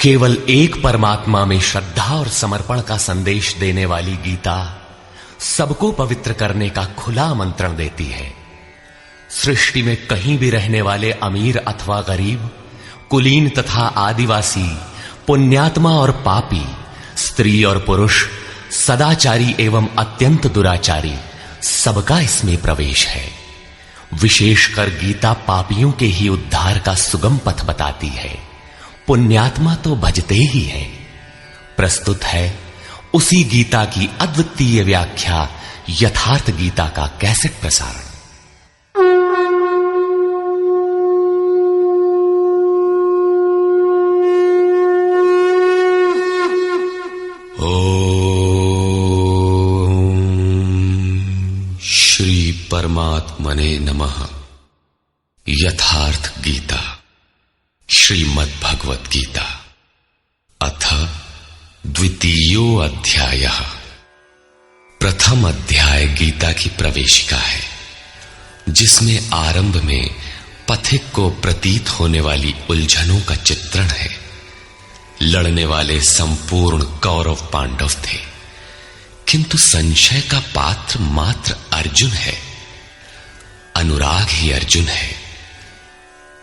केवल एक परमात्मा में श्रद्धा और समर्पण का संदेश देने वाली गीता सबको पवित्र करने का खुला आमंत्रण देती है। सृष्टि में कहीं भी रहने वाले अमीर अथवा गरीब, कुलीन तथा आदिवासी, पुण्यात्मा और पापी, स्त्री और पुरुष, सदाचारी एवं अत्यंत दुराचारी, सबका इसमें प्रवेश है। विशेषकर गीता पापियों के ही उद्धार का सुगम पथ बताती है। पुण्यात्मा तो भजते ही है। प्रस्तुत है उसी गीता की अद्वितीय व्याख्या, यथार्थ गीता का कैसेट प्रसारण। ओम श्री परमात्मने नमः। यथार्थ गीता, श्रीमद् भगवत गीता, अथ द्वितीयो अध्यायः। प्रथम अध्याय गीता की प्रवेशिका है, जिसमें आरंभ में पथिक को प्रतीत होने वाली उलझनों का चित्रण है। लड़ने वाले संपूर्ण कौरव पांडव थे, किंतु संशय का पात्र मात्र अर्जुन है। अनुराग ही अर्जुन है।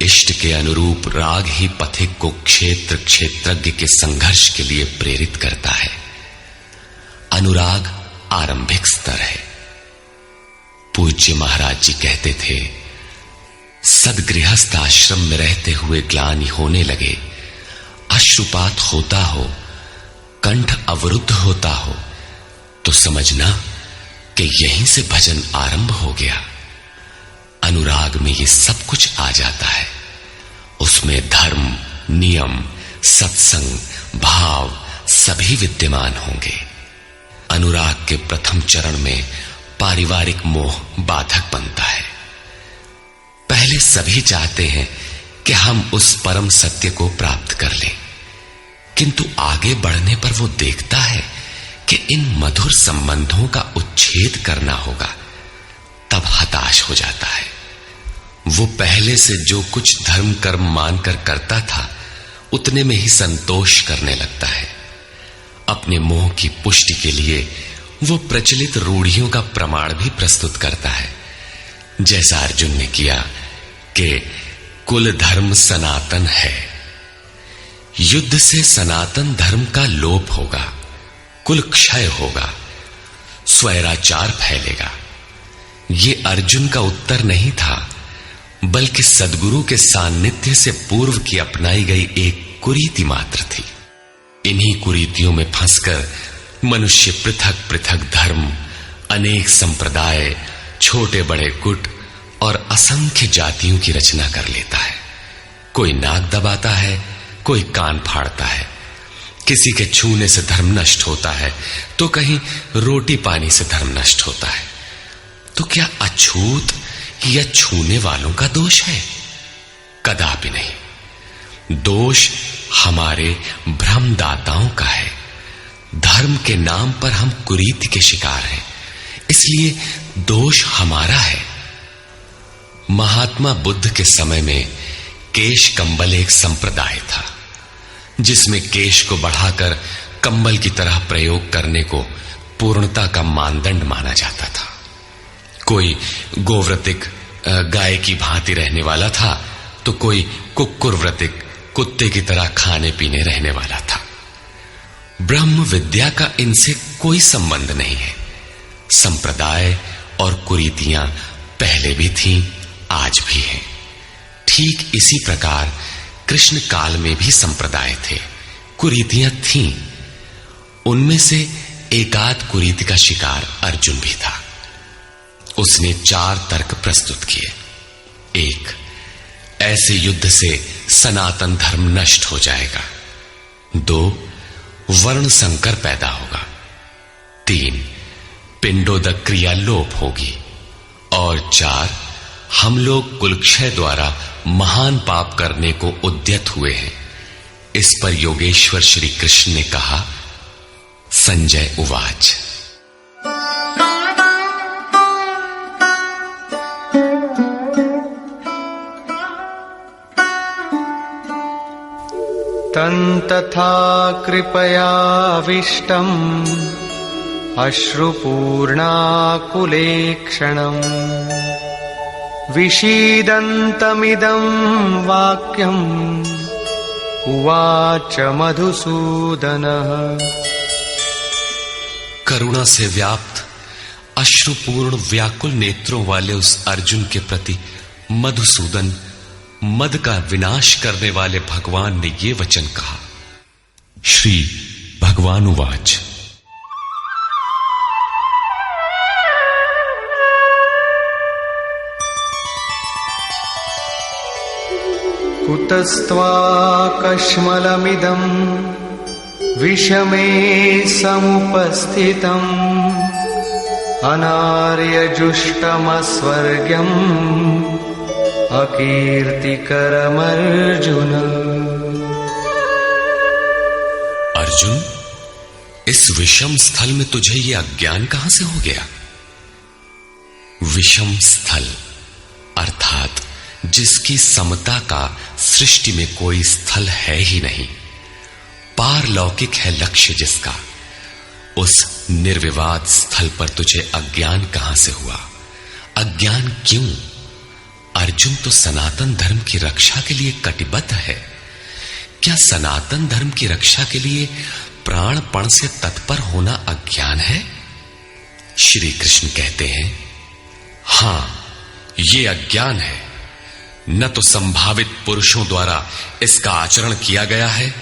इष्ट के अनुरूप राग ही पथिक को क्षेत्र क्षेत्रज्ञ के संघर्ष के लिए प्रेरित करता है। अनुराग आरंभिक स्तर है। पूज्य महाराज जी कहते थे, सदगृहस्थ आश्रम में रहते हुए ग्लानि होने लगे, अश्रुपात होता हो, कंठ अवरुद्ध होता हो, तो समझना कि यहीं से भजन आरंभ हो गया। अनुराग में ये सब कुछ आ जाता है। उसमें धर्म, नियम, सत्संग, भाव सभी विद्यमान होंगे। अनुराग के प्रथम चरण में पारिवारिक मोह बाधक बनता है। पहले सभी चाहते हैं कि हम उस परम सत्य को प्राप्त कर लें, किंतु आगे बढ़ने पर वो देखता है कि इन मधुर संबंधों का उच्छेद करना होगा। तब हताश हो जाता है। वो पहले से जो कुछ धर्म कर्म मानकर करता था, उतने में ही संतोष करने लगता है। अपने मोह की पुष्टि के लिए वो प्रचलित रूढ़ियों का प्रमाण भी प्रस्तुत करता है, जैसा अर्जुन ने किया कि कुल धर्म सनातन है। युद्ध से सनातन धर्म का लोप होगा, कुल क्षय होगा, स्वैराचार फैलेगा। ये अर्जुन का उत्तर नहीं था, बल्कि सद्गुरु के सान्निध्य से पूर्व की अपनाई गई एक कुरीति मात्र थी। इन्हीं कुरीतियों में फंसकर मनुष्य पृथक पृथक धर्म, अनेक संप्रदाय, छोटे बड़े गुट और असंख्य जातियों की रचना कर लेता है। कोई नाक दबाता है, कोई कान फाड़ता है। किसी के छूने से धर्म नष्ट होता है, तो कहीं रोटी पानी से धर्म नष्ट होता है। तो क्या अछूत या छूने वालों का दोष है? कदापि नहीं। दोष हमारे भ्रमदाताओं का है। धर्म के नाम पर हम कुरीति के शिकार हैं, इसलिए दोष हमारा है। महात्मा बुद्ध के समय में केश कंबल एक संप्रदाय था, जिसमें केश को बढ़ाकर कंबल की तरह प्रयोग करने को पूर्णता का मानदंड माना जाता था। कोई गोव्रतिक गाय की भांति रहने वाला था, तो कोई कुक्कुरव्रतिक कुत्ते की तरह खाने पीने रहने वाला था। ब्रह्म विद्या का इनसे कोई संबंध नहीं है। संप्रदाय और कुरीतियां पहले भी थीं, आज भी हैं। ठीक इसी प्रकार कृष्ण काल में भी संप्रदाय थे, कुरीतियां थीं। उनमें से एकाध कुरीति का शिकार अर्जुन भी था। उसने 4 तर्क प्रस्तुत किए। 1, ऐसे युद्ध से सनातन धर्म नष्ट हो जाएगा। 2, वर्ण संकर पैदा होगा। 3, पिंडोदक क्रिया लोप होगी। और 4, हम लोग कुलक्षय द्वारा महान पाप करने को उद्यत हुए हैं। इस पर योगेश्वर श्री कृष्ण ने कहा, संजय उवाच। तन्तथा कृपयाविष्टम् अश्रुपूर्णाकुलेक्षणम् विषीदन्तमिदं वाक्यम् उवाच मधुसूदनः। करुणा से व्याप्त अश्रुपूर्ण व्याकुल नेत्रों वाले उस अर्जुन के प्रति मधुसूदन, मद का विनाश करने वाले भगवान ने ये वचन कहा। श्री भगवान उवाच। कुतस्त्वाकश्मलमिदं विषमे समुपस्थितम् अनार्यजुष्टमस्वर्ग्यम् अकीर्तिकरमर्जुन। अर्जुन, इस विषम स्थल में तुझे ये अज्ञान कहां से हो गया? विषम स्थल अर्थात जिसकी समता का सृष्टि में कोई स्थल है ही नहीं, पारलौकिक है लक्ष्य जिसका, उस निर्विवाद स्थल पर तुझे अज्ञान कहां से हुआ? अज्ञान क्यों? अर्जुन तो सनातन धर्म की रक्षा के लिए कटिबद्ध है। क्या सनातन धर्म की रक्षा के लिए प्राणपण से तत्पर होना अज्ञान है? श्री कृष्ण कहते हैं, हां, ये अज्ञान है। न तो संभावित पुरुषों द्वारा इसका आचरण किया गया है,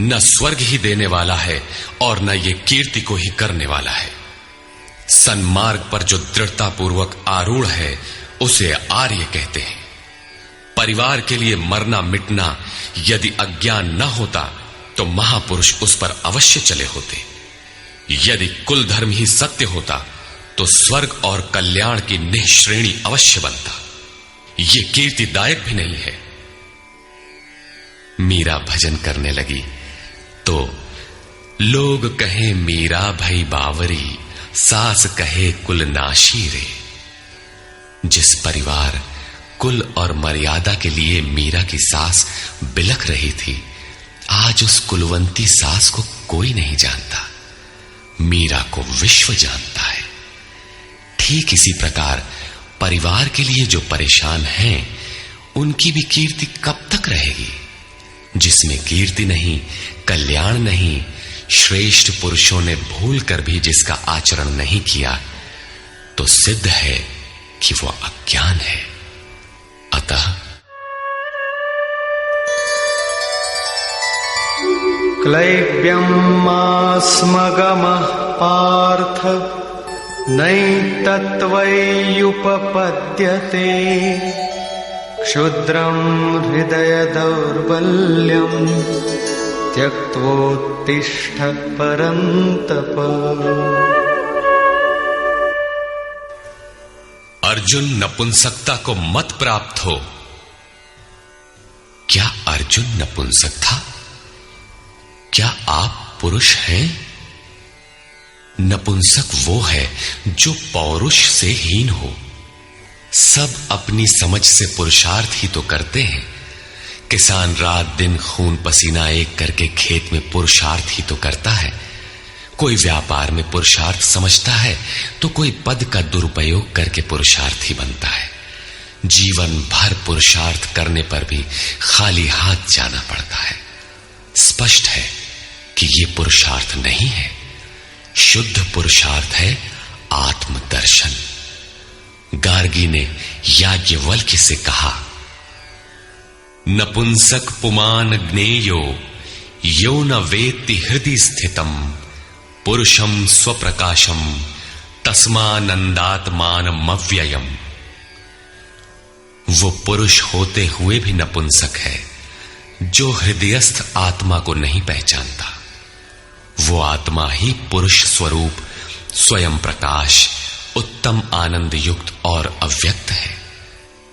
न स्वर्ग ही देने वाला है और न ये कीर्ति को ही करने वाला है। सन्मार्ग पर जो दृढ़तापूर्वक आरूढ़ है उसे आर्य कहते हैं। परिवार के लिए मरना मिटना यदि अज्ञान न होता तो महापुरुष उस पर अवश्य चले होते। यदि कुल धर्म ही सत्य होता तो स्वर्ग और कल्याण की निःश्रेणी अवश्य बनता। ये कीर्तिदायक भी नहीं है। मीरा भजन करने लगी तो लोग कहें मीरा भई बावरी, सास कहे कुल नाशी रे। जिस परिवार, कुल और मर्यादा के लिए मीरा की सास बिलख रही थी, आज उस कुलवंती सास को कोई नहीं जानता। मीरा को विश्व जानता है। ठीक इसी प्रकार परिवार के लिए जो परेशान हैं, उनकी भी कीर्ति कब तक रहेगी? जिसमें कीर्ति नहीं, कल्याण नहीं, श्रेष्ठ पुरुषों ने भूल कर भी जिसका आचरण नहीं किया, तो सिद्ध है कि वो अज्ञान है। अतः क्लैब्यमास्मगमः पार्थ नैतत्त्वय्युपपद्यते क्षुद्रं हृदय दौर्बल्यं त्यक्त्वोत्तिष्ठ परन्तप। अर्जुन, नपुंसकता को मत प्राप्त हो। क्या अर्जुन नपुंसक था? क्या आप पुरुष हैं? नपुंसक वो है जो पौरुष से हीन हो। सब अपनी समझ से पुरुषार्थ ही तो करते हैं। किसान रात दिन खून पसीना एक करके खेत में पुरुषार्थ ही तो करता है। कोई व्यापार में पुरुषार्थ समझता है तो कोई पद का दुरुपयोग करके पुरुषार्थी बनता है। जीवन भर पुरुषार्थ करने पर भी खाली हाथ जाना पड़ता है। स्पष्ट है कि यह पुरुषार्थ नहीं है। शुद्ध पुरुषार्थ है आत्मदर्शन। गार्गी ने याज्ञवल्क्य से कहा, नपुंसक पुमान ज्ञेयो यो न वेत्ति हृदि स्थितम पुरुषम स्वप्रकाशम तस्मानंदात्मानमव्ययम्। वो पुरुष होते हुए भी नपुंसक है जो हृदयस्थ आत्मा को नहीं पहचानता। वो आत्मा ही पुरुष स्वरूप, स्वयं प्रकाश, उत्तम आनंद युक्त और अव्यक्त है।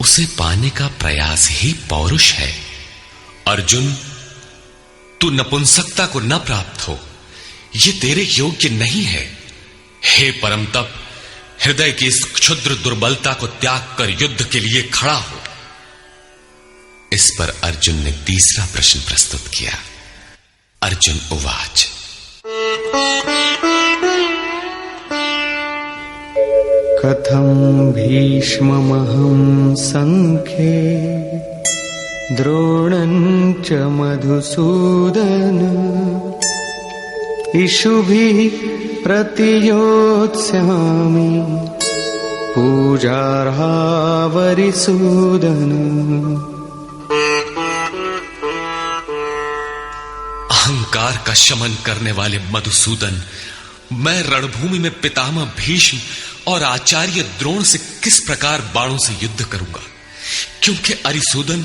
उसे पाने का प्रयास ही पौरुष है। अर्जुन, तू नपुंसकता को न प्राप्त हो, ये तेरे योग्य नहीं है। हे परम तप, हृदय की इस क्षुद्र दुर्बलता को त्याग कर युद्ध के लिए खड़ा हो। इस पर अर्जुन ने तीसरा प्रश्न प्रस्तुत किया। अर्जुन उवाच। कथं भीष्ममहं संख्ये द्रोणं च मधुसूदन इषुभिः प्रतियोत्स्यामि पूजार्हावरिसूदन। अहंकार का शमन करने वाले मधुसूदन, मैं रणभूमि में पितामह भीष्म और आचार्य द्रोण से किस प्रकार बाणों से युद्ध करूंगा, क्योंकि अरिसूदन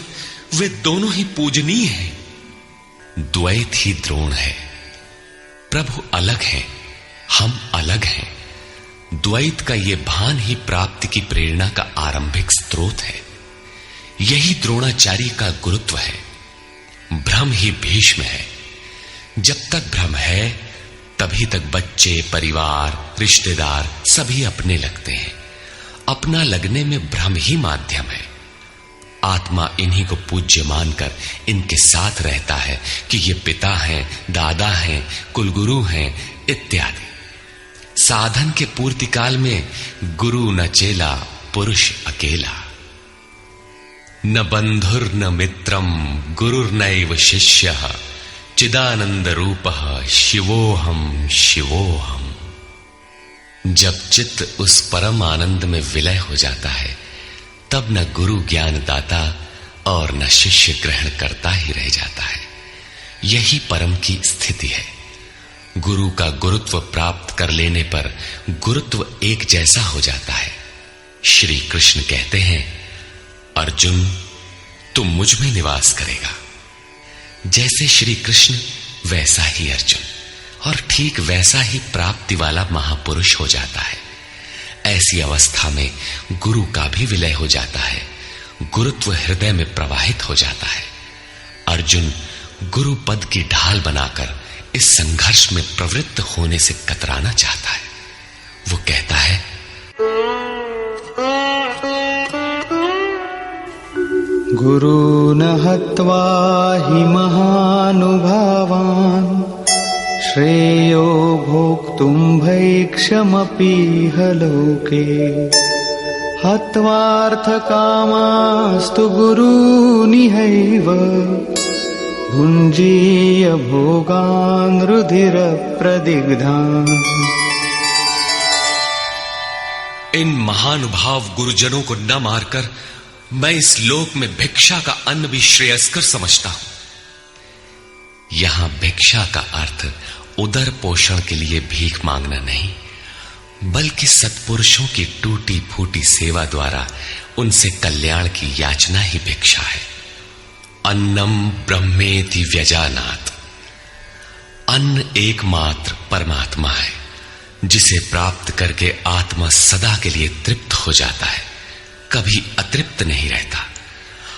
वे दोनों ही पूजनीय हैं। द्वैत ही द्रोण है। प्रभु अलग हैं, हम अलग हैं। द्वैत का ये भान ही प्राप्ति की प्रेरणा का आरंभिक स्रोत है। यही द्रोणाचार्य का गुरुत्व है। भ्रम ही भीष्म है। जब तक भ्रम है तभी तक बच्चे, परिवार, रिश्तेदार सभी अपने लगते हैं। अपना लगने में भ्रम ही माध्यम है। आत्मा इन्हीं को पूज्य मानकर इनके साथ रहता है कि ये पिता हैं, दादा हैं, कुलगुरु हैं इत्यादि। साधन के पूर्ति काल में गुरु न चेला, पुरुष अकेला। न बंधुर न मित्रम गुरुर्नैव शिष्यः चिदानंद रूपः शिवोहम शिवोहम। जब चित्त उस परम आनंद में विलय हो जाता है तब न गुरु ज्ञान दाता और न शिष्य ग्रहण करता ही रह जाता है। यही परम की स्थिति है। गुरु का गुरुत्व प्राप्त कर लेने पर गुरुत्व एक जैसा हो जाता है। श्री कृष्ण कहते हैं, अर्जुन तुम मुझ में निवास करेगा। जैसे श्री कृष्ण वैसा ही अर्जुन, और ठीक वैसा ही प्राप्ति वाला महापुरुष हो जाता है। ऐसी अवस्था में गुरु का भी विलय हो जाता है। गुरुत्व हृदय में प्रवाहित हो जाता है। अर्जुन गुरु पद की ढाल बनाकर इस संघर्ष में प्रवृत्त होने से कतराना चाहता है। वो कहता है, गुरून् हत्वा हि महानुभावान् श्रेयो भोक्तुं भैक्षमपीह लोके हत्वार्थकामास्तु गुरूनिहैव भुञ्जीय भोगान् रुधिरप्रदिग्धान्। इन महानुभाव गुरुजनों को न मारकर मैं इस लोक में भिक्षा का अन्न भी श्रेयस्कर समझता हूं। यहां भिक्षा का अर्थ उदर पोषण के लिए भीख मांगना नहीं, बल्कि सत्पुरुषों की टूटी फूटी सेवा द्वारा उनसे कल्याण की याचना ही भिक्षा है। अन्नम ब्रह्मेति व्यजानात्। अन्न एकमात्र परमात्मा है, जिसे प्राप्त करके आत्मा सदा के लिए तृप्त हो जाता है, कभी अतृप्त नहीं रहता।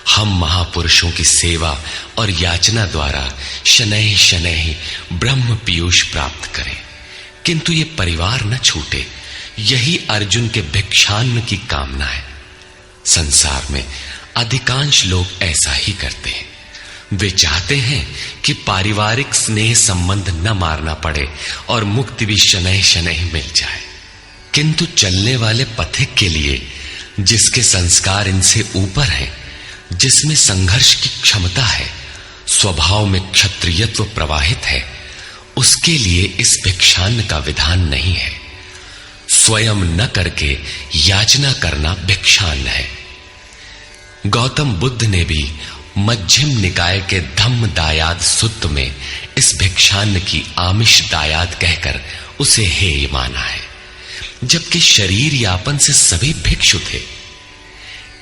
हम महापुरुषों की सेवा और याचना द्वारा शनैः शनैः ब्रह्म पीयूष प्राप्त करें, किंतु ये परिवार न छूटे। यही अर्जुन के भिक्षान्न की कामना है। संसार में अधिकांश लोग ऐसा ही करते हैं। वे चाहते हैं कि पारिवारिक स्नेह संबंध न मारना पड़े और मुक्ति भी शनैः शनैः मिल जाए, किंतु चलने वाले पथिक के लिए, जिसके संस्कार इनसे ऊपर हैं, जिसमें संघर्ष की क्षमता है, स्वभाव में क्षत्रियत्व प्रवाहित है, उसके लिए इस भिक्षान्न का विधान नहीं है। स्वयं न करके याचना करना भिक्षान्न है। गौतम बुद्ध ने भी मध्यम निकाय के धम्म दायाद सुत्त में इस भिक्षान्न की आमिष दायाद कहकर उसे हेय माना है, जबकि शरीर यापन से सभी भिक्षु थे।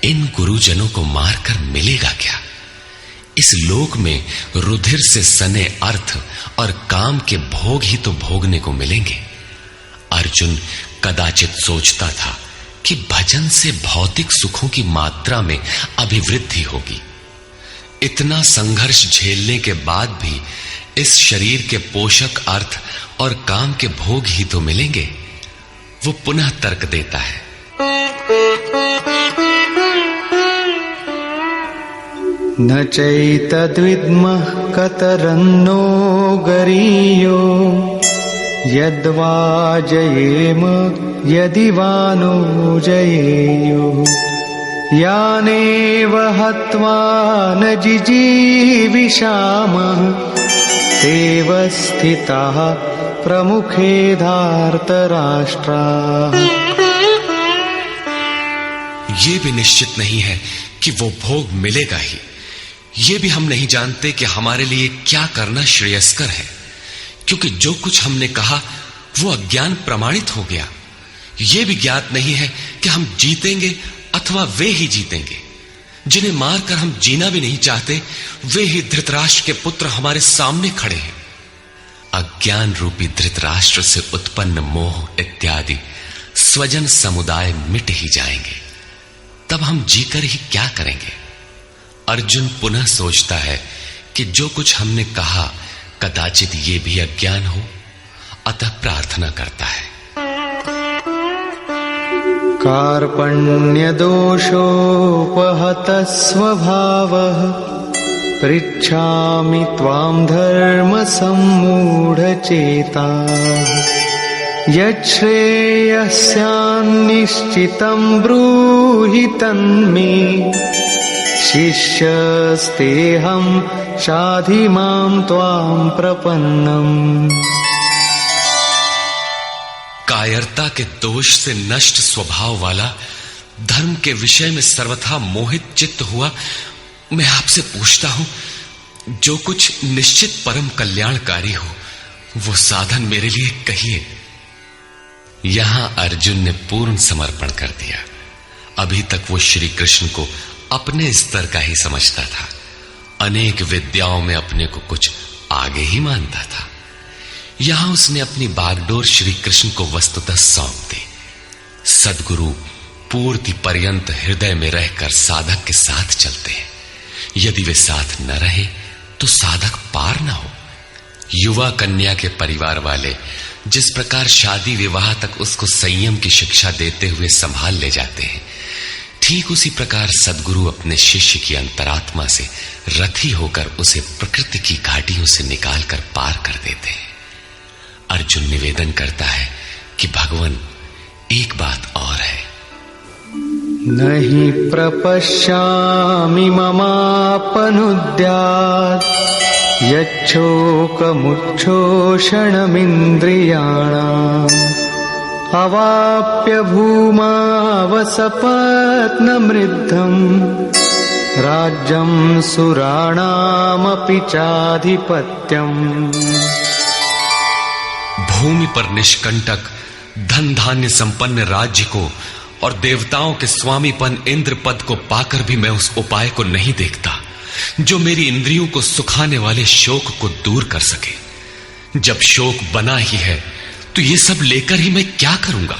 इन गुरुजनों को मारकर मिलेगा क्या? इस लोक में रुधिर से सने अर्थ और काम के भोग ही तो भोगने को मिलेंगे। अर्जुन कदाचित सोचता था कि भजन से भौतिक सुखों की मात्रा में अभिवृद्धि होगी। इतना संघर्ष झेलने के बाद भी इस शरीर के पोषक अर्थ और काम के भोग ही तो मिलेंगे। वो पुनः तर्क देता है, न चैतद्विद्मः कतरन्नो गरीयो यद्वा जयेम यदि वा नो जयेयुः यानेव हत्वा न जिजीविषामः तेव स्थिताः प्रमुखे धार्तराष्ट्राः। ये भी निश्चित नहीं है कि वो भोग मिलेगा ही। ये भी हम नहीं जानते कि हमारे लिए क्या करना श्रेयस्कर है, क्योंकि जो कुछ हमने कहा वो अज्ञान प्रमाणित हो गया। ये भी ज्ञात नहीं है कि हम जीतेंगे अथवा वे ही जीतेंगे। जिन्हें मारकर हम जीना भी नहीं चाहते, वे ही धृतराष्ट्र के पुत्र हमारे सामने खड़े हैं। अज्ञान रूपी धृतराष्ट्र से उत्पन्न मोह इत्यादि स्वजन समुदाय मिट ही जाएंगे, तब हम जीकर ही क्या करेंगे। अर्जुन पुनः सोचता है कि जो कुछ हमने कहा कदाचित ये भी अज्ञान हो, अतः प्रार्थना करता है। कार्पण्यदोषोपहतः स्वभावः पृच्छामि त्वां धर्मसम्मूढचेताः यच्छ्रेयस्यान्निश्चितं ब्रूहि तन्मे शिष्यस्तेऽहं शाधि मां त्वां प्रपन्नम्। कायरता के दोष से नष्ट स्वभाव वाला, धर्म के विषय में सर्वथा मोहित चित्त हुआ मैं आपसे पूछता हूं, जो कुछ निश्चित परम कल्याणकारी हो वो साधन मेरे लिए कहिए। यहां अर्जुन ने पूर्ण समर्पण कर दिया। अभी तक वो श्री कृष्ण को अपने स्तर का ही समझता था, अनेक विद्याओं में अपने को कुछ आगे ही मानता था। यहां उसने अपनी बागडोर श्री कृष्ण को वस्तुतः सौंप दी। सद्गुरु पूर्ति पर्यंत हृदय में रहकर साधक के साथ चलते हैं। यदि वे साथ न रहे तो साधक पार न हो। युवा कन्या के परिवार वाले जिस प्रकार शादी विवाह तक उसको संयम की शिक्षा देते हुए संभाल ले जाते हैं, ठीक उसी प्रकार सद्गुरु अपने शिष्य की अंतरात्मा से रथी होकर उसे प्रकृति की घाटियों से निकालकर पार कर देते हैं। अर्जुन निवेदन करता है कि भगवान, एक बात और है। नहि प्रपश्यामि ममापनुद्यात् यच्छोकमुच्छोषणमिन्द्रियाणाम् अवाप्य भूमावसपत्नमृद्धम् राज्यं सुराणामपि चाधिपत्यम्। भूमि पर निष्कंटक धन धान्य संपन्न राज्य को और देवताओं के स्वामीपन इंद्र पद को पाकर भी मैं उस उपाय को नहीं देखता जो मेरी इंद्रियों को सुखाने वाले शोक को दूर कर सके। जब शोक बना ही है तो ये सब लेकर ही मैं क्या करूंगा।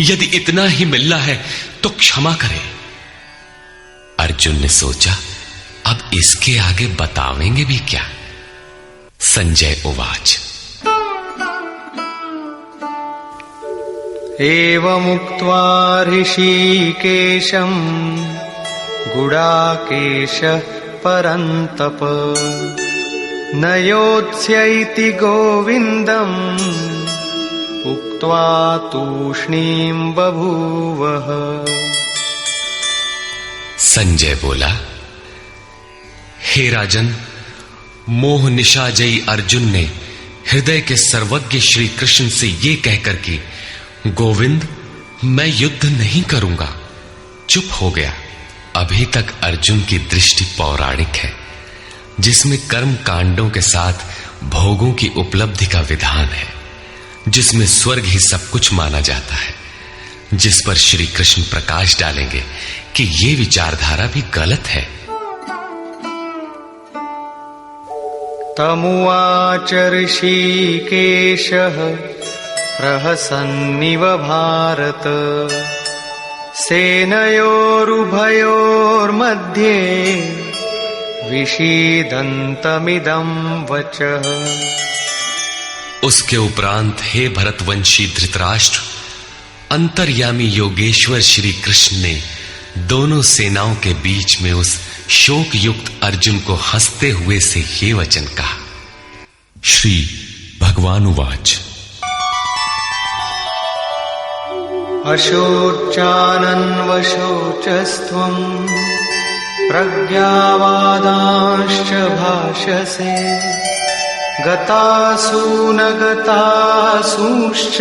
यदि इतना ही मिलना है तो क्षमा करे। अर्जुन ने सोचा, अब इसके आगे बतावेंगे भी क्या। संजय उवाच। एवमुक्त्वा ऋषिकेशं गुडाकेशः परन्तप न योत्स्यैति गोविन्दम् उक्त्वा तूष्णीं बभूवः। संजय बोला, हे राजन, मोह निशाजयी अर्जुन ने हृदय के सर्वज्ञ श्री कृष्ण से ये कहकर कि गोविंद मैं युद्ध नहीं करूंगा, चुप हो गया। अभी तक अर्जुन की दृष्टि पौराणिक है, जिसमें कर्म कांडों के साथ भोगों की उपलब्धि का विधान है, जिसमें स्वर्ग ही सब कुछ माना जाता है, जिस पर श्री कृष्ण प्रकाश डालेंगे कि ये विचारधारा भी गलत है। तमुवाच ऋषिकेशः प्रहसन्निव भारत सेनयोरुभयोर्मध्ये विषीदन्तमिदं वचः। उसके उपरांत हे भरतवंशी धृतराष्ट्र, अंतर्यामी योगेश्वर श्री कृष्ण ने दोनों सेनाओं के बीच में उस शोक युक्त अर्जुन को हंसते हुए से ये वचन कहा। श्री भगवान उवाच। अशोचानन्वशोचस्त्वं प्रज्ञावादांश्च भाषसे गतासु न गतासूश्च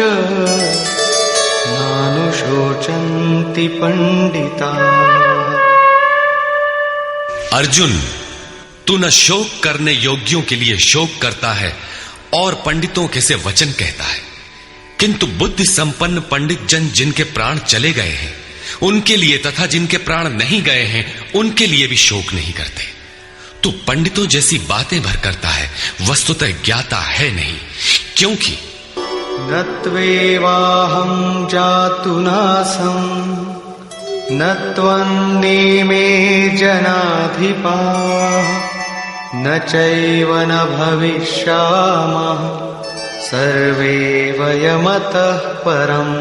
नानुशोचन्ति पंडिताः। अर्जुन, तू न शोक करने योग्यों के लिए शोक करता है और पंडितों के से वचन कहता है, किंतु बुद्धि संपन्न पंडित जन जिनके प्राण चले गए हैं उनके लिए तथा जिनके प्राण नहीं गए हैं उनके लिए भी शोक नहीं करते। तू पंडितों जैसी बातें भर करता है, वस्तुतः ज्ञाता है नहीं, क्योंकि न त्वेवाहं जातु नासं न त्वन्नेमे जनाधिपाः न चैव न भविष्यामः सर्वे वयमतः परम्।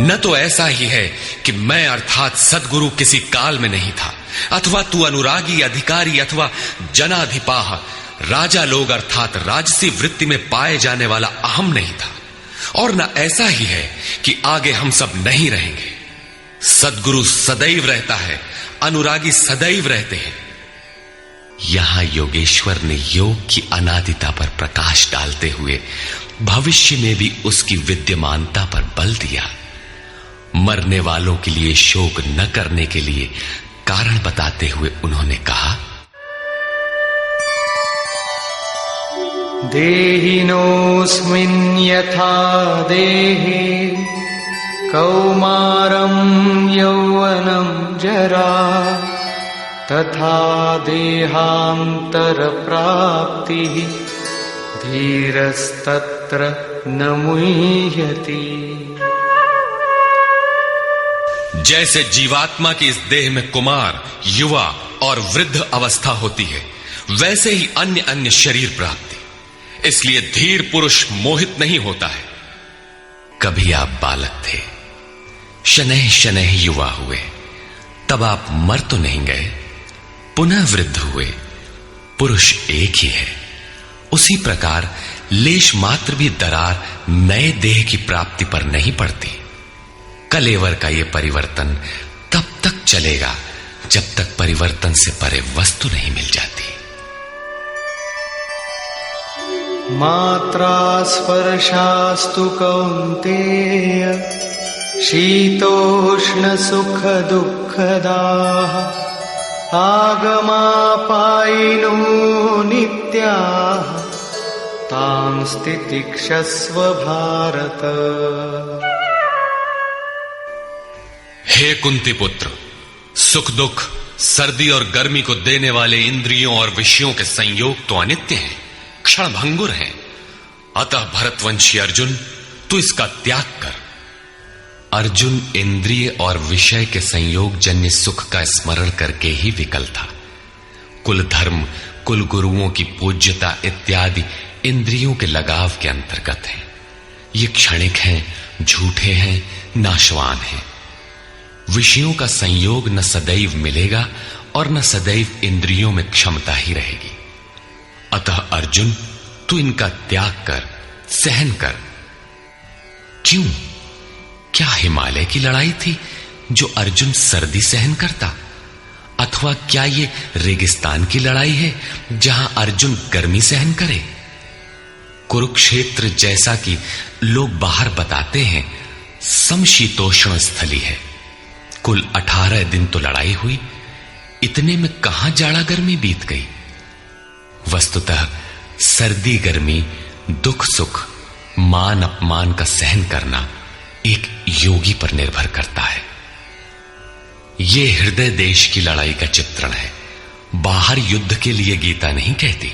न तो ऐसा ही है कि मैं अर्थात सद्गुरु किसी काल में नहीं था, अथवा तू अनुरागी, अधिकारी अथवा जनाधिपाह राजा लोग अर्थात राजसी वृत्ति में पाए जाने वाला अहम नहीं था, और न ऐसा ही है कि आगे हम सब नहीं रहेंगे। सद्गुरु सदैव रहता है, अनुरागी सदैव रहते हैं। यहां योगेश्वर ने योग की अनादिता पर प्रकाश डालते हुए भविष्य में भी उसकी विद्यमानता पर बल दिया। मरने वालों के लिए शोक न करने के लिए कारण बताते हुए उन्होंने कहा, देहिनोऽस्मिन् यथा देहे कौमारं यौवनं जरा तथा देहांतर प्राप्तिः धीरस्तत्र न मुह्यति। जैसे जीवात्मा की इस देह में कुमार, युवा और वृद्ध अवस्था होती है, वैसे ही अन्य अन्य शरीर प्राप्ति। इसलिए धीर पुरुष मोहित नहीं होता है। कभी आप बालक थे, शनैः शनैः युवा हुए, तब आप मर तो नहीं गए, पुनः वृद्ध हुए, पुरुष एक ही है। उसी प्रकार लेश मात्र भी दरार नए देह की प्राप्ति पर नहीं पड़ती। कलेवर का यह परिवर्तन तब तक चलेगा जब तक परिवर्तन से परे वस्तु नहीं मिल जाती। मात्रा स्पर्शास्तु कौन्तेय शीतोष्ण सुख दुःखदाः आगमापायिनो नित्याः तां स्थितिक्षस्व भारत। हे कुंती पुत्र, सुख दुख, सर्दी और गर्मी को देने वाले इंद्रियों और विषयों के संयोग तो अनित्य हैं, क्षण भंगुर हैं। अतः भरतवंशी अर्जुन, तू इसका त्याग कर। अर्जुन इंद्रिय और विषय के संयोग जन्य सुख का स्मरण करके ही विकल था। कुल धर्म, कुल गुरुओं की पूज्यता इत्यादि इंद्रियों के लगाव के अंतर्गत है। ये क्षणिक हैं, झूठे हैं, नाशवान हैं। विषयों का संयोग न सदैव मिलेगा और न सदैव इंद्रियों में क्षमता ही रहेगी। अतः अर्जुन, तू इनका त्याग कर, सहन कर। क्यों? क्या हिमालय की लड़ाई थी जो अर्जुन सर्दी सहन करता? अथवा क्या ये रेगिस्तान की लड़ाई है जहां अर्जुन गर्मी सहन करे? कुरुक्षेत्र जैसा कि लोग बाहर बताते हैं समशीतोष्ण स्थली है। कुल 18 दिन तो लड़ाई हुई, इतने में कहां जाड़ा गर्मी बीत गई। वस्तुतः सर्दी गर्मी, दुख सुख, मान अपमान का सहन करना एक योगी पर निर्भर करता है। यह हृदय देश की लड़ाई का चित्रण है। बाहर युद्ध के लिए गीता नहीं कहती।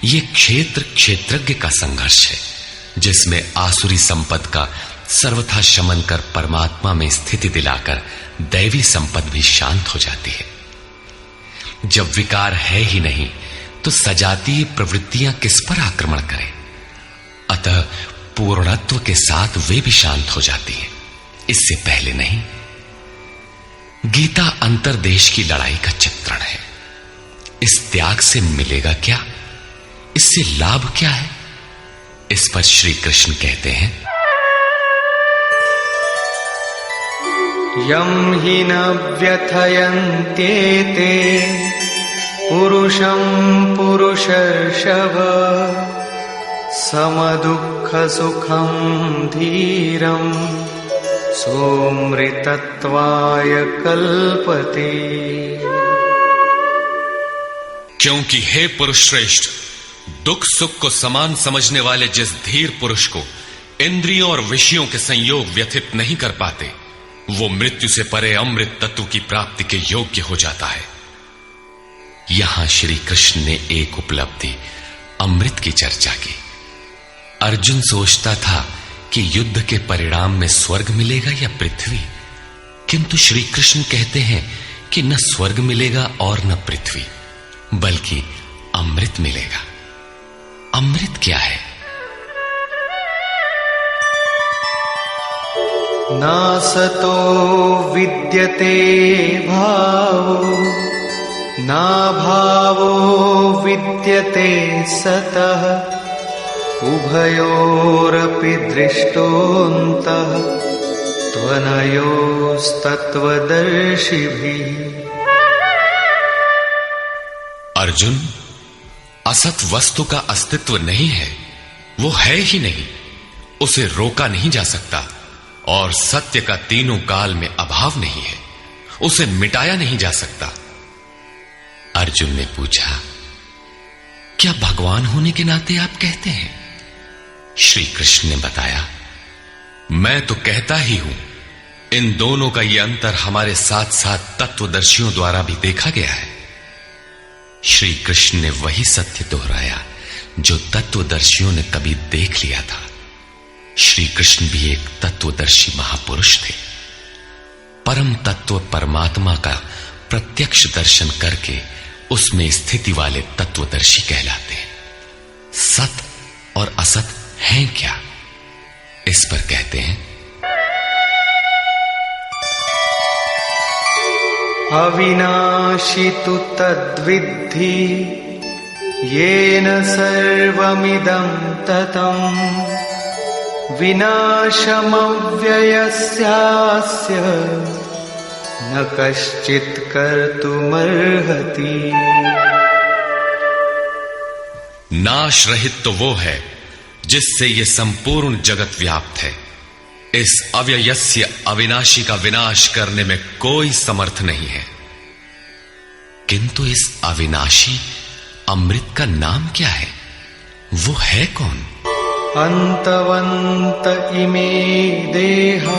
यह क्षेत्र क्षेत्रज्ञ का संघर्ष है, जिसमें आसुरी संपद का सर्वथा शमन कर परमात्मा में स्थिति दिलाकर दैवी संपद भी शांत हो जाती है। जब विकार है ही नहीं तो सजातीय प्रवृत्तियां किस पर आक्रमण करें? अतः पूर्णत्व के साथ वे भी शांत हो जाती हैं, इससे पहले नहीं। गीता अंतर्देश की लड़ाई का चित्रण है। इस त्याग से मिलेगा क्या, इससे लाभ क्या है, इस पर श्री कृष्ण कहते हैं, यम हि न व्यथयन्त्येते पुरुषं पुरुषर्षभ समदुःख सुखं धीरं सोमृतत्वाय कल्पते। क्योंकि हे पुरुष श्रेष्ठ, दुख सुख को समान समझने वाले जिस धीर पुरुष को इंद्रियों और विषयों के संयोग व्यथित नहीं कर पाते, वो मृत्यु से परे अमृत तत्व की प्राप्ति के योग्य हो जाता है। यहां श्री कृष्ण ने एक उपलब्धि अमृत की चर्चा की। अर्जुन सोचता था कि युद्ध के परिणाम में स्वर्ग मिलेगा या पृथ्वी, किंतु श्री कृष्ण कहते हैं कि न स्वर्ग मिलेगा और न पृथ्वी, बल्कि अमृत मिलेगा। अमृत क्या है? नासतो विद्यते भावो नाभावो विद्यते सतः उभयोरपि दृष्टोऽन्तः त्वनयोस्तत्त्वदर्शिभिः। अर्जुन, असत वस्तु का अस्तित्व नहीं है, वो है ही नहीं, उसे रोका नहीं जा सकता, और सत्य का तीनों काल में अभाव नहीं है, उसे मिटाया नहीं जा सकता। अर्जुन ने पूछा, क्या भगवान होने के नाते आप कहते हैं? श्री कृष्ण ने बताया, मैं तो कहता ही हूं। इन दोनों का यह अंतर हमारे साथ साथ तत्वदर्शियों द्वारा भी देखा गया है। श्री कृष्ण ने वही सत्य दोहराया जो तत्वदर्शियों ने कभी देख लिया था। श्री कृष्ण भी एक तत्वदर्शी महापुरुष थे। परम तत्व परमात्मा का प्रत्यक्ष दर्शन करके उसमें स्थिति वाले तत्वदर्शी कहलाते हैं। सत और असत हैं क्या, इस पर कहते हैं, अविनाशी तु तद्विद्धि येन सर्वमिदं ततम् विनाशमव्ययस्यास्य न कश्चित् कर्तुमर्हति। नाश रहित तो वो है जिससे ये संपूर्ण जगत व्याप्त है। इस अव्ययस्य अविनाशी का विनाश करने में कोई समर्थ नहीं है। किंतु इस अविनाशी अमृत का नाम क्या है, वो है कौन? अन्तवन्त इमे देहा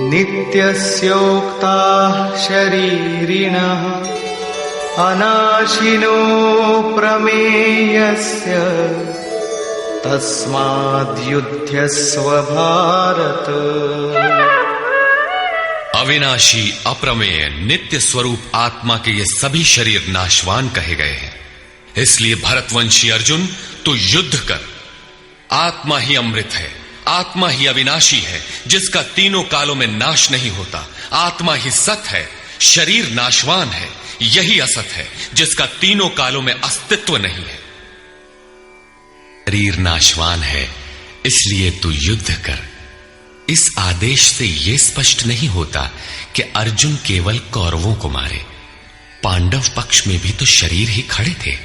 नित्यस्योक्ताः शरीरिणः अनाशिनो प्रमेयस्य तस्माद्युध्यस्व भारत। अविनाशी अप्रमेय नित्य स्वरूप आत्मा के ये सभी शरीर नाशवान कहे गए हैं। इसलिए भरतवंशी अर्जुन, तू युद्ध कर। आत्मा ही अमृत है, आत्मा ही अविनाशी है जिसका तीनों कालों में नाश नहीं होता। आत्मा ही सत है, शरीर नाशवान है, यही असत है जिसका तीनों कालों में अस्तित्व नहीं है। शरीर नाशवान है, इसलिए तू युद्ध कर। इस आदेश से यह स्पष्ट नहीं होता कि अर्जुन केवल कौरवों को मारे। पांडव पक्ष में भी तो शरीर ही खड़े थे।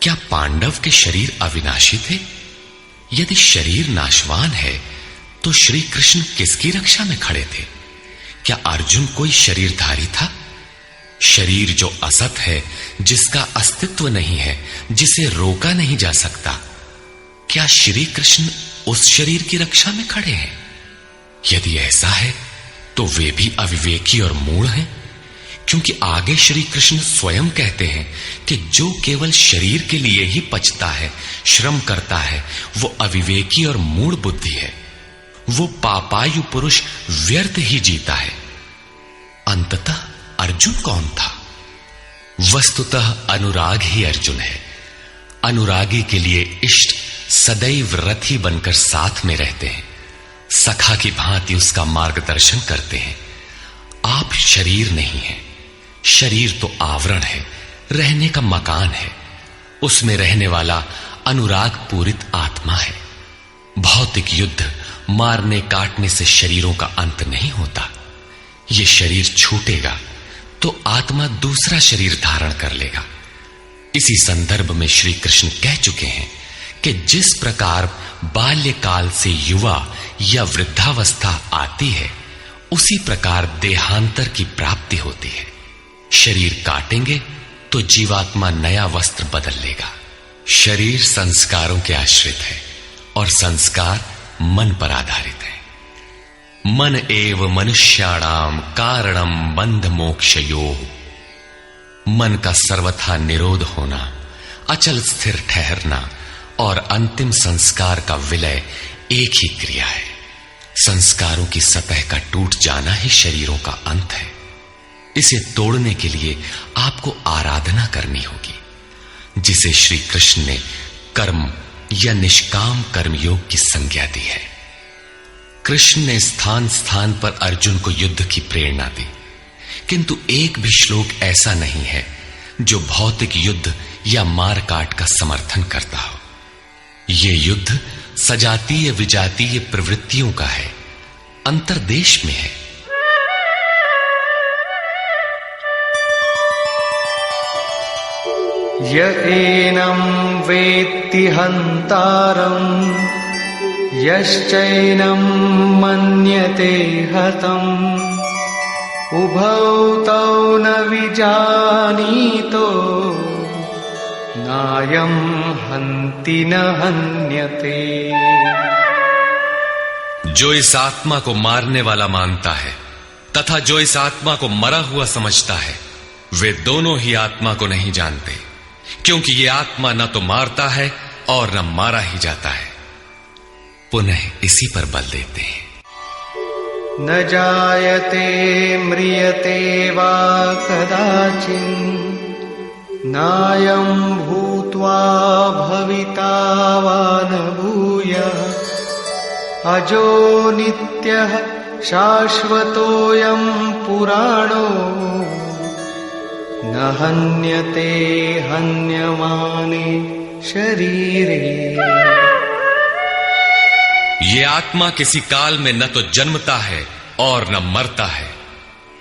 क्या पांडव के शरीर अविनाशी थे? यदि शरीर नाशवान है तो श्री कृष्ण किसकी रक्षा में खड़े थे? क्या अर्जुन कोई शरीरधारी था? शरीर जो असत है, जिसका अस्तित्व नहीं है, जिसे रोका नहीं जा सकता, क्या श्री कृष्ण उस शरीर की रक्षा में खड़े हैं? यदि ऐसा है तो वे भी अविवेकी और मूढ़ हैं, क्योंकि आगे श्री कृष्ण स्वयं कहते हैं कि जो केवल शरीर के लिए ही पचता है, श्रम करता है, वो अविवेकी और मूढ़ बुद्धि है। वो पापायु पुरुष व्यर्थ ही जीता है। अंततः अर्जुन कौन था? वस्तुतः अनुराग ही अर्जुन है। अनुरागी के लिए इष्ट सदैव रथी बनकर साथ में रहते हैं, सखा की भांति उसका मार्गदर्शन करते हैं। आप शरीर नहीं हैं। शरीर तो आवरण है, रहने का मकान है। उसमें रहने वाला अनुराग पूरित आत्मा है। भौतिक युद्ध, मारने काटने से शरीरों का अंत नहीं होता। यह शरीर छूटेगा तो आत्मा दूसरा शरीर धारण कर लेगा। इसी संदर्भ में श्री कृष्ण कह चुके हैं कि जिस प्रकार बाल्यकाल से युवा या वृद्धावस्था आती है, उसी प्रकार देहांतर की प्राप्ति होती है। शरीर काटेंगे तो जीवात्मा नया वस्त्र बदल लेगा। शरीर संस्कारों के आश्रित है और संस्कार मन पर आधारित है। मन एव मनुष्याणाम कारणम बंध मोक्षयोः। मन का सर्वथा निरोध होना, अचल स्थिर ठहरना और अंतिम संस्कार का विलय एक ही क्रिया है। संस्कारों की सतह का टूट जाना ही शरीरों का अंत है। इसे तोड़ने के लिए आपको आराधना करनी होगी, जिसे श्री कृष्ण ने कर्म या निष्काम कर्मयोग की संज्ञा दी है। कृष्ण ने स्थान स्थान पर अर्जुन को युद्ध की प्रेरणा दी, किंतु एक भी श्लोक ऐसा नहीं है जो भौतिक युद्ध या मारकाट का समर्थन करता हो। यह युद्ध सजातीय विजातीय प्रवृत्तियों का है, अंतर्देश में है। य एनं वेत्ति हन्तारम् यश्चैनं मन्यते हतम् उभौ तौ न विजानीतो नायं हन्ति न हन्यते। जो इस आत्मा को मारने वाला मानता है तथा जो इस आत्मा को मरा हुआ समझता है, वे दोनों ही आत्मा को नहीं जानते, क्योंकि ये आत्मा न तो मारता है और न मारा ही जाता है। पुनः इसी पर बल देते हैं। न जायते म्रियते वा कदाचित् नायं भूत्वा भविता वा न भूयः अजो नित्यः शाश्वतोऽयं पुराणो न हन्यते हन्यमाने शरीरे। ये आत्मा किसी काल में न तो जन्मता है और न मरता है,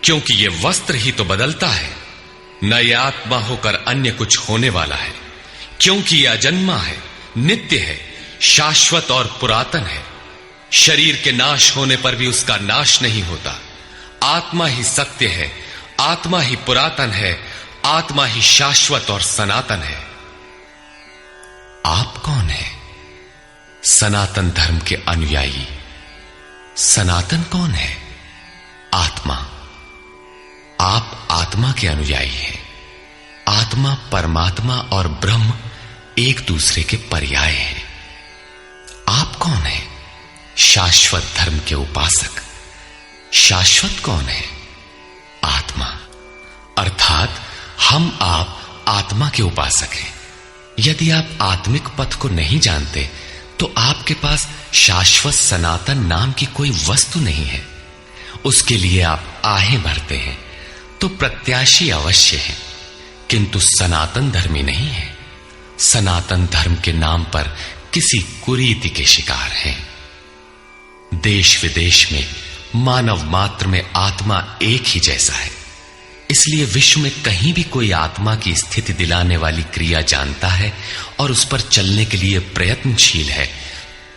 क्योंकि ये वस्त्र ही तो बदलता है। न ये आत्मा होकर अन्य कुछ होने वाला है, क्योंकि यह अजन्मा है, नित्य है, शाश्वत और पुरातन है। शरीर के नाश होने पर भी उसका नाश नहीं होता। आत्मा ही सत्य है, आत्मा ही पुरातन है, आत्मा ही शाश्वत और सनातन है। आप कौन है? सनातन धर्म के अनुयायी। सनातन कौन है? आत्मा। आप आत्मा के अनुयायी हैं। आत्मा, परमात्मा और ब्रह्म एक दूसरे के पर्याय हैं। आप कौन है? शाश्वत धर्म के उपासक। शाश्वत कौन है? आत्मा। अर्थात हम आप आत्मा के उपासक हैं। यदि आप आत्मिक पथ को नहीं जानते तो आपके पास शाश्वत सनातन नाम की कोई वस्तु नहीं है। उसके लिए आप आहें भरते हैं तो प्रत्याशी अवश्य है, किंतु सनातन धर्मी नहीं है। सनातन धर्म के नाम पर किसी कुरीति के शिकार हैं। देश विदेश में मानव मात्र में आत्मा एक ही जैसा है। इसलिए विश्व में कहीं भी कोई आत्मा की स्थिति दिलाने वाली क्रिया जानता है और उस पर चलने के लिए प्रयत्नशील है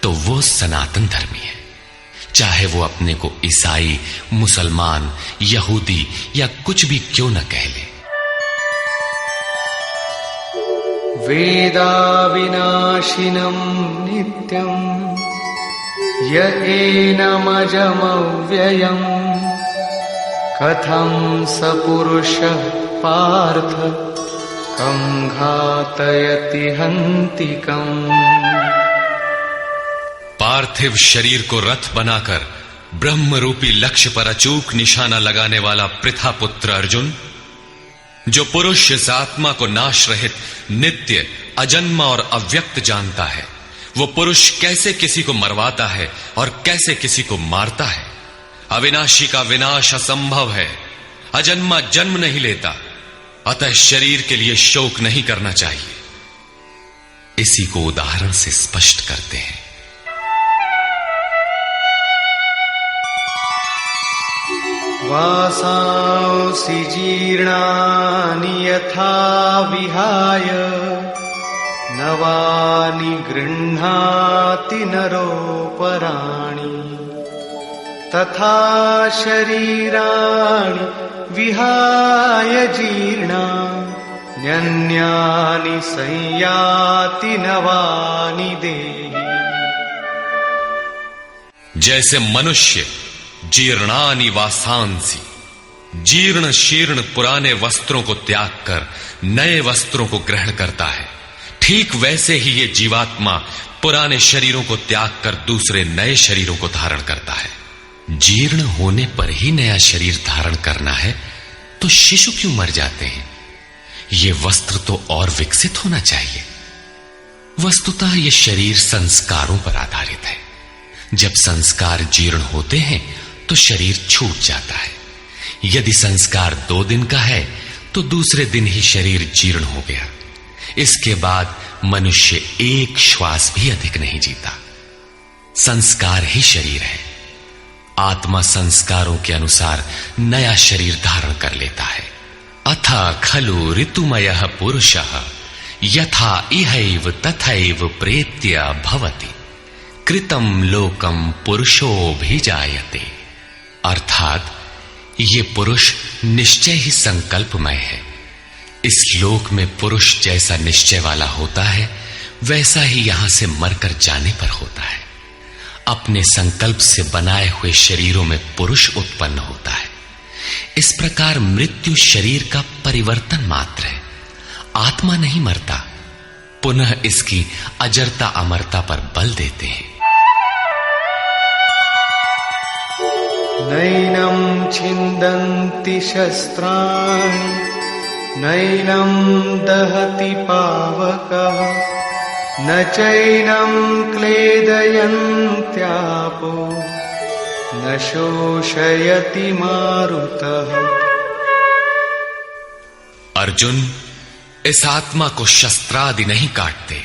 तो वो सनातन धर्मी है, चाहे वो अपने को ईसाई, मुसलमान, यहूदी या कुछ भी क्यों न कह ले। वेदा विनाशिनं नित्यं य एनमजमव्ययम् कथं स पुरुषः पार्थ कं घातयति हन्तिकम्। पार्थिव शरीर को रथ बनाकर ब्रह्म रूपी लक्ष्य पर अचूक निशाना लगाने वाला पृथा पुत्र अर्जुन, जो पुरुष इस आत्मा को नाश रहित, नित्य, अजन्मा और अव्यक्त जानता है, वो पुरुष कैसे किसी को मरवाता है और कैसे किसी को मारता है। अविनाशी का विनाश असंभव है, अजन्मा जन्म नहीं लेता, अतः शरीर के लिए शोक नहीं करना चाहिए। इसी को उदाहरण से स्पष्ट करते हैं। वासांसि जीर्णानि यथा विहाय नवानि गृह्णाति नरोपराणि तथा शरीराणि विहाय जीर्णान्यन्यानि संयाति नवानि देहि। जैसे मनुष्य जीर्णानि वासांसि, जीर्ण शीर्ण पुराने वस्त्रों को त्याग कर नए वस्त्रों को ग्रहण करता है, ठीक वैसे ही ये जीवात्मा पुराने शरीरों को त्याग कर दूसरे नए शरीरों को धारण करता है। जीर्ण होने पर ही नया शरीर धारण करना है तो शिशु क्यों मर जाते हैं? ये वस्त्र तो और विकसित होना चाहिए। वस्तुतः ये शरीर संस्कारों पर आधारित है। जब संस्कार जीर्ण होते हैं तो शरीर छूट जाता है। यदि संस्कार 2 दिन का है तो दूसरे दिन ही शरीर जीर्ण हो गया। इसके बाद मनुष्य एक श्वास भी अधिक नहीं जीता। संस्कार ही शरीर है। आत्मा संस्कारों के अनुसार नया शरीर धारण कर लेता है। अथा खलु ऋतुमयः पुरुषः यथा इहैव तथैव प्रेत्य भवति कृतं लोकम पुरुषोऽभिजायते। अर्थात ये पुरुष निश्चय ही संकल्पमय है। इस लोक में पुरुष जैसा निश्चय वाला होता है वैसा ही यहां से मरकर जाने पर होता है। अपने संकल्प से बनाए हुए शरीरों में पुरुष उत्पन्न होता है। इस प्रकार मृत्यु शरीर का परिवर्तन मात्र है, आत्मा नहीं मरता। पुनः इसकी अजरता अमरता पर बल देते हैं। नैनं छिन्दन्ति शस्त्राणि नैनं दहति पावकः न चैनं क्लेदयन्त्यापो न शोषयति मारुतः। अर्जुन, इस आत्मा को शस्त्रादि नहीं काटते,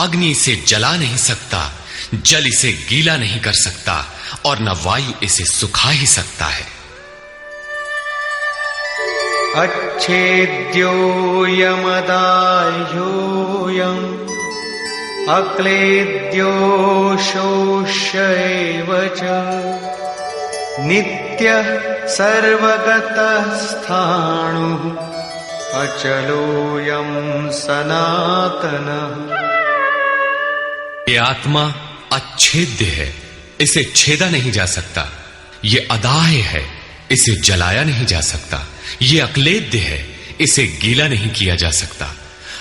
अग्नि इसे जला नहीं सकता, जल इसे गीला नहीं कर सकता और न वायु इसे सुखा ही सकता है। अच्छेद्योऽयमदाह्योऽयम् अक्लेद्यो शोष्य एव च नित्यः सर्वगतः स्थाणुः अचलोऽयं सनातनः। ये आत्मा अच्छेद्य है, इसे छेदा नहीं जा सकता। ये अदाह्य है, इसे जलाया नहीं जा सकता। ये अक्लेद्य है, इसे गीला नहीं किया जा सकता।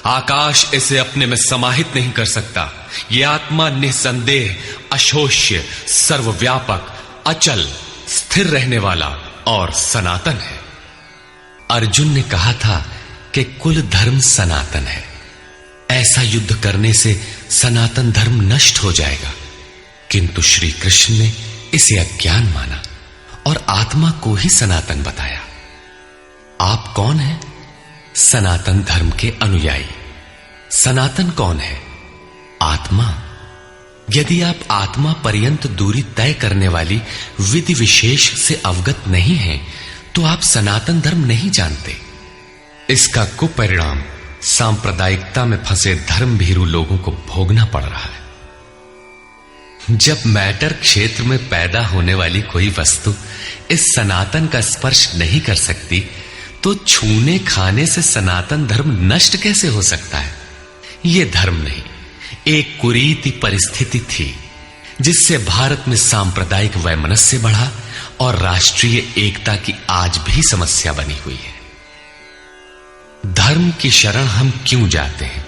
आकाश इसे अपने में समाहित नहीं कर सकता। ये आत्मा निसंदेह अशोष्य, सर्वव्यापक, अचल, स्थिर रहने वाला और सनातन है। अर्जुन ने कहा था कि कुल धर्म सनातन है। ऐसा युद्ध करने से सनातन धर्म नष्ट हो जाएगा, किंतु श्री कृष्ण ने इसे अज्ञान माना और आत्मा को ही सनातन बताया। आप कौन हैं? सनातन धर्म के अनुयायी। सनातन कौन है? आत्मा। यदि आप आत्मा पर्यंत दूरी तय करने वाली विधि विशेष से अवगत नहीं हैं, तो आप सनातन धर्म नहीं जानते। इसका कुपरिणाम सांप्रदायिकता में फंसे धर्म भीरू लोगों को भोगना पड़ रहा है। जब मैटर क्षेत्र में पैदा होने वाली कोई वस्तु इस सनातन का स्पर्श नहीं कर सकती, तो छूने खाने से सनातन धर्म नष्ट कैसे हो सकता है? यह धर्म नहीं, एक कुरीति परिस्थिति थी जिससे भारत में सांप्रदायिक वैमनस्य बढ़ा और राष्ट्रीय एकता की आज भी समस्या बनी हुई है। धर्म की शरण हम क्यों जाते हैं?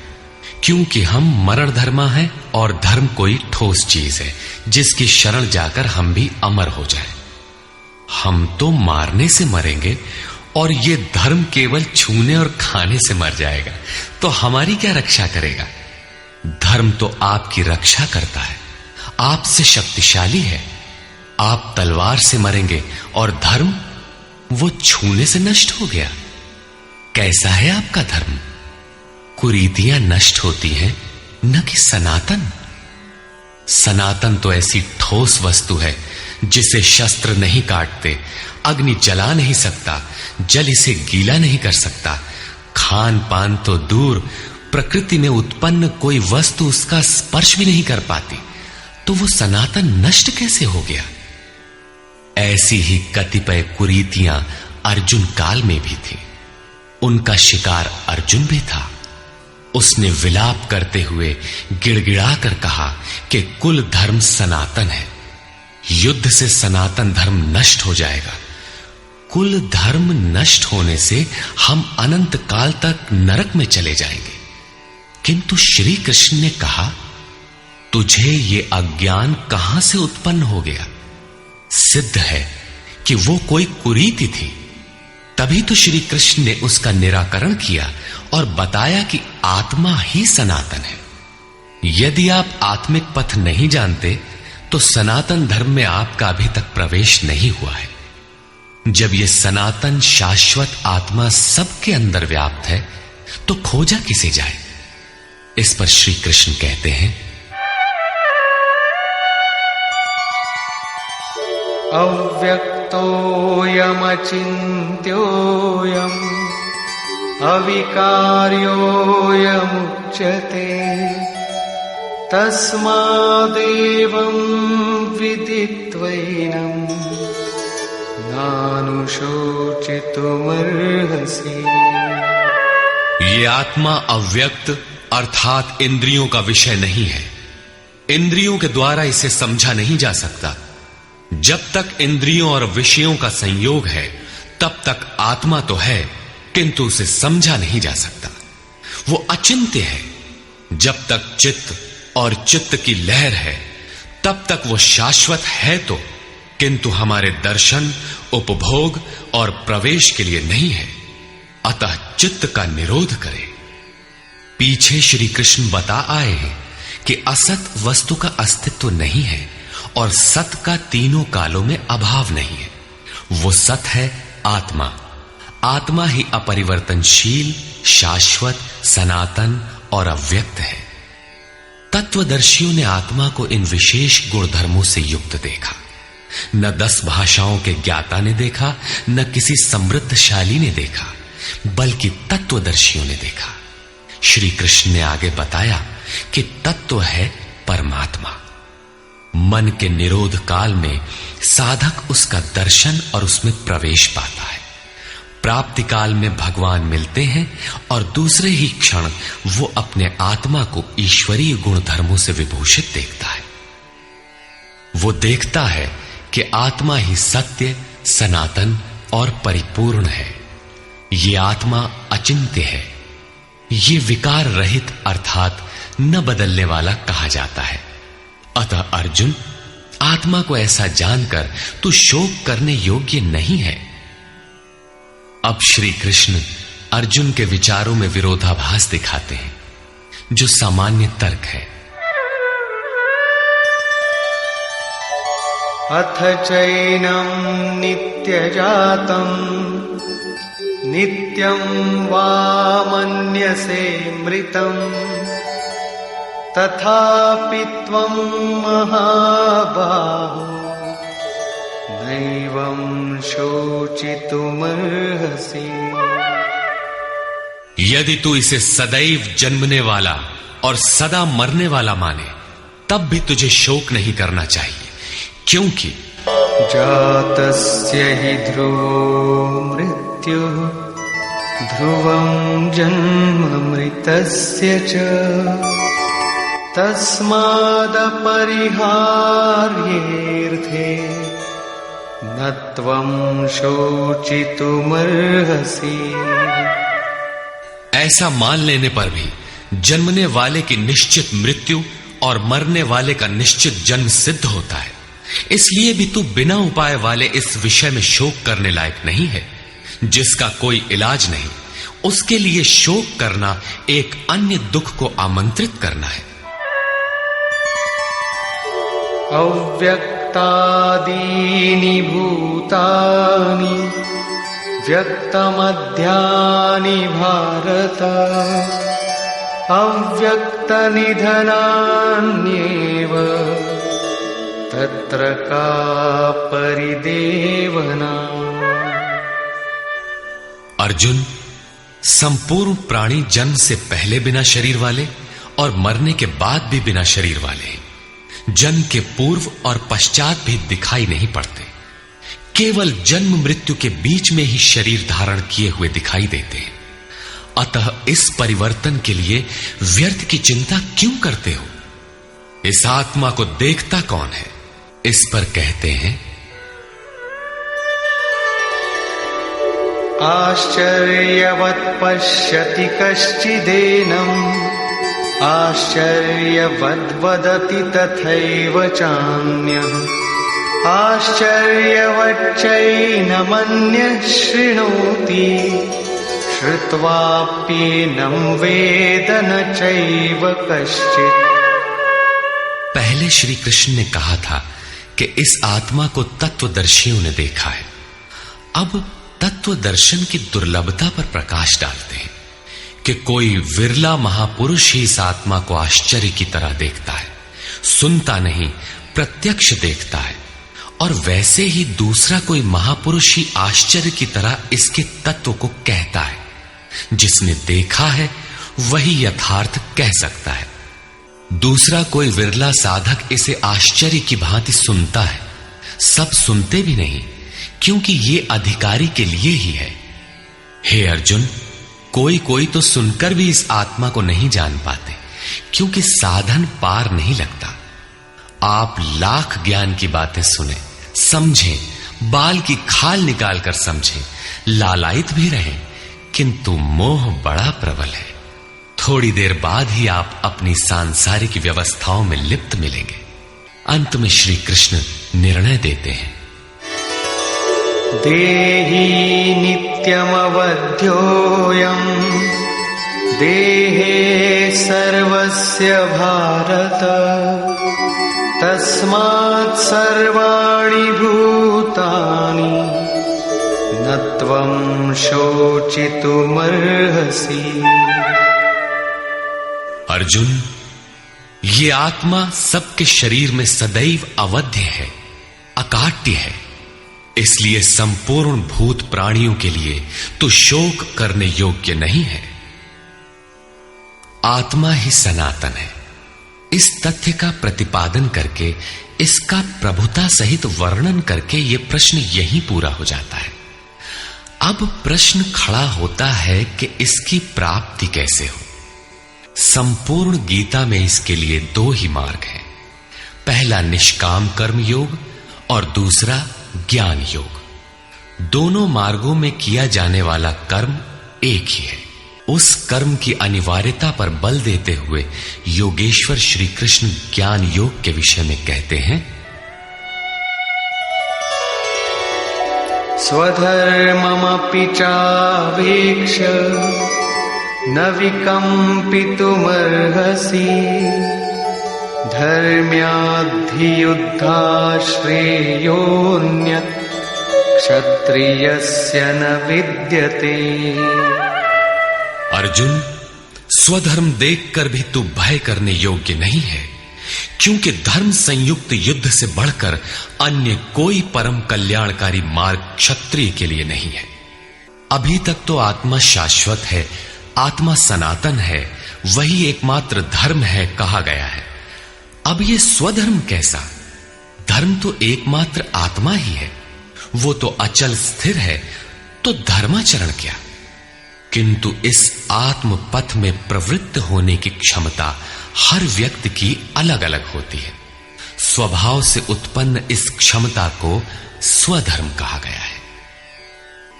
क्योंकि हम मरण धर्मा हैं और धर्म कोई ठोस चीज है जिसकी शरण जाकर हम भी अमर हो जाएं। हम तो मारने से मरेंगे और ये धर्म केवल छूने और खाने से मर जाएगा, तो हमारी क्या रक्षा करेगा? धर्म तो आपकी रक्षा करता है, आपसे शक्तिशाली है। आप तलवार से मरेंगे और धर्म वो छूने से नष्ट हो गया। कैसा है आपका धर्म? कुरीतियां नष्ट होती हैं, न कि सनातन। सनातन तो ऐसी ठोस वस्तु है जिसे शस्त्र नहीं काटते, अग्नि जला नहीं सकता, जल इसे गीला नहीं कर सकता। खान पान तो दूर, प्रकृति में उत्पन्न कोई वस्तु उसका स्पर्श भी नहीं कर पाती, तो वो सनातन नष्ट कैसे हो गया? ऐसी ही कतिपय कुरीतियां अर्जुन काल में भी थी। उनका शिकार अर्जुन भी था। उसने विलाप करते हुए गिड़गिड़ा कर कहा कि कुल धर्म सनातन है, युद्ध से सनातन धर्म नष्ट हो जाएगा। कुल धर्म नष्ट होने से हम अनंत काल तक नरक में चले जाएंगे। किंतु श्री कृष्ण ने कहा, तुझे ये अज्ञान कहां से उत्पन्न हो गया? सिद्ध है कि वो कोई कुरीति थी। तभी तो श्री कृष्ण ने उसका निराकरण किया और बताया कि आत्मा ही सनातन है। यदि आप आत्मिक पथ नहीं जानते तो सनातन धर्म में आपका अभी तक प्रवेश नहीं हुआ है। जब यह सनातन शाश्वत आत्मा सबके अंदर व्याप्त है तो खोजा किसे जाए? इस पर श्री कृष्ण कहते हैं, अव्यक्तोऽयमचिन्त्योऽयम् अविकार्योऽयमुच्यते तस्मादेवं विदित्वैनं नानुशोचितुमर्हसि। ये आत्मा अव्यक्त अर्थात इंद्रियों का विषय नहीं है। इंद्रियों के द्वारा इसे समझा नहीं जा सकता। जब तक इंद्रियों और विषयों का संयोग है तब तक आत्मा तो है, किंतु उसे समझा नहीं जा सकता। वो अचिंत्य है। जब तक चित्त और चित्त की लहर है तब तक वो शाश्वत है तो, किंतु हमारे दर्शन, उपभोग और प्रवेश के लिए नहीं है। अतः चित्त का निरोध करे। पीछे श्री कृष्ण बता आए हैं कि असत वस्तु का अस्तित्व नहीं है और सत का तीनों कालों में अभाव नहीं है। वो सत है आत्मा। आत्मा ही अपरिवर्तनशील, शाश्वत, सनातन और अव्यक्त है। तत्वदर्शियों ने आत्मा को इन विशेष गुणधर्मों से युक्त देखा। न 10 भाषाओं के ज्ञाता ने देखा, न किसी समृद्धशाली ने देखा, बल्कि तत्वदर्शियों ने देखा। श्री कृष्ण ने आगे बताया कि तत्व है परमात्मा। मन के निरोध काल में साधक उसका दर्शन और उसमें प्रवेश पाता है। प्राप्ति काल में भगवान मिलते हैं और दूसरे ही क्षण वो अपने आत्मा को ईश्वरीय गुण धर्मों से विभूषित देखता है। वो देखता है कि आत्मा ही सत्य, सनातन और परिपूर्ण है। ये आत्मा अचिंत्य है। ये विकार रहित अर्थात न बदलने वाला कहा जाता है। अतः अर्जुन, आत्मा को ऐसा जानकर तू शोक करने योग्य नहीं है। अब श्री कृष्ण अर्जुन के विचारों में विरोधाभास दिखाते हैं, जो सामान्य तर्क है। अथ चैनं नित्यजातं नित्यं वा मन्यसे मृतं तथापि त्वं महाबाहो नैवं शोचितुमर्हसि। यदि तू इसे सदैव जन्मने वाला और सदा मरने वाला माने तब भी तुझे शोक नहीं करना चाहिए, क्योंकि जातस्य हि ध्रुवो मृत्युः ध्रुवं जन्म मृतस्य च तस्मादपरिहार्येऽर्थे न त्वं शोचितुमर्हसि। ऐसा मान लेने पर भी जन्मने वाले की निश्चित मृत्यु और मरने वाले का निश्चित जन्म सिद्ध होता है। इसलिए भी तू बिना उपाय वाले इस विषय में शोक करने लायक नहीं है। जिसका कोई इलाज नहीं, उसके लिए शोक करना एक अन्य दुख को आमंत्रित करना है। अव्यक्तादीनि व्यक्तादीनि भूतानि व्यक्तमध्यानि भारत अव्यक्तनिधनान्येव तत्र का परिदेवना। अर्जुन, संपूर्ण प्राणी जन्म से पहले बिना शरीर वाले और मरने के बाद भी बिना शरीर वाले, जन्म के पूर्व और पश्चात भी दिखाई नहीं पड़ते, केवल जन्म मृत्यु के बीच में ही शरीर धारण किए हुए दिखाई देते हैं। अतः इस परिवर्तन के लिए व्यर्थ की चिंता क्यों करते हो? इस आत्मा को देखता कौन है? इस पर कहते हैं, आश्चर्यवत् पश्यति कश्चिदेनम् आश्चर्यवद् वदति तथैव चान्यः आश्चर्यवच्चैनमन्यः शृणोति श्रुत्वाप्येनं वेद न चैव कश्चित्। पहले श्री कृष्ण ने कहा था कि इस आत्मा को तत्वदर्शियों ने देखा है। अब तत्व दर्शन की दुर्लभता पर प्रकाश डालते हैं कि कोई विरला महापुरुष ही इस आत्मा को आश्चर्य की तरह देखता है, सुनता नहीं प्रत्यक्ष देखता है। और वैसे ही दूसरा कोई महापुरुष ही आश्चर्य की तरह इसके तत्व को कहता है। जिसने देखा है वही यथार्थ कह सकता है। दूसरा कोई विरला साधक इसे आश्चर्य की भांति सुनता है। सब सुनते भी नहीं, क्योंकि ये अधिकारी के लिए ही है। हे अर्जुन, कोई कोई तो सुनकर भी इस आत्मा को नहीं जान पाते, क्योंकि साधन पार नहीं लगता। आप लाख ज्ञान की बातें सुने, समझें, बाल की खाल निकाल कर समझें, लालायित भी रहें, किंतु मोह बड़ा प्रबल है। थोड़ी देर बाद ही आप अपनी सांसारिक व्यवस्थाओं में लिप्त मिलेंगे। अंत में श्री कृष्ण निर्णय देते हैं, देहि नित्यमवध्योऽयम् देहे सर्वस्य भारत तस्मात् सर्वाणि भूतानि न त्वं शोचितुमर्हसि। अर्जुन, ये आत्मा सबके शरीर में सदैव अवध्य है, अकाट्य है। इसलिए संपूर्ण भूत प्राणियों के लिए तो शोक करने योग्य नहीं है। आत्मा ही सनातन है। इस तथ्य का प्रतिपादन करके, इसका प्रभुता सहित वर्णन करके यह प्रश्न यहीं पूरा हो जाता है। अब प्रश्न खड़ा होता है कि इसकी प्राप्ति कैसे हो। संपूर्ण गीता में इसके लिए दो ही मार्ग हैं। पहला निष्काम कर्म योग और दूसरा ज्ञान योग। दोनों मार्गों में किया जाने वाला कर्म एक ही है। उस कर्म की अनिवार्यता पर बल देते हुए योगेश्वर श्री कृष्ण ज्ञान योग के विषय में कहते हैं, स्वधर्ममपि चावेक्ष न विकम्पितुमर्हसि धर्म्याद्धियुद्धा श्रेयोऽन्यत् क्षत्रियस्य न विद्यते। अर्जुन, स्वधर्म देखकर भी तू भय करने योग्य नहीं है, क्योंकि धर्म संयुक्त युद्ध से बढ़कर अन्य कोई परम कल्याणकारी मार्ग क्षत्रिय के लिए नहीं है। अभी तक तो आत्मा शाश्वत है, आत्मा सनातन है, वही एकमात्र धर्म है कहा गया है। अब ये स्वधर्म कैसा? धर्म तो एकमात्र आत्मा ही है, वो तो अचल स्थिर है, तो धर्माचरण क्या? किंतु इस आत्म पथ में प्रवृत्त होने की क्षमता हर व्यक्ति की अलग अलग होती है। स्वभाव से उत्पन्न इस क्षमता को स्वधर्म कहा गया है।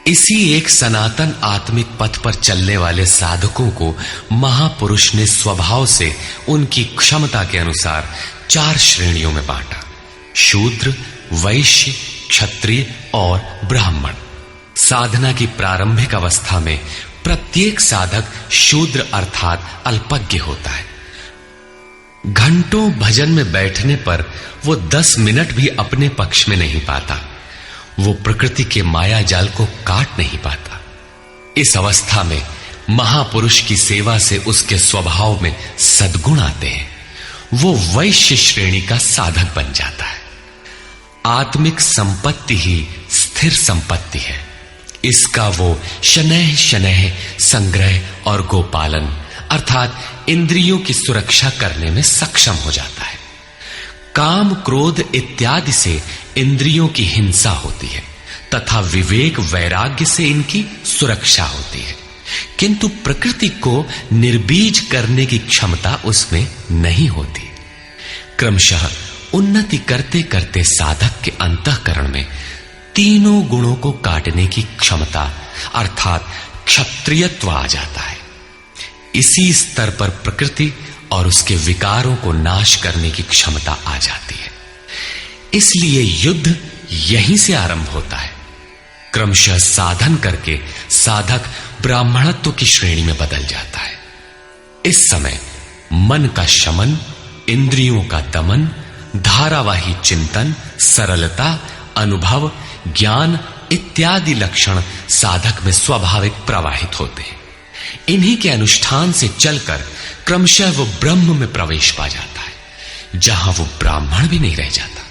इसी एक सनातन आत्मिक पथ पर चलने वाले साधकों को महापुरुष ने स्वभाव से उनकी क्षमता के अनुसार 4 श्रेणियों में बांटा: शूद्र, वैश्य, क्षत्रिय और ब्राह्मण। साधना की प्रारंभिक अवस्था में प्रत्येक साधक शूद्र अर्थात अल्पज्ञ होता है। घंटों भजन में बैठने पर वो 10 मिनट भी अपने पक्ष में नहीं पाता। वो प्रकृति के माया जाल को काट नहीं पाता। इस अवस्था में महापुरुष की सेवा से उसके स्वभाव में सद्गुण आते हैं। वो वैश्य श्रेणी का साधक बन जाता है। आत्मिक संपत्ति ही स्थिर संपत्ति है। इसका वो शनैः शनैः संग्रह और गोपालन अर्थात इंद्रियों की सुरक्षा करने में सक्षम हो जाता है। काम, क्रोध इत्यादि से इंद्रियों की हिंसा होती है तथा विवेक, वैराग्य से इनकी सुरक्षा होती है, किंतु प्रकृति को निर्बीज करने की क्षमता उसमें नहीं होती। क्रमशः उन्नति करते करते साधक के अंतःकरण में तीनों गुणों को काटने की क्षमता अर्थात क्षत्रियत्व आ जाता है। इसी स्तर पर प्रकृति और उसके विकारों को नाश करने की क्षमता आ जाती है। इसलिए युद्ध यहीं से आरंभ होता है। क्रमशः साधन करके साधक ब्राह्मणत्व की श्रेणी में बदल जाता है। इस समय मन का शमन, इंद्रियों का दमन, धारावाही चिंतन, सरलता, अनुभव, ज्ञान इत्यादि लक्षण साधक में स्वाभाविक प्रवाहित होते हैं। इन्हीं के अनुष्ठान से चलकर क्रमशः वो ब्रह्म में प्रवेश पा जाता है, जहां वो ब्राह्मण भी नहीं रह जाता।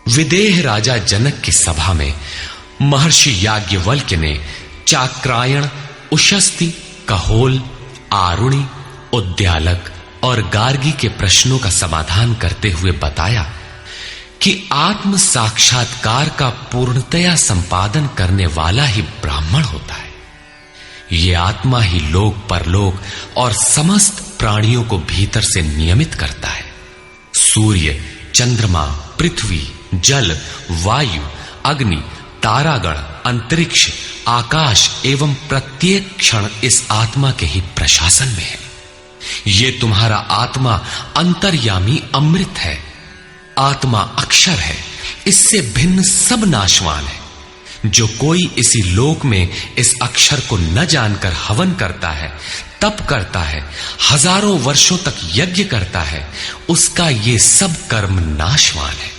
विदेह राजा जनक की सभा में महर्षि याज्ञवल्क्य ने चाक्रायण, उशस्ति, कहोल, आरुणि, उद्यालक और गार्गी के प्रश्नों का समाधान करते हुए बताया कि आत्म साक्षात्कार का पूर्णतया संपादन करने वाला ही ब्राह्मण होता है। ये आत्मा ही लोक, परलोक और समस्त प्राणियों को भीतर से नियमित करता है। सूर्य, चंद्रमा, पृथ्वी, जल, वायु, अग्नि, तारागण, अंतरिक्ष, आकाश एवं प्रत्येक क्षण इस आत्मा के ही प्रशासन में है। ये तुम्हारा आत्मा अंतर्यामी अमृत है। आत्मा अक्षर है, इससे भिन्न सब नाशवान है। जो कोई इसी लोक में इस अक्षर को न जानकर हवन करता है, तप करता है, हजारों वर्षों तक यज्ञ करता है, उसका ये सब कर्म नाशवान है।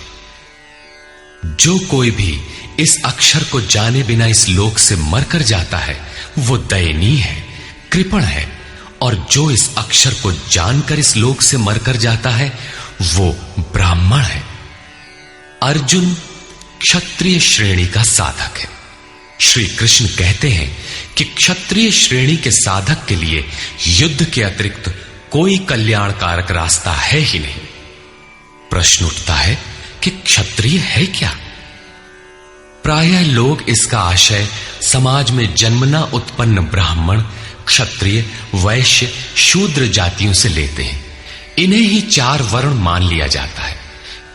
जो कोई भी इस अक्षर को जाने बिना इस लोक से मरकर जाता है, वो दयनीय है, कृपण है, और जो इस अक्षर को जानकर इस लोक से मरकर जाता है, वो ब्राह्मण है। अर्जुन क्षत्रिय श्रेणी का साधक है। श्री कृष्ण कहते हैं कि क्षत्रिय श्रेणी के साधक के लिए युद्ध के अतिरिक्त कोई कल्याणकारक रास्ता है ही नहीं। प्रश्न उठता है कि क्षत्रिय है क्या? प्रायः लोग इसका आशय समाज में जन्मना उत्पन्न ब्राह्मण, क्षत्रिय, वैश्य, शूद्र जातियों से लेते हैं। इन्हें ही 4 वर्ण मान लिया जाता है,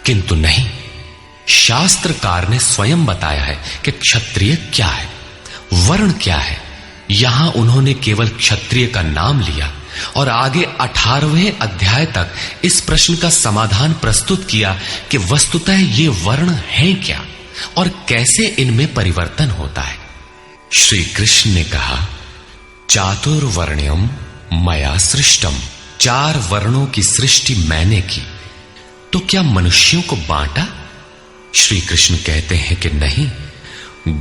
किंतु नहीं। शास्त्रकार ने स्वयं बताया है कि क्षत्रिय क्या है, वर्ण क्या है। यहां उन्होंने केवल क्षत्रिय का नाम लिया और आगे 18वें अध्याय तक इस प्रश्न का समाधान प्रस्तुत किया कि वस्तुतः ये वर्ण हैं क्या और कैसे इनमें परिवर्तन होता है। श्री कृष्ण ने कहा, चातुर्वर्ण्यम मया सृष्टम। 4 वर्णों की सृष्टि मैंने की, तो क्या मनुष्यों को बांटा? श्री कृष्ण कहते हैं कि नहीं,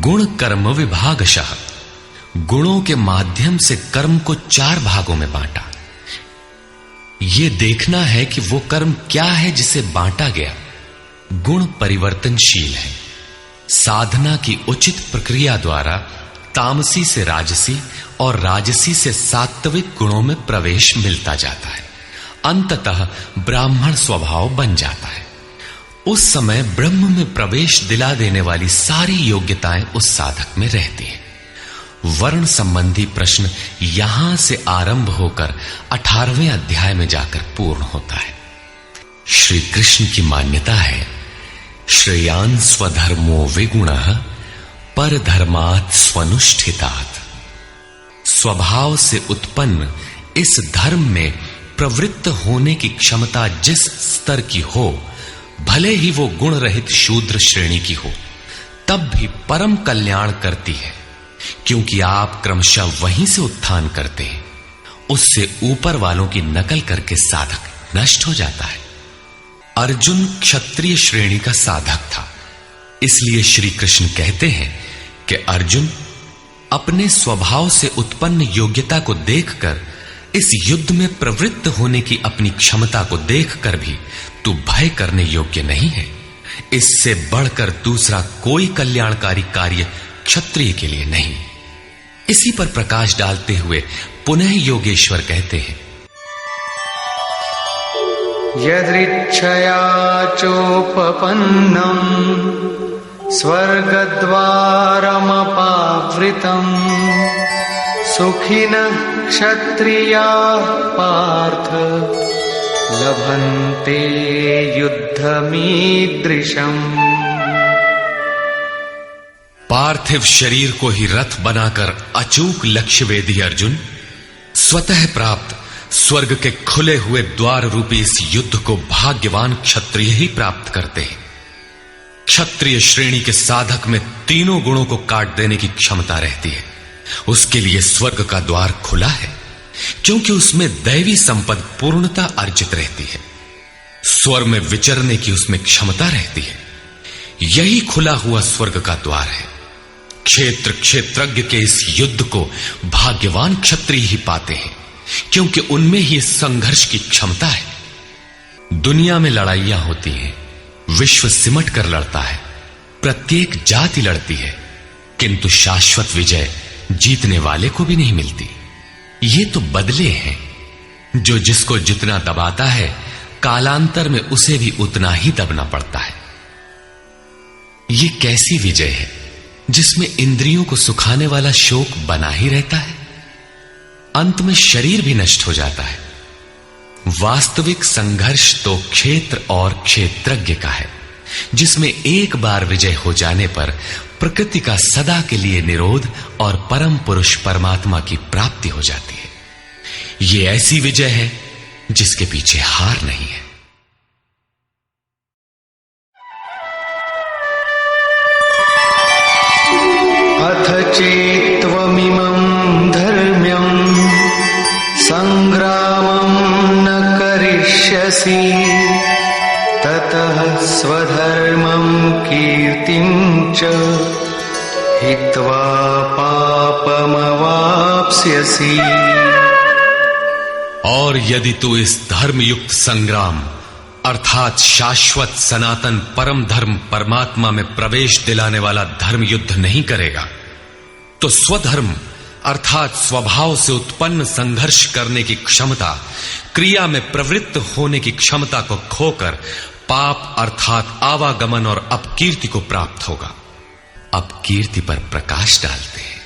गुण कर्म विभागशः, गुणों के माध्यम से कर्म को 4 भागों में बांटा। यह देखना है कि वो कर्म क्या है जिसे बांटा गया। गुण परिवर्तनशील है। साधना की उचित प्रक्रिया द्वारा तामसी से राजसी और राजसी से सात्विक गुणों में प्रवेश मिलता जाता है। अंततः ब्राह्मण स्वभाव बन जाता है। उस समय ब्रह्म में प्रवेश दिला देने वाली सारी योग्यताएं उस साधक में रहती हैं। वर्ण संबंधी प्रश्न यहां से आरंभ होकर 18वें अध्याय में जाकर पूर्ण होता है। श्री कृष्ण की मान्यता है, श्रेयान् स्वधर्मो विगुणः परधर्मात् स्वनुष्ठितात्। स्वभाव से उत्पन्न इस धर्म में प्रवृत्त होने की क्षमता जिस स्तर की हो, भले ही वो गुण रहित शूद्र श्रेणी की हो, तब भी परम कल्याण करती है, क्योंकि आप क्रमशः वहीं से उत्थान करते हैं। उससे ऊपर वालों की नकल करके साधक नष्ट हो जाता है। अर्जुन क्षत्रिय श्रेणी का साधक था, इसलिए श्री कृष्ण कहते हैं कि अर्जुन, अपने स्वभाव से उत्पन्न योग्यता को देखकर, इस युद्ध में प्रवृत्त होने की अपनी क्षमता को देखकर भी तू भय करने योग्य नहीं है। इससे बढ़कर दूसरा कोई कल्याणकारी कार्य क्षत्रिय के लिए नहीं। इसी पर प्रकाश डालते हुए पुनः योगेश्वर कहते हैं, यदृच्छया चोपपन्नम् स्वर्गद्वारमपावृतम् सुखिनः क्षत्रियाः पार्थ लभन्ते युद्धमीदृशम्। पार्थिव शरीर को ही रथ बनाकर अचूक लक्ष्य वेदी अर्जुन, स्वतः प्राप्त स्वर्ग के खुले हुए द्वार रूपी इस युद्ध को भाग्यवान क्षत्रिय ही प्राप्त करते हैं। क्षत्रिय श्रेणी के साधक में तीनों गुणों को काट देने की क्षमता रहती है। उसके लिए स्वर्ग का द्वार खुला है, क्योंकि उसमें दैवी संपद पूर्णता अर्जित रहती है। स्वर्ग में विचरने की उसमें क्षमता रहती है। यही खुला हुआ स्वर्ग का द्वार है। क्षेत्र क्षेत्रज्ञ के इस युद्ध को भाग्यवान क्षत्रिय ही पाते हैं, क्योंकि उनमें ही संघर्ष की क्षमता है। दुनिया में लड़ाइयां होती हैं, विश्व सिमट कर लड़ता है, प्रत्येक जाति लड़ती है, किंतु शाश्वत विजय जीतने वाले को भी नहीं मिलती। ये तो बदले हैं। जो जिसको जितना दबाता है, कालांतर में उसे भी उतना ही दबना पड़ता है। ये कैसी विजय है जिसमें इंद्रियों को सुखाने वाला शोक बना ही रहता है, अंत में शरीर भी नष्ट हो जाता है। वास्तविक संघर्ष तो क्षेत्र और क्षेत्रज्ञ का है, जिसमें एक बार विजय हो जाने पर प्रकृति का सदा के लिए निरोध और परम पुरुष परमात्मा की प्राप्ति हो जाती है। ये ऐसी विजय है जिसके पीछे हार नहीं है। अथ चेत्त्वमिमं धर्म्यं संग्रामं न करिष्यसि ततः स्वधर्मं कीर्तिं च हित्वा पापमवाप्स्यसि। और यदि तू इस धर्मयुक्त संग्राम अर्थात शाश्वत सनातन परम धर्म परमात्मा में प्रवेश दिलाने वाला धर्म युद्ध नहीं करेगा, तो स्वधर्म अर्थात स्वभाव से उत्पन्न संघर्ष करने की क्षमता, क्रिया में प्रवृत्त होने की क्षमता को खोकर पाप अर्थात आवागमन और अपकीर्ति को प्राप्त होगा। अपकीर्ति पर प्रकाश डालते हैं।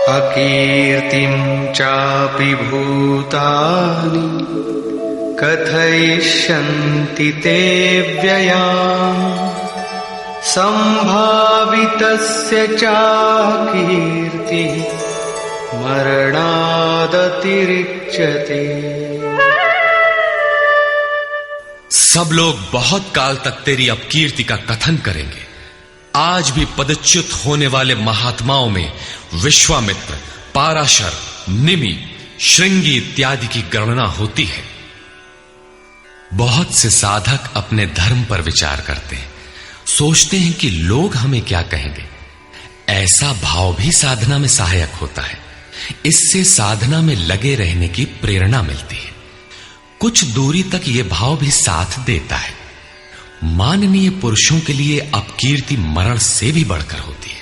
अकीर्तिं चापि भूतानि कथयिष्यन्ति ते व्ययाम् संभावितस्य चाकीर्ति मरणादतिरिच्यते। सब लोग बहुत काल तक तेरी अपकीर्ति का कथन करेंगे। आज भी पदच्युत होने वाले महात्माओं में विश्वामित्र, पाराशर, निमि, श्रृंगी इत्यादि की गणना होती है। बहुत से साधक अपने धर्म पर विचार करते हैं, सोचते हैं कि लोग हमें क्या कहेंगे। ऐसा भाव भी साधना में सहायक होता है। इससे साधना में लगे रहने की प्रेरणा मिलती है। कुछ दूरी तक यह भाव भी साथ देता है। माननीय पुरुषों के लिए अपकीर्ति मरण से भी बढ़कर होती है।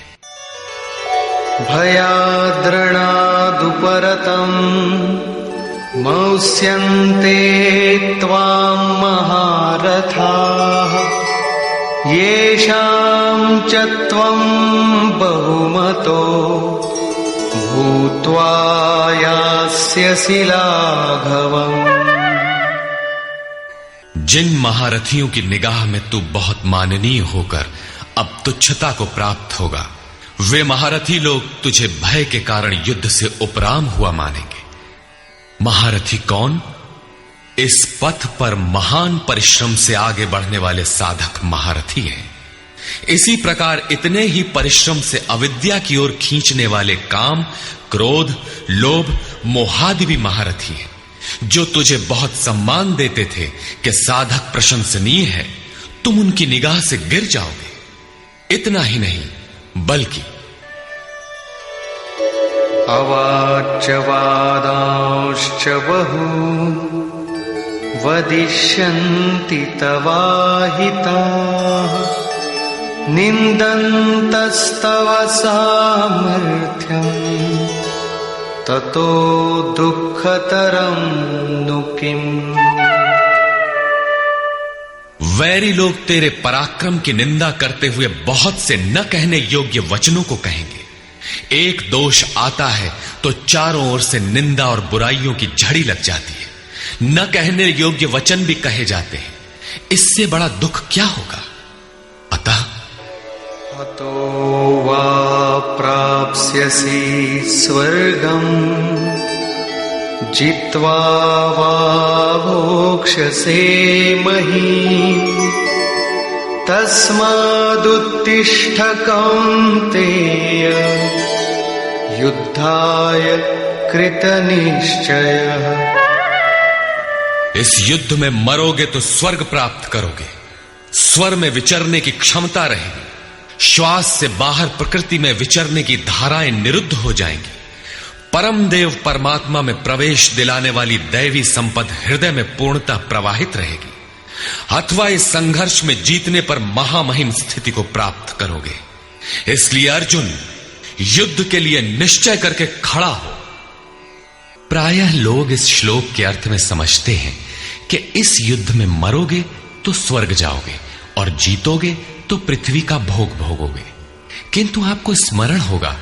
भयाद्रणादुपरतम् मौस्यन्ते त्वां महारथाः येषां च त्वं बहुमतो भूत्वा यास्यसि लाघवम्। जिन महारथियों की निगाह में तू बहुत माननीय होकर अब तुच्छता को प्राप्त होगा, वे महारथी लोग तुझे भय के कारण युद्ध से उपराम हुआ मानेंगे। महारथी कौन? इस पथ पर महान परिश्रम से आगे बढ़ने वाले साधक महारथी हैं। इसी प्रकार इतने ही परिश्रम से अविद्या की ओर खींचने वाले काम, क्रोध, लोभ, मोहादि भी महारथी हैं, जो तुझे बहुत सम्मान देते थे कि साधक प्रशंसनीय है, तुम उनकी निगाह से गिर जाओगे। इतना ही नहीं बल्कि अवाच्य वादांश्च बहु वदिष्यन्ति तवाहिताः निन्दन्तस्तव सामर्थ्यम् ततो दुःखतरं नु किम्। वैरी लोग तेरे पराक्रम की निंदा करते हुए बहुत से न कहने योग्य वचनों को कहेंगे। एक दोष आता है तो चारों ओर से निंदा और बुराइयों की झड़ी लग जाती है। न कहने योग्य वचन भी कहे जाते हैं। इससे बड़ा दुख क्या होगा? अतः अतो वा प्राप्स्यसि स्वर्गम् जित्वा वा भोक्ष्यसे महीम् तस्मादुत्तिष्ठ कौन्तेय युद्धाय कृतनिश्चयः। इस युद्ध में मरोगे तो स्वर्ग प्राप्त करोगे। स्वर में विचरने की क्षमता रहेगी। श्वास से बाहर प्रकृति में विचरने की धाराएं निरुद्ध हो जाएंगी। परम देव परमात्मा में प्रवेश दिलाने वाली दैवी संपद हृदय में पूर्णतः प्रवाहित रहेगी। अथवा इस संघर्ष में जीतने पर महामहिम स्थिति को प्राप्त करोगे। इसलिए अर्जुन, युद्ध के लिए निश्चय करके खड़ा हो। प्रायः लोग इस श्लोक के अर्थ में समझते हैं कि इस युद्ध में मरोगे तो स्वर्ग जाओगे और जीतोगे तो पृथ्वी का भोग भोगोगे। किंतु आपको स्मरण होगा,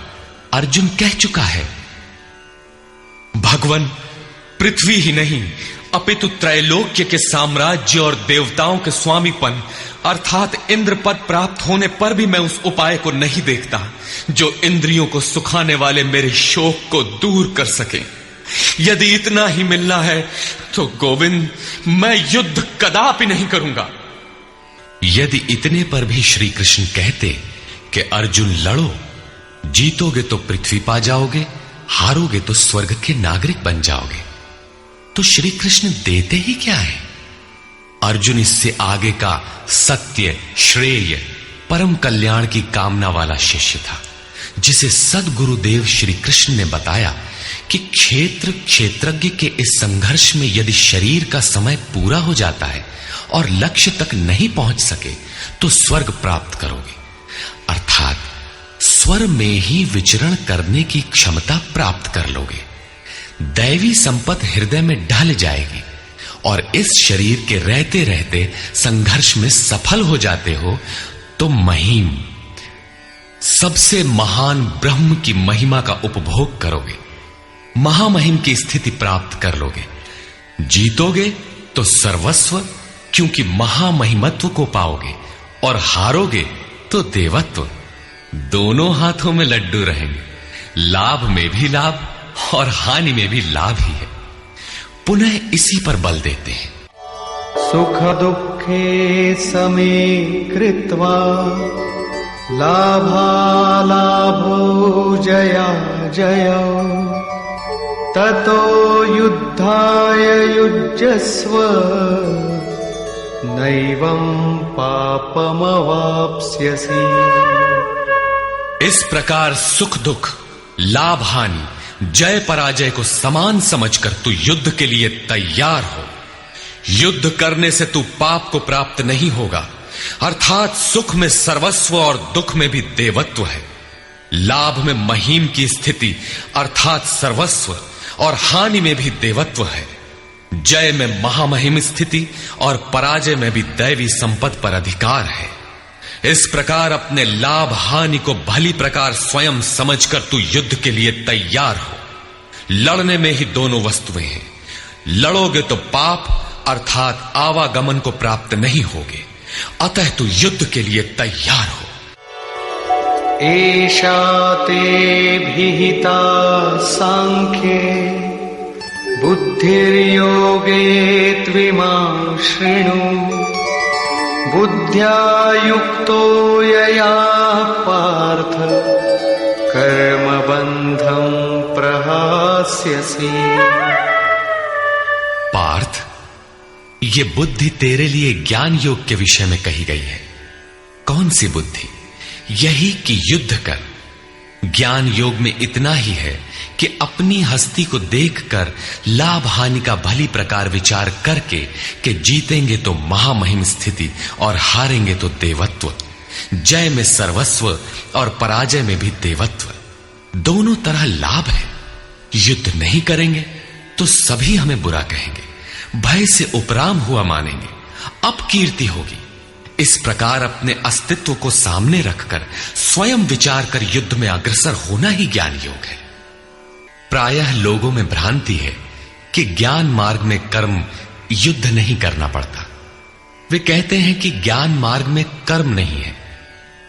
अर्जुन कह चुका है, भगवान पृथ्वी ही नहीं अपितु त्रैलोक्य के साम्राज्य और देवताओं के स्वामीपन अर्थात इंद्र पद प्राप्त होने पर भी मैं उस उपाय को नहीं देखता जो इंद्रियों को सुखाने वाले मेरे शोक को दूर कर सके। यदि इतना ही मिलना है तो गोविंद, मैं युद्ध कदापि नहीं करूंगा। यदि इतने पर भी श्री कृष्ण कहते कि अर्जुन लड़ो, जीतोगे तो पृथ्वी पा जाओगे, हारोगे तो स्वर्ग के नागरिक बन जाओगे, तो श्री कृष्ण देते ही क्या है? अर्जुन इससे आगे का सत्य, श्रेय, परम कल्याण की कामना वाला शिष्य था, जिसे सद्गुरुदेव श्री कृष्ण ने बताया कि क्षेत्रज्ञ के इस संघर्ष में यदि शरीर का समय पूरा हो जाता है और लक्ष्य तक नहीं पहुंच सके तो स्वर्ग प्राप्त करोगे, अर्थात स्वर में ही विचरण करने की क्षमता प्राप्त कर लोगे। दैवी संपत्ति हृदय में ढल जाएगी और इस शरीर के रहते रहते संघर्ष में सफल हो जाते हो तो महिम, सबसे महान ब्रह्म की महिमा का उपभोग करोगे, महामहिम की स्थिति प्राप्त कर लोगे। जीतोगे तो सर्वस्व, क्योंकि महामहिमत्व को पाओगे, और हारोगे तो देवत्व। दोनों हाथों में लड्डू रहेंगे, लाभ में भी लाभ और हानि में भी लाभ ही है। पुनः इसी पर बल देते हैं, सुख दुखे समे कृत्वा लाभालाभो जया जया ततो युद्धाय युज्यस्व नैवं पापमवाप्स्यसि। इस प्रकार सुख दुख, लाभ हानि, जय पराजय को समान समझकर तू युद्ध के लिए तैयार हो। युद्ध करने से तू पाप को प्राप्त नहीं होगा, अर्थात सुख में सर्वस्व और दुख में भी देवत्व है। लाभ में महिम की स्थिति अर्थात सर्वस्व और हानि में भी देवत्व है। जय में महामहिम स्थिति और पराजय में भी दैवी संपत्ति पर अधिकार है। इस प्रकार अपने लाभ हानि को भली प्रकार स्वयं समझकर तू युद्ध के लिए तैयार हो। लड़ने में ही दोनों वस्तुएं हैं। लड़ोगे तो पाप अर्थात आवागमन को प्राप्त नहीं होगे, अतः तू युद्ध के लिए तैयार हो। एषा ते विहिता सांख्ये बुद्धिर्योगे त्विमां शृणु बुद्ध्या युक्तो यया पार्थ कर्मबन्धं प्रहास्यसि। पार्थ, ये बुद्धि तेरे लिए ज्ञान योग के विषय में कही गई है। कौन सी बुद्धि? यही कि युद्ध कर। ज्ञान योग में इतना ही है कि अपनी हस्ती को देखकर लाभ हानि का भली प्रकार विचार करके कि जीतेंगे तो महामहिम स्थिति और हारेंगे तो देवत्व, जय में सर्वस्व और पराजय में भी देवत्व, दोनों तरह लाभ है। युद्ध नहीं करेंगे तो सभी हमें बुरा कहेंगे, भय से उपराम हुआ मानेंगे, अपकीर्ति होगी। इस प्रकार अपने अस्तित्व को सामने रखकर स्वयं विचार कर युद्ध में अग्रसर होना ही ज्ञान योग है। प्रायः लोगों में भ्रांति है कि ज्ञान मार्ग में कर्म युद्ध नहीं करना पड़ता। वे कहते हैं कि ज्ञान मार्ग में कर्म नहीं है।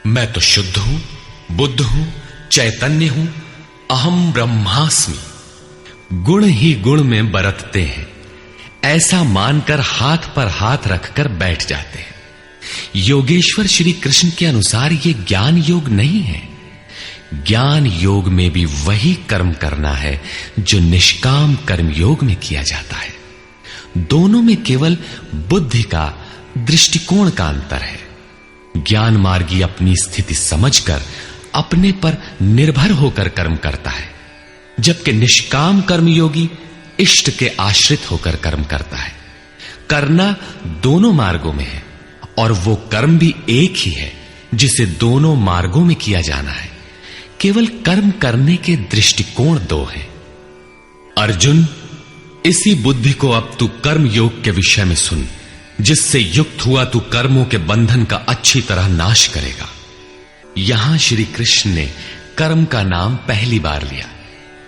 मैं तो शुद्ध हूं, बुद्ध हूं, चैतन्य हूं, अहम ब्रह्मास्मि। गुण ही गुण में बरतते हैं, ऐसा मानकर हाथ पर हाथ रखकर बैठ जाते हैं। योगेश्वर श्री कृष्ण के अनुसार यह ज्ञान योग नहीं है। ज्ञान योग में भी वही कर्म करना है जो निष्काम कर्म योग में किया जाता है। दोनों में केवल बुद्धि का, दृष्टिकोण का अंतर है। ज्ञान मार्गी अपनी स्थिति समझकर अपने पर निर्भर होकर कर्म करता है, जबकि निष्काम कर्मयोगी इष्ट के आश्रित होकर कर्म करता है। करना दोनों मार्गों में है और वो कर्म भी एक ही है जिसे दोनों मार्गों में किया जाना है। केवल कर्म करने के दृष्टिकोण दो हैं। अर्जुन, इसी बुद्धि को अब तू कर्म योग के विषय में सुन, जिससे युक्त हुआ तू कर्मों के बंधन का अच्छी तरह नाश करेगा। यहां श्री कृष्ण ने कर्म का नाम पहली बार लिया,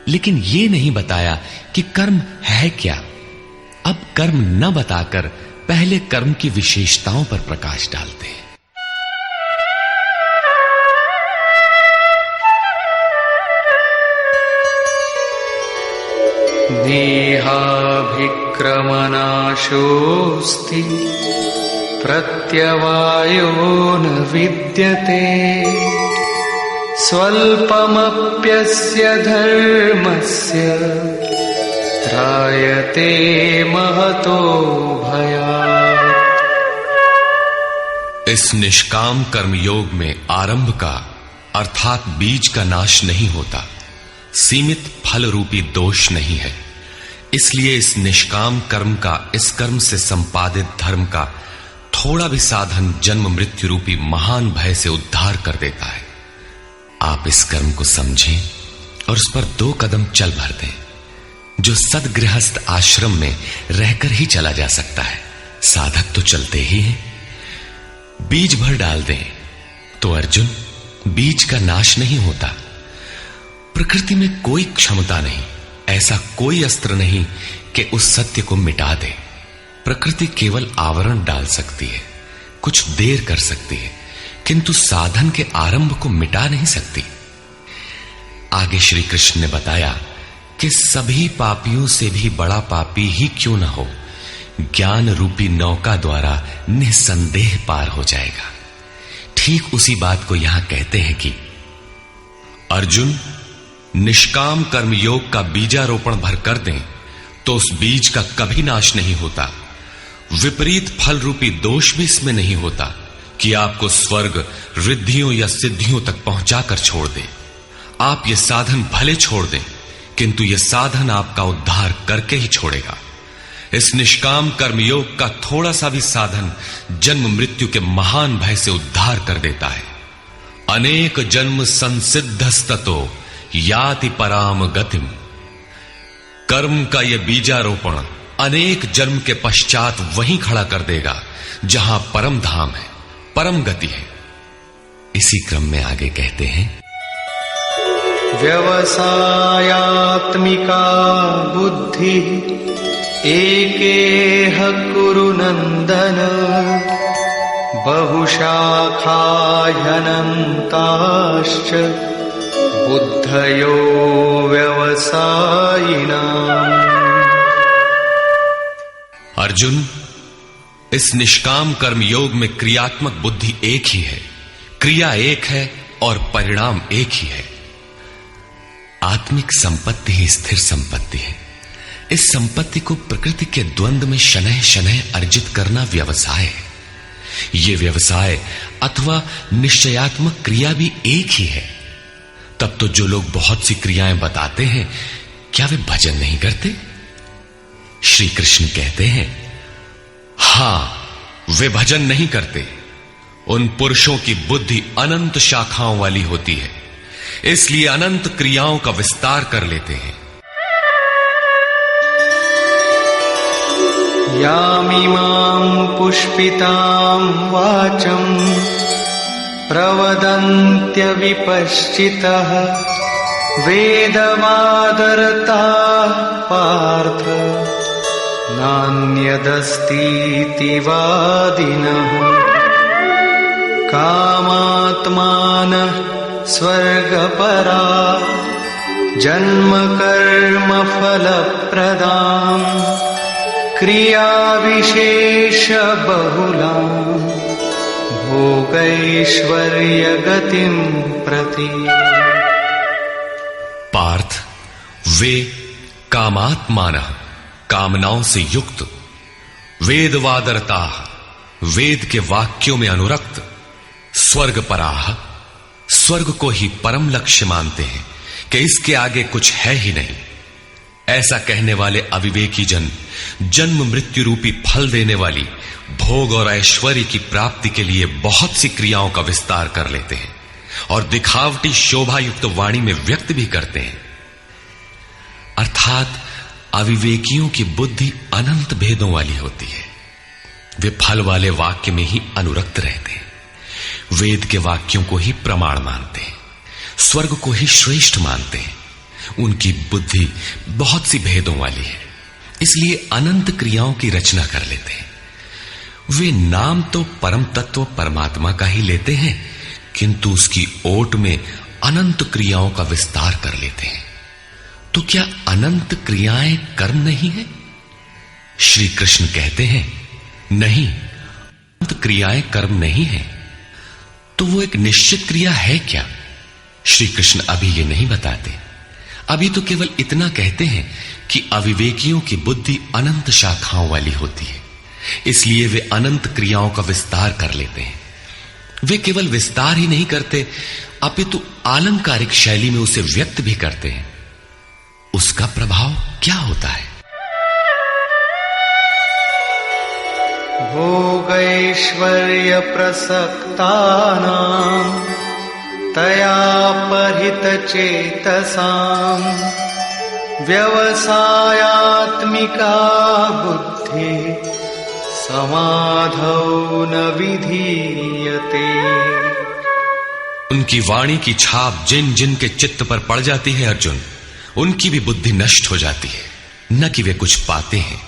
लेकिन यह नहीं बताया कि कर्म है क्या। अब कर्म न बताकर पहले कर्म की विशेषताओं पर प्रकाश डालते हैं। देहाभिक्रमनाशोऽस्ति प्रत्यवायो न विद्यते स्वल्पमप्यस्य धर्मस्य त्रायते महतो भयात्। इस निष्काम कर्मयोग में आरंभ का अर्थात बीज का नाश नहीं होता, सीमित फल रूपी दोष नहीं है। इसलिए इस निष्काम कर्म का, इस कर्म से संपादित धर्म का थोड़ा भी साधन जन्म मृत्यु रूपी महान भय से उद्धार कर देता है। आप इस कर्म को समझें और उस पर 2 कदम चल भर दें, जो सदगृहस्थ आश्रम में रहकर ही चला जा सकता है। साधक तो चलते ही हैं। बीज भर डाल दें तो अर्जुन, बीज का नाश नहीं होता। प्रकृति में कोई क्षमता नहीं, ऐसा कोई अस्त्र नहीं कि उस सत्य को मिटा दे। प्रकृति केवल आवरण डाल सकती है, कुछ देर कर सकती है, किंतु साधन के आरंभ को मिटा नहीं सकती। आगे श्री कृष्ण ने बताया कि सभी पापियों से भी बड़ा पापी ही क्यों न हो, ज्ञान रूपी नौका द्वारा निसंदेह पार हो जाएगा। ठीक उसी बात को यहां कहते हैं कि अर्जुन, निष्काम कर्मयोग का बीजारोपण भर कर दें तो उस बीज का कभी नाश नहीं होता। विपरीत फल रूपी दोष भी इसमें नहीं होता कि आपको स्वर्ग, रिद्धियों या सिद्धियों तक पहुंचाकर छोड़ दे। आप ये साधन भले छोड़ दें, किंतु यह साधन आपका उद्धार करके ही छोड़ेगा। इस निष्काम कर्मयोग का थोड़ा सा भी साधन जन्म मृत्यु के महान भय से उद्धार कर देता है। अनेक जन्म संसिद्धस्ततो याति पराम गतिम। कर्म का यह बीजारोपण अनेक जन्म के पश्चात वहीं खड़ा कर देगा जहां परम धाम है, परम गति है। इसी क्रम में आगे कहते हैं, व्यवसायात्मिका बुद्धि एकेह कुरु नंदन बहुशाखा ह्यनन्ताश्च बुद्धयो व्यवसायिनाम्। अर्जुन, इस निष्काम कर्म योग में क्रियात्मक बुद्धि एक ही है, क्रिया एक है और परिणाम एक ही है। आत्मिक संपत्ति ही स्थिर संपत्ति है। इस संपत्ति को प्रकृति के द्वंद्व में शनैः शनैः अर्जित करना व्यवसाय है। यह व्यवसाय अथवा निश्चयात्मक क्रिया भी एक ही है। तब तो जो लोग बहुत सी क्रियाएं बताते हैं, क्या वे भजन नहीं करते? श्री कृष्ण कहते हैं, हां, वे भजन नहीं करते। उन पुरुषों की बुद्धि अनंत शाखाओं वाली होती है, इसलिए अनंत क्रियाओं का विस्तार कर लेते हैं। यामिमां पुष्पितां वाचं प्रवदन्त्य विपश्चितः वेदवादरताः पार्थ नान्यदस्तीति वादिनः कामात्मानः स्वर्गपरा जन्मकर्मफलप्रदाम् क्रियाविशेषबहुलां भोगैश्वर्यगतिं प्रति। पार्थ, वे कामात्मानः, कामनाओं से युक्त, वेदवादरताः, वेद के वाक्यों में अनुरक्त, स्वर्गपराः, स्वर्ग को ही परम लक्ष्य मानते हैं कि इसके आगे कुछ है ही नहीं। ऐसा कहने वाले अविवेकी जन जन्म मृत्यु रूपी फल देने वाली भोग और ऐश्वर्य की प्राप्ति के लिए बहुत सी क्रियाओं का विस्तार कर लेते हैं और दिखावटी शोभायुक्त वाणी में व्यक्त भी करते हैं। अर्थात अविवेकियों की बुद्धि अनंत भेदों वाली होती है। वे फल वाले वाक्य में ही अनुरक्त रहते हैं, वेद के वाक्यों को ही प्रमाण मानते हैं, स्वर्ग को ही श्रेष्ठ मानते हैं। उनकी बुद्धि बहुत सी भेदों वाली है, इसलिए अनंत क्रियाओं की रचना कर लेते हैं। वे नाम तो परम तत्व परमात्मा का ही लेते हैं, किंतु उसकी ओट में अनंत क्रियाओं का विस्तार कर लेते हैं। तो क्या अनंत क्रियाएं कर्म नहीं है? श्री कृष्ण कहते हैं, नहीं, अनंत क्रियाएं कर्म नहीं है। तो वो एक निश्चित क्रिया है क्या? श्री कृष्ण अभी ये नहीं बताते। अभी तो केवल इतना कहते हैं कि अविवेकियों की बुद्धि अनंत शाखाओं वाली होती है, इसलिए वे अनंत क्रियाओं का विस्तार कर लेते हैं। वे केवल विस्तार ही नहीं करते, अपितु आलंकारिक शैली में उसे व्यक्त भी करते हैं। उसका प्रभाव क्या होता है? भोगैश्वर्य प्रसक्तानां तया परितचेतसां व्यवसायात्मिका बुद्धि समाधौ न विधीयते। उनकी वाणी की छाप जिन जिन के चित्त पर पड़ जाती है अर्जुन, उनकी भी बुद्धि नष्ट हो जाती है, न कि वे कुछ पाते हैं।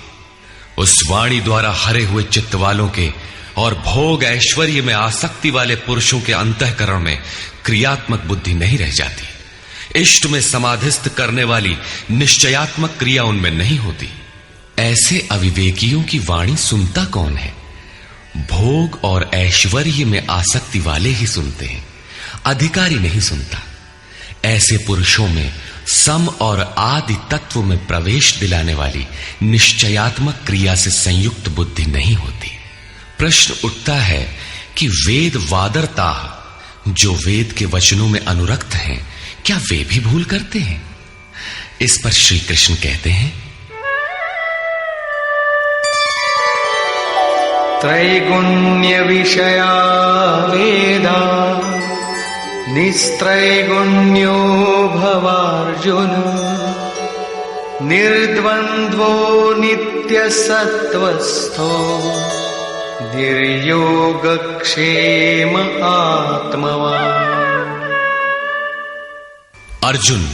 उस वाणी द्वारा हरे हुए चित्त वालों के और भोग ऐश्वर्य में आसक्ति वाले पुरुषों के अंतःकरण में क्रियात्मक बुद्धि नहीं रह जाती। इष्ट में समाधिस्थ करने वाली निश्चयात्मक क्रिया उनमें नहीं होती। ऐसे अविवेकियों की वाणी सुनता कौन है? भोग और ऐश्वर्य में आसक्ति वाले ही सुनते हैं, अधिकारी नहीं सुनता। ऐसे पुरुषों में सम और आदि तत्व में प्रवेश दिलाने वाली निश्चयात्मक क्रिया से संयुक्त बुद्धि नहीं होती। प्रश्न उठता है कि वेद वादरता, जो वेद के वचनों में अनुरक्त हैं, क्या वे भी भूल करते हैं? इस पर श्री कृष्ण कहते हैं, त्रैगुण्य विषया वेदा निस्त्रैगुण्यो भवार्जुन निर्द्वन्द्वो नित्यसत्त्वस्थो निर्योगक्षेम आत्मवान्। अर्जुन,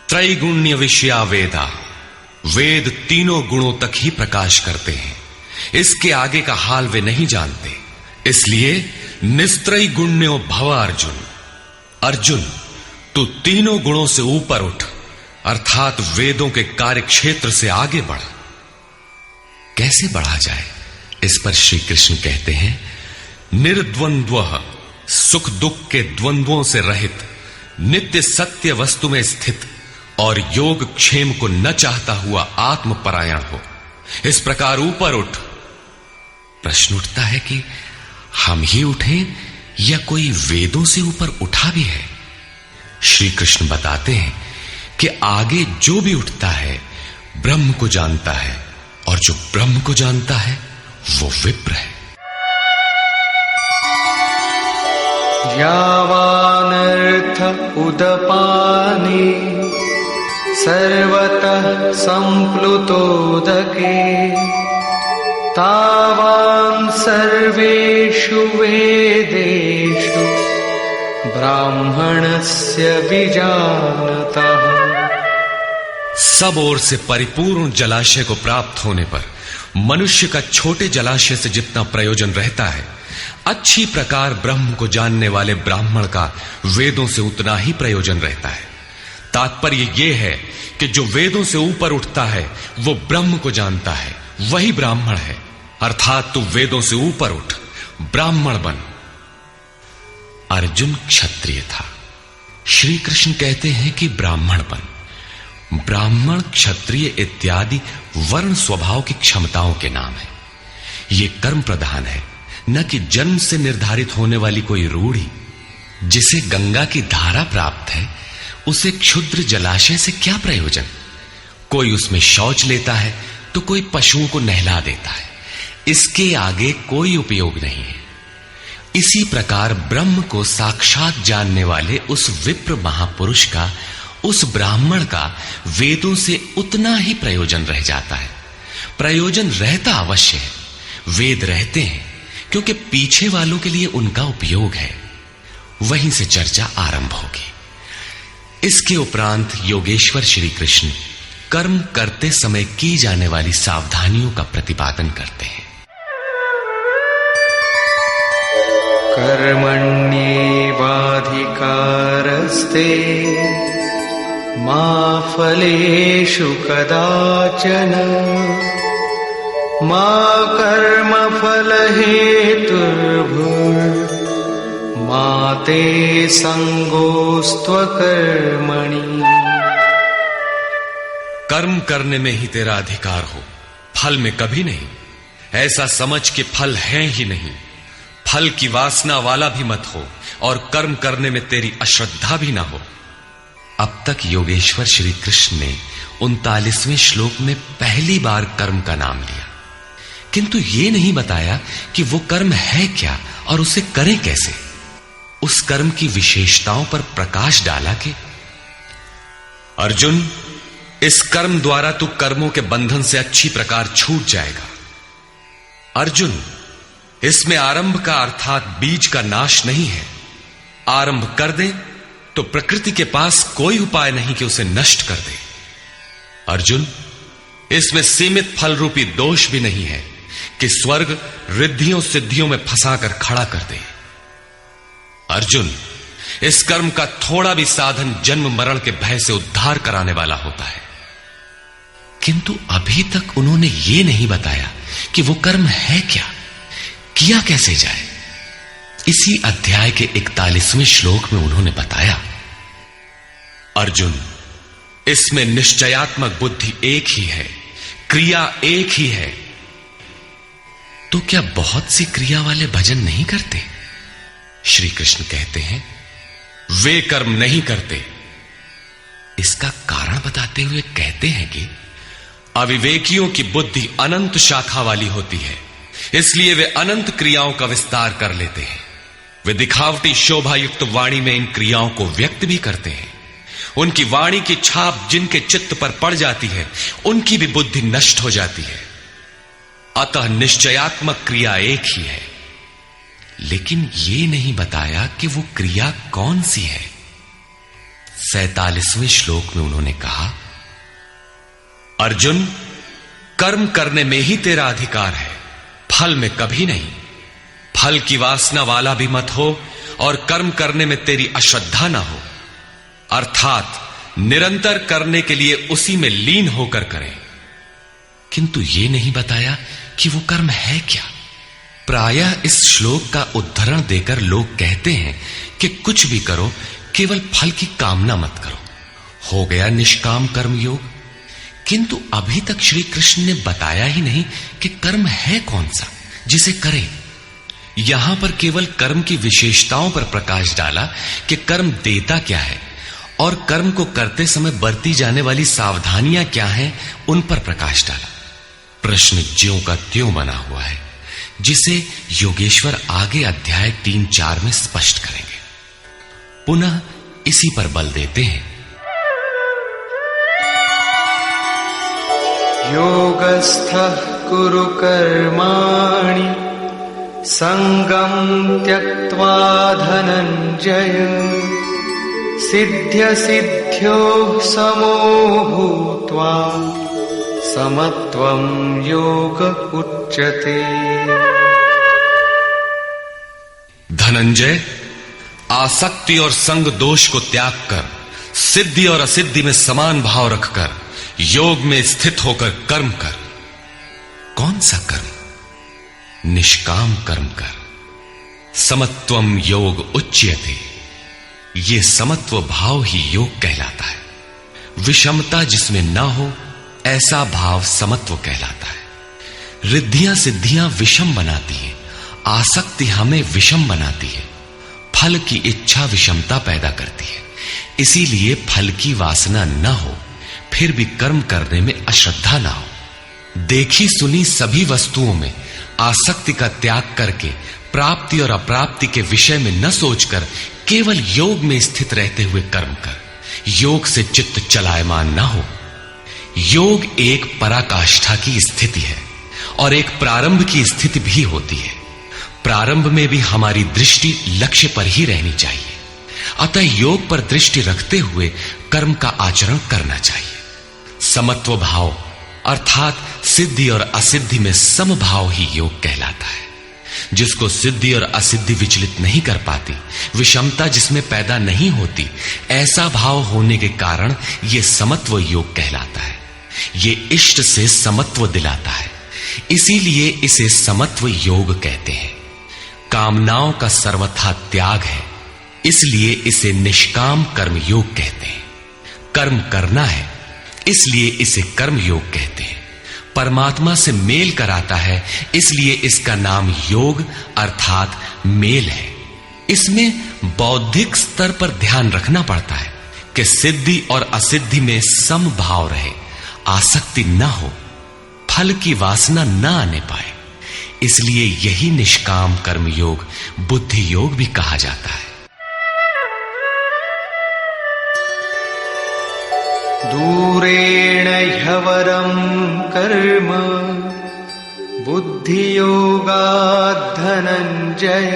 त्रैगुण्य विषया वेदा, वेद तीनों गुणों तक ही प्रकाश करते हैं, इसके आगे का हाल वे नहीं जानते। इसलिए निस्त्रैगुण्यो भव अर्जुन, अर्जुन तू तीनों गुणों से ऊपर उठ, अर्थात वेदों के कार्य क्षेत्र से आगे बढ़। कैसे बढ़ा जाए? इस पर श्री कृष्ण कहते हैं, निर्द्वंद्वः, सुख दुख के द्वंद्वों से रहित, नित्य सत्य वस्तु में स्थित और योग क्षेम को न चाहता हुआ आत्मपरायण हो, इस प्रकार ऊपर उठ। प्रश्न उठता है कि हम ही उठें या कोई वेदों से ऊपर उठा भी है? श्री कृष्ण बताते हैं कि आगे जो भी उठता है ब्रह्म को जानता है, और जो ब्रह्म को जानता है वो विप्र है। यावानर्थ उदपाने सर्वतः संप्लुतोदके तावान् सर्वेषु वेदेषु ब्राह्मणस्य विजानतः। सब ओर से परिपूर्ण जलाशय को प्राप्त होने पर मनुष्य का छोटे जलाशय से जितना प्रयोजन रहता है, अच्छी प्रकार ब्रह्म को जानने वाले ब्राह्मण का वेदों से उतना ही प्रयोजन रहता है। तात्पर्य यह है कि जो वेदों से ऊपर उठता है वो ब्रह्म को जानता है, वही ब्राह्मण है। अर्थात तू वेदों से ऊपर उठ, ब्राह्मण बन। अर्जुन क्षत्रिय था। श्री कृष्ण कहते हैं कि ब्राह्मण बन। ब्राह्मण, क्षत्रिय इत्यादि वर्ण स्वभाव की क्षमताओं के नाम है। ये कर्म प्रधान है, न कि जन्म से निर्धारित होने वाली कोई रूढ़ी। जिसे गंगा की धारा प्राप्त है उसे क्षुद्र जलाशय से क्या प्रयोजन? कोई उसमें शौच लेता है तो कोई पशुओं को नहला देता है, इसके आगे कोई उपयोग नहीं है। इसी प्रकार ब्रह्म को साक्षात जानने वाले उस विप्र महापुरुष का, उस ब्राह्मण का वेदों से उतना ही प्रयोजन रह जाता है। प्रयोजन रहता अवश्य है, वेद रहते हैं क्योंकि पीछे वालों के लिए उनका उपयोग है। वहीं से चर्चा आरंभ होगी। इसके उपरांत योगेश्वर श्री कृष्ण कर्म करते समय की जाने वाली सावधानियों का प्रतिपादन करते हैं। कर्मण्येवाधिकारस्ते मा फलेषु कदाचन मा कर्मफलहेतुर्भुर्मा ते संगोस्त्वकर्मणि। कर्म करने में ही तेरा अधिकार हो, फल में कभी नहीं। ऐसा समझ के फल है ही नहीं। फल की वासना वाला भी मत हो और कर्म करने में तेरी अश्रद्धा भी ना हो। अब तक योगेश्वर श्री कृष्ण ने 39वें श्लोक में पहली बार कर्म का नाम लिया, किंतु यह नहीं बताया कि वो कर्म है क्या और उसे करें कैसे। उस कर्म की विशेषताओं पर प्रकाश डाला कि अर्जुन, इस कर्म द्वारा तू कर्मों के बंधन से अच्छी प्रकार छूट जाएगा। अर्जुन, इसमें आरंभ का अर्थात बीज का नाश नहीं है। आरंभ कर दे तो प्रकृति के पास कोई उपाय नहीं कि उसे नष्ट कर दे। अर्जुन, इसमें सीमित फल रूपी दोष भी नहीं है कि स्वर्ग रिद्धियों सिद्धियों में फंसाकर खड़ा कर दे। अर्जुन, इस कर्म का थोड़ा भी साधन जन्म मरण के भय से उद्धार कराने वाला होता है। किंतु अभी तक उन्होंने यह नहीं बताया कि वो कर्म है क्या, किया कैसे जाए। इसी अध्याय के 41वें श्लोक में उन्होंने बताया, अर्जुन, इसमें निश्चयात्मक बुद्धि एक ही है, क्रिया एक ही है। तो क्या बहुत सी क्रिया वाले भजन नहीं करते? श्री कृष्ण कहते हैं, वे कर्म नहीं करते। इसका कारण बताते हुए कहते हैं कि अविवेकियों की बुद्धि अनंत शाखा वाली होती है, इसलिए वे अनंत क्रियाओं का विस्तार कर लेते हैं। वे दिखावटी शोभा युक्त वाणी में इन क्रियाओं को व्यक्त भी करते हैं। उनकी वाणी की छाप जिनके चित्त पर पड़ जाती है, उनकी भी बुद्धि नष्ट हो जाती है। अतः निश्चयात्मक क्रिया एक ही है, लेकिन यह नहीं बताया कि वो क्रिया कौन सी है। 47वें श्लोक में उन्होंने कहा, अर्जुन, कर्म करने में ही तेरा अधिकार है, फल में कभी नहीं। फल की वासना वाला भी मत हो और कर्म करने में तेरी अश्रद्धा ना हो। अर्थात निरंतर करने के लिए उसी में लीन होकर करें। किंतु यह नहीं बताया कि वो कर्म है क्या। प्रायः इस श्लोक का उद्धरण देकर लोग कहते हैं कि कुछ भी करो, केवल फल की कामना मत करो, हो गया निष्काम कर्म योग। किंतु अभी तक श्री कृष्ण ने बताया ही नहीं कि कर्म है कौन सा जिसे करें। यहां पर केवल कर्म की विशेषताओं पर प्रकाश डाला कि कर्म देता क्या है और कर्म को करते समय बरती जाने वाली सावधानियां क्या हैं, उन पर प्रकाश डाला। प्रश्न ज्यों का त्यों बना हुआ है, जिसे योगेश्वर आगे अध्याय 3-4 में स्पष्ट करेंगे। पुनः इसी पर बल देते हैं। योगस्थः कुरु कर्माणि संगं त्यक्त्वा धनंजय सिद्ध्य सिद्ध्योः समो भूत्वा समत्वं योग उच्यते। धनंजय, आसक्ति और संग दोष को त्याग कर सिद्धि और असिद्धि में समान भाव रखकर योग में स्थित होकर कर्म कर। कौन सा कर्म? निष्काम कर्म कर। समत्वम योग उच्यते। ये समत्व भाव ही योग कहलाता है। विषमता जिसमें ना हो, ऐसा भाव समत्व कहलाता है। रिद्धियां सिद्धियां विषम बनाती हैं, आसक्ति हमें विषम बनाती है, फल की इच्छा विषमता पैदा करती है। इसीलिए फल की वासना न हो, फिर भी कर्म करने में अश्रद्धा ना हो। देखी सुनी सभी वस्तुओं में आसक्ति का त्याग करके प्राप्ति और अप्राप्ति के विषय में न सोचकर केवल योग में स्थित रहते हुए कर्म कर। योग से चित्त चलायमान न हो। योग एक पराकाष्ठा की स्थिति है और एक प्रारंभ की स्थिति भी होती है। प्रारंभ में भी हमारी दृष्टि लक्ष्य पर ही रहनी चाहिए। अतः योग पर दृष्टि रखते हुए कर्म का आचरण करना चाहिए। समत्व भाव अर्थात सिद्धि और असिद्धि में समभाव ही योग कहलाता है। जिसको सिद्धि और असिद्धि विचलित नहीं कर पाती, विषमता जिसमें पैदा नहीं होती, ऐसा भाव होने के कारण यह समत्व योग कहलाता है। ये इष्ट से समत्व दिलाता है, इसीलिए इसे समत्व योग कहते हैं। कामनाओं का सर्वथा त्याग है, इसलिए इसे निष्काम कर्म योग कहते हैं। कर्म करना है, इसलिए इसे कर्म योग कहते हैं। परमात्मा से मेल कराता है, इसलिए इसका नाम योग अर्थात मेल है। इसमें बौद्धिक स्तर पर ध्यान रखना पड़ता है कि सिद्धि और असिद्धि में समभाव रहे, आसक्ति न हो, फल की वासना न आने पाए। इसलिए यही निष्काम कर्म योग बुद्धि योग भी कहा जाता है। दूरेण ह्यवरं कर्म बुद्धियोगात् धनंजय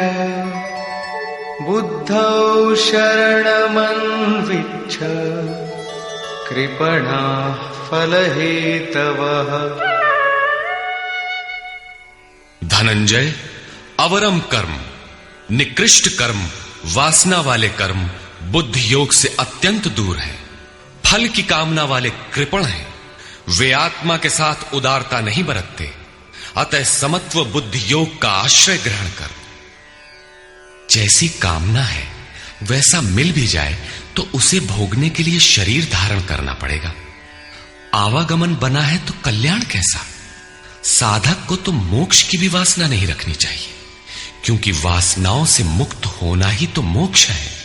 बुद्धौ शरणमन्विच्छ कृपणाः फलहेतवः। धनंजय, अवरम कर्म, निकृष्ट कर्म, वासना वाले कर्म बुद्धि योग से अत्यंत दूर है। फल की कामना वाले कृपण हैं, वे आत्मा के साथ उदारता नहीं बरतते। अतः समत्व बुद्धि योग का आश्रय ग्रहण कर। जैसी कामना है वैसा मिल भी जाए तो उसे भोगने के लिए शरीर धारण करना पड़ेगा। आवागमन बना है तो कल्याण कैसा। साधक को तो मोक्ष की भी वासना नहीं रखनी चाहिए, क्योंकि वासनाओं से मुक्त होना ही तो मोक्ष है।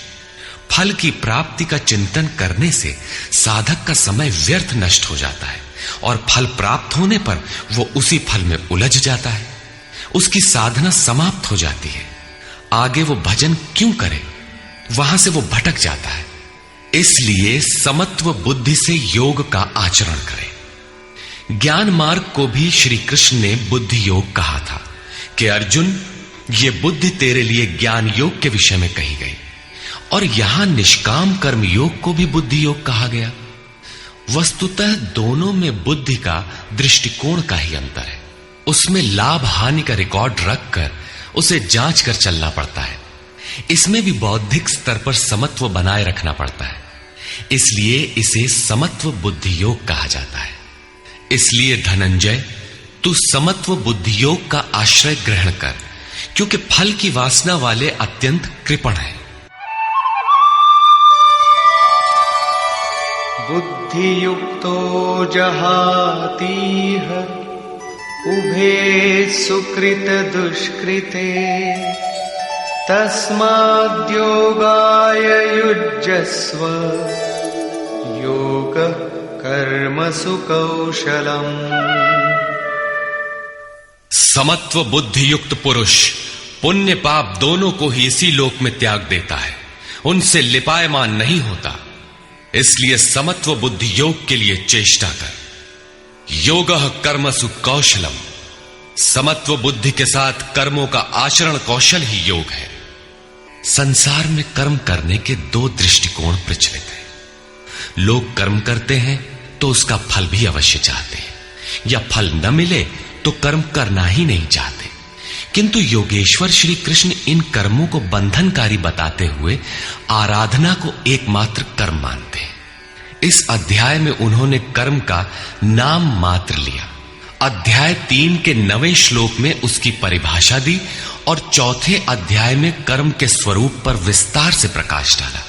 फल की प्राप्ति का चिंतन करने से साधक का समय व्यर्थ नष्ट हो जाता है और फल प्राप्त होने पर वो उसी फल में उलझ जाता है। उसकी साधना समाप्त हो जाती है। आगे वो भजन क्यों करे, वहां से वो भटक जाता है। इसलिए समत्व बुद्धि से योग का आचरण करें। ज्ञान मार्ग को भी श्री कृष्ण ने बुद्धि योग कहा था कि अर्जुन, ये बुद्धि तेरे लिए ज्ञान योग के विषय में कही गई। और यहां निष्काम कर्म योग को भी बुद्धि योग कहा गया। वस्तुतः दोनों में बुद्धि का दृष्टिकोण का ही अंतर है। उसमें लाभ हानि का रिकॉर्ड रखकर उसे जांच कर चलना पड़ता है। इसमें भी बौद्धिक स्तर पर समत्व बनाए रखना पड़ता है, इसलिए इसे समत्व बुद्धि योग कहा जाता है। इसलिए धनंजय, तू समत्व बुद्धि योग का आश्रय ग्रहण कर, क्योंकि फल की वासना वाले अत्यंत कृपण हैं। बुद्धियुक्तो जहातीह उभे सुकृत दुष्कृते तस्माद्योगाय युज्यस्व योग कर्मसु कौशलम्। समत्व बुद्धि युक्त पुरुष पुण्य पाप दोनों को ही इसी लोक में त्याग देता है, उनसे लिपायमान नहीं होता। इसलिए समत्व बुद्धि योग के लिए चेष्टा कर। योगः कर्मसु कौशलम, समत्व बुद्धि के साथ कर्मों का आचरण कौशल ही योग है। संसार में कर्म करने के दो दृष्टिकोण प्रचलित हैं। लोग कर्म करते हैं तो उसका फल भी अवश्य चाहते हैं, या फल न मिले तो कर्म करना ही नहीं चाहते। किंतु योगेश्वर श्री कृष्ण इन कर्मों को बंधनकारी बताते हुए आराधना को एकमात्र कर्म मानते हैं। इस अध्याय में उन्होंने कर्म का नाम मात्र लिया। अध्याय 3 के 9वें श्लोक में उसकी परिभाषा दी और चौथे अध्याय में कर्म के स्वरूप पर विस्तार से प्रकाश डाला।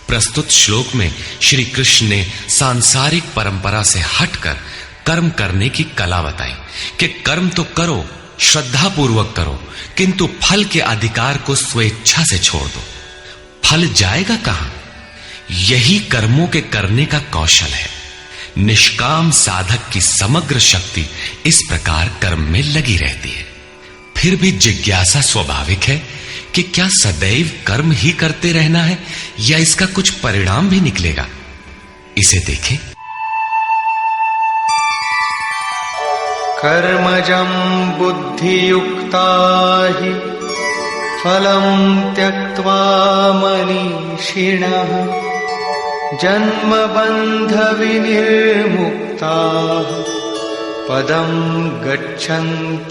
प्रस्तुत श्लोक में श्री कृष्ण ने सांसारिक परंपरा से हटकर कर्म करने की कला बताई कि कर्म तो करो, श्रद्धापूर्वक करो, किंतु फल के अधिकार को स्वेच्छा से छोड़ दो। फल जाएगा कहां? यही कर्मों के करने का कौशल है। निष्काम साधक की समग्र शक्ति इस प्रकार कर्म में लगी रहती है। फिर भी जिज्ञासा स्वाभाविक है कि क्या सदैव कर्म ही करते रहना है या इसका कुछ परिणाम भी निकलेगा? इसे देखें। कर्मजं बुद्धियुक्ता हि फलं त्यक्त्वा मनीषिणः जन्मबन्धविनिर्मुक्ताः पदं गच्छन्त्यनामयम्।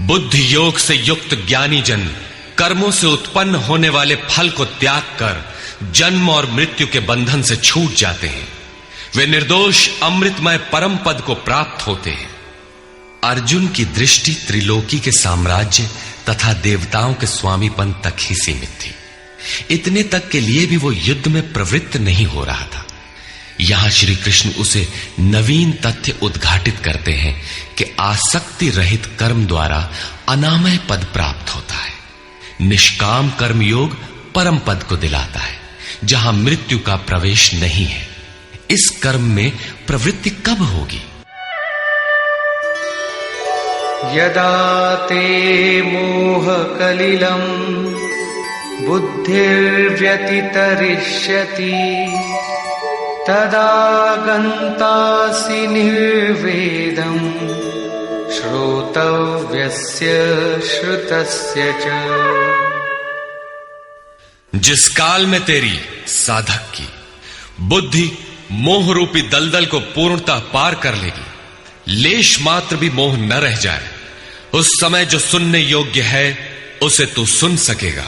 बुद्धि योग से युक्त ज्ञानी जन कर्मों से उत्पन्न होने वाले फल को त्याग कर जन्म और मृत्यु के बंधन से छूट जाते हैं। वे निर्दोष अमृतमय परम पद को प्राप्त होते हैं। अर्जुन की दृष्टि त्रिलोकी के साम्राज्य तथा देवताओं के स्वामीपन तक ही सीमित थी। इतने तक के लिए भी वो युद्ध में प्रवृत्त नहीं हो रहा था। यहां श्री कृष्ण उसे नवीन तथ्य उद्घाटित करते हैं कि आसक्ति रहित कर्म द्वारा अनामय पद प्राप्त होता है। निष्काम कर्म योग परम पद को दिलाता है, जहां मृत्यु का प्रवेश नहीं है। इस कर्म में प्रवृत्ति कब होगी? यदा ते मोह कलिलं बुद्धिर्व्यतितरिष्यति तदा गन्तासि निर्वेदं श्रोतव्यस्य श्रुतस्य च। जिस काल में तेरी साधक की बुद्धि मोह रूपी दलदल को पूर्णतः पार कर लेगी, लेश मात्र भी मोह न रह जाए, उस समय जो सुनने योग्य है उसे तू सुन सकेगा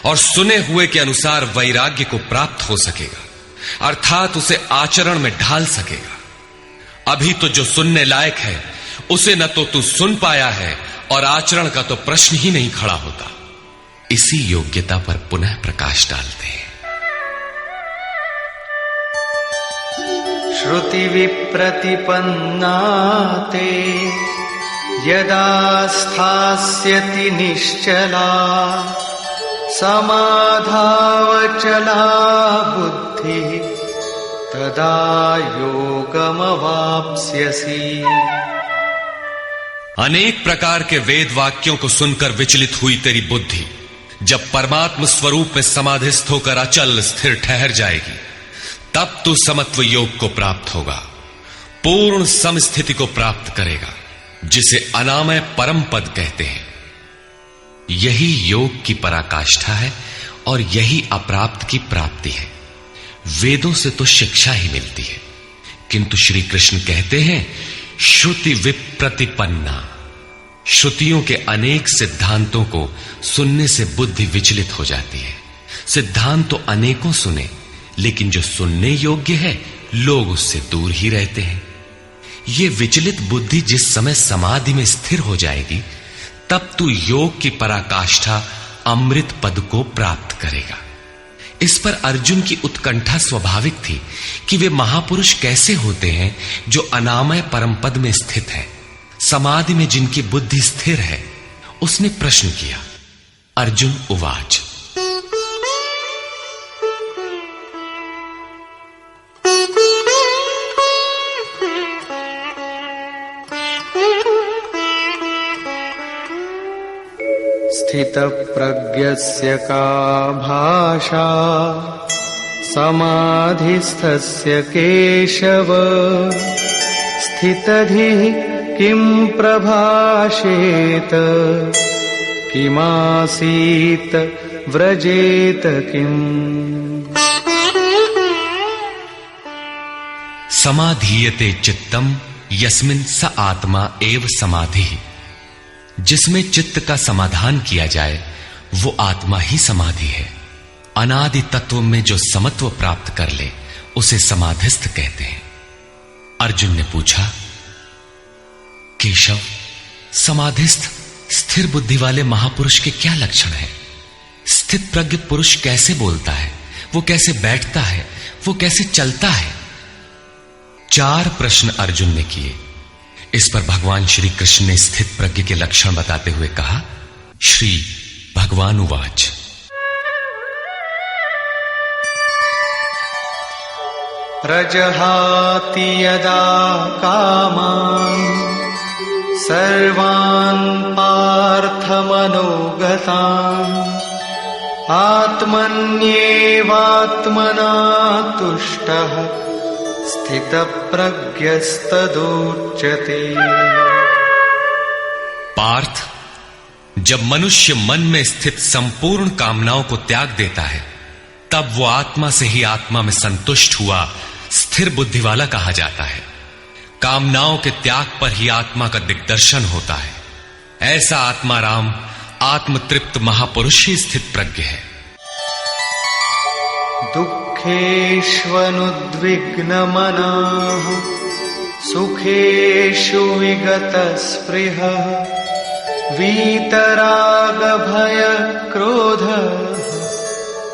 और सुने हुए के अनुसार वैराग्य को प्राप्त हो सकेगा, अर्थात उसे आचरण में ढाल सकेगा। अभी तो जो सुनने लायक है उसे न तो तू सुन पाया है और आचरण का तो प्रश्न ही नहीं खड़ा होता। इसी योग्यता पर पुनः प्रकाश डालते हैं। श्रुति विप्रतिपन्ना ते यदा स्थास्यति निश्चला समाधावचला बुद्धि तदा योगमवाप्स्यसि। अनेक प्रकार के वेद वाक्यों को सुनकर विचलित हुई तेरी बुद्धि जब परमात्म स्वरूप में समाधिस्थ होकर अचल स्थिर ठहर जाएगी, तब तू समत्व योग को प्राप्त होगा, पूर्ण समस्थिति को प्राप्त करेगा, जिसे अनामय परम पद कहते हैं। यही योग की पराकाष्ठा है और यही अप्राप्त की प्राप्ति है। वेदों से तो शिक्षा ही मिलती है, किंतु श्री कृष्ण कहते हैं श्रुति विप्रतिपन्ना। श्रुतियों के अनेक सिद्धांतों को सुनने से बुद्धि विचलित हो जाती है। सिद्धांत तो अनेकों सुने, लेकिन जो सुनने योग्य है लोग उससे दूर ही रहते हैं। ये विचलित बुद्धि जिस समय समाधि में स्थिर हो जाएगी, तब तू योग की पराकाष्ठा अमृत पद को प्राप्त करेगा। इस पर अर्जुन की उत्कंठा स्वाभाविक थी कि वे महापुरुष कैसे होते हैं जो अनामय परम पद में स्थित है, समाधि में जिनकी बुद्धि स्थिर है। उसने प्रश्न किया। अर्जुन उवाच, स्थितप्रज्ञस्य का भाषा समाधिस्थस्य केशव स्थितधिः किं प्रभाषेत किमासीत व्रजेत किम्। समाधीयते चित्तम यस्मिन् स आत्मा एव समाधिः। जिसमें चित्त का समाधान किया जाए वो आत्मा ही समाधि है। अनादि तत्व में जो समत्व प्राप्त कर ले उसे समाधिस्थ कहते हैं। अर्जुन ने पूछा, केशव, समाधिस्थ स्थिर बुद्धि वाले महापुरुष के क्या लक्षण हैं? स्थित प्रज्ञ पुरुष कैसे बोलता है, वो कैसे बैठता है, वो कैसे चलता है? 4 प्रश्न अर्जुन ने किए। इस पर भगवान श्री कृष्ण ने स्थित प्रज्ञ के लक्षण बताते हुए कहा। श्री भगवान उवाच, प्रजहाति यदा कामान् सर्वान् पार्थमनोगतान् आत्मन्येवात्मना तुष्टः स्थितप्रज्ञस्तदुच्यते। पार्थ, जब मनुष्य मन में स्थित संपूर्ण कामनाओं को त्याग देता है, तब वो आत्मा से ही आत्मा में संतुष्ट हुआ स्थिर बुद्धि वाला कहा जाता है। कामनाओं के त्याग पर ही आत्मा का दिग्दर्शन होता है। ऐसा आत्माराम आत्मतृप्त महापुरुष ही स्थित प्रज्ञ है। दुःखेष्वनुद्विग्नमनाः सुखेषु विगतस्पृहः वीतरागभयक्रोधः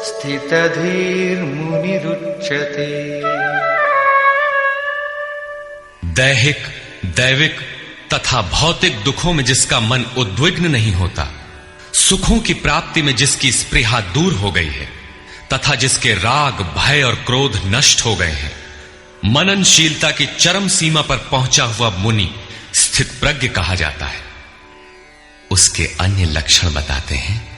स्थितधीर्मुनिरुच्यते। दैहिक, दैविक तथा भौतिक दुखों में जिसका मन उद्विग्न नहीं होता, सुखों की प्राप्ति में जिसकी स्पृहा दूर हो गई है तथा जिसके राग, भय और क्रोध नष्ट हो गए हैं, मननशीलता की चरम सीमा पर पहुंचा हुआ मुनि स्थित प्रज्ञ कहा जाता है। उसके अन्य लक्षण बताते हैं।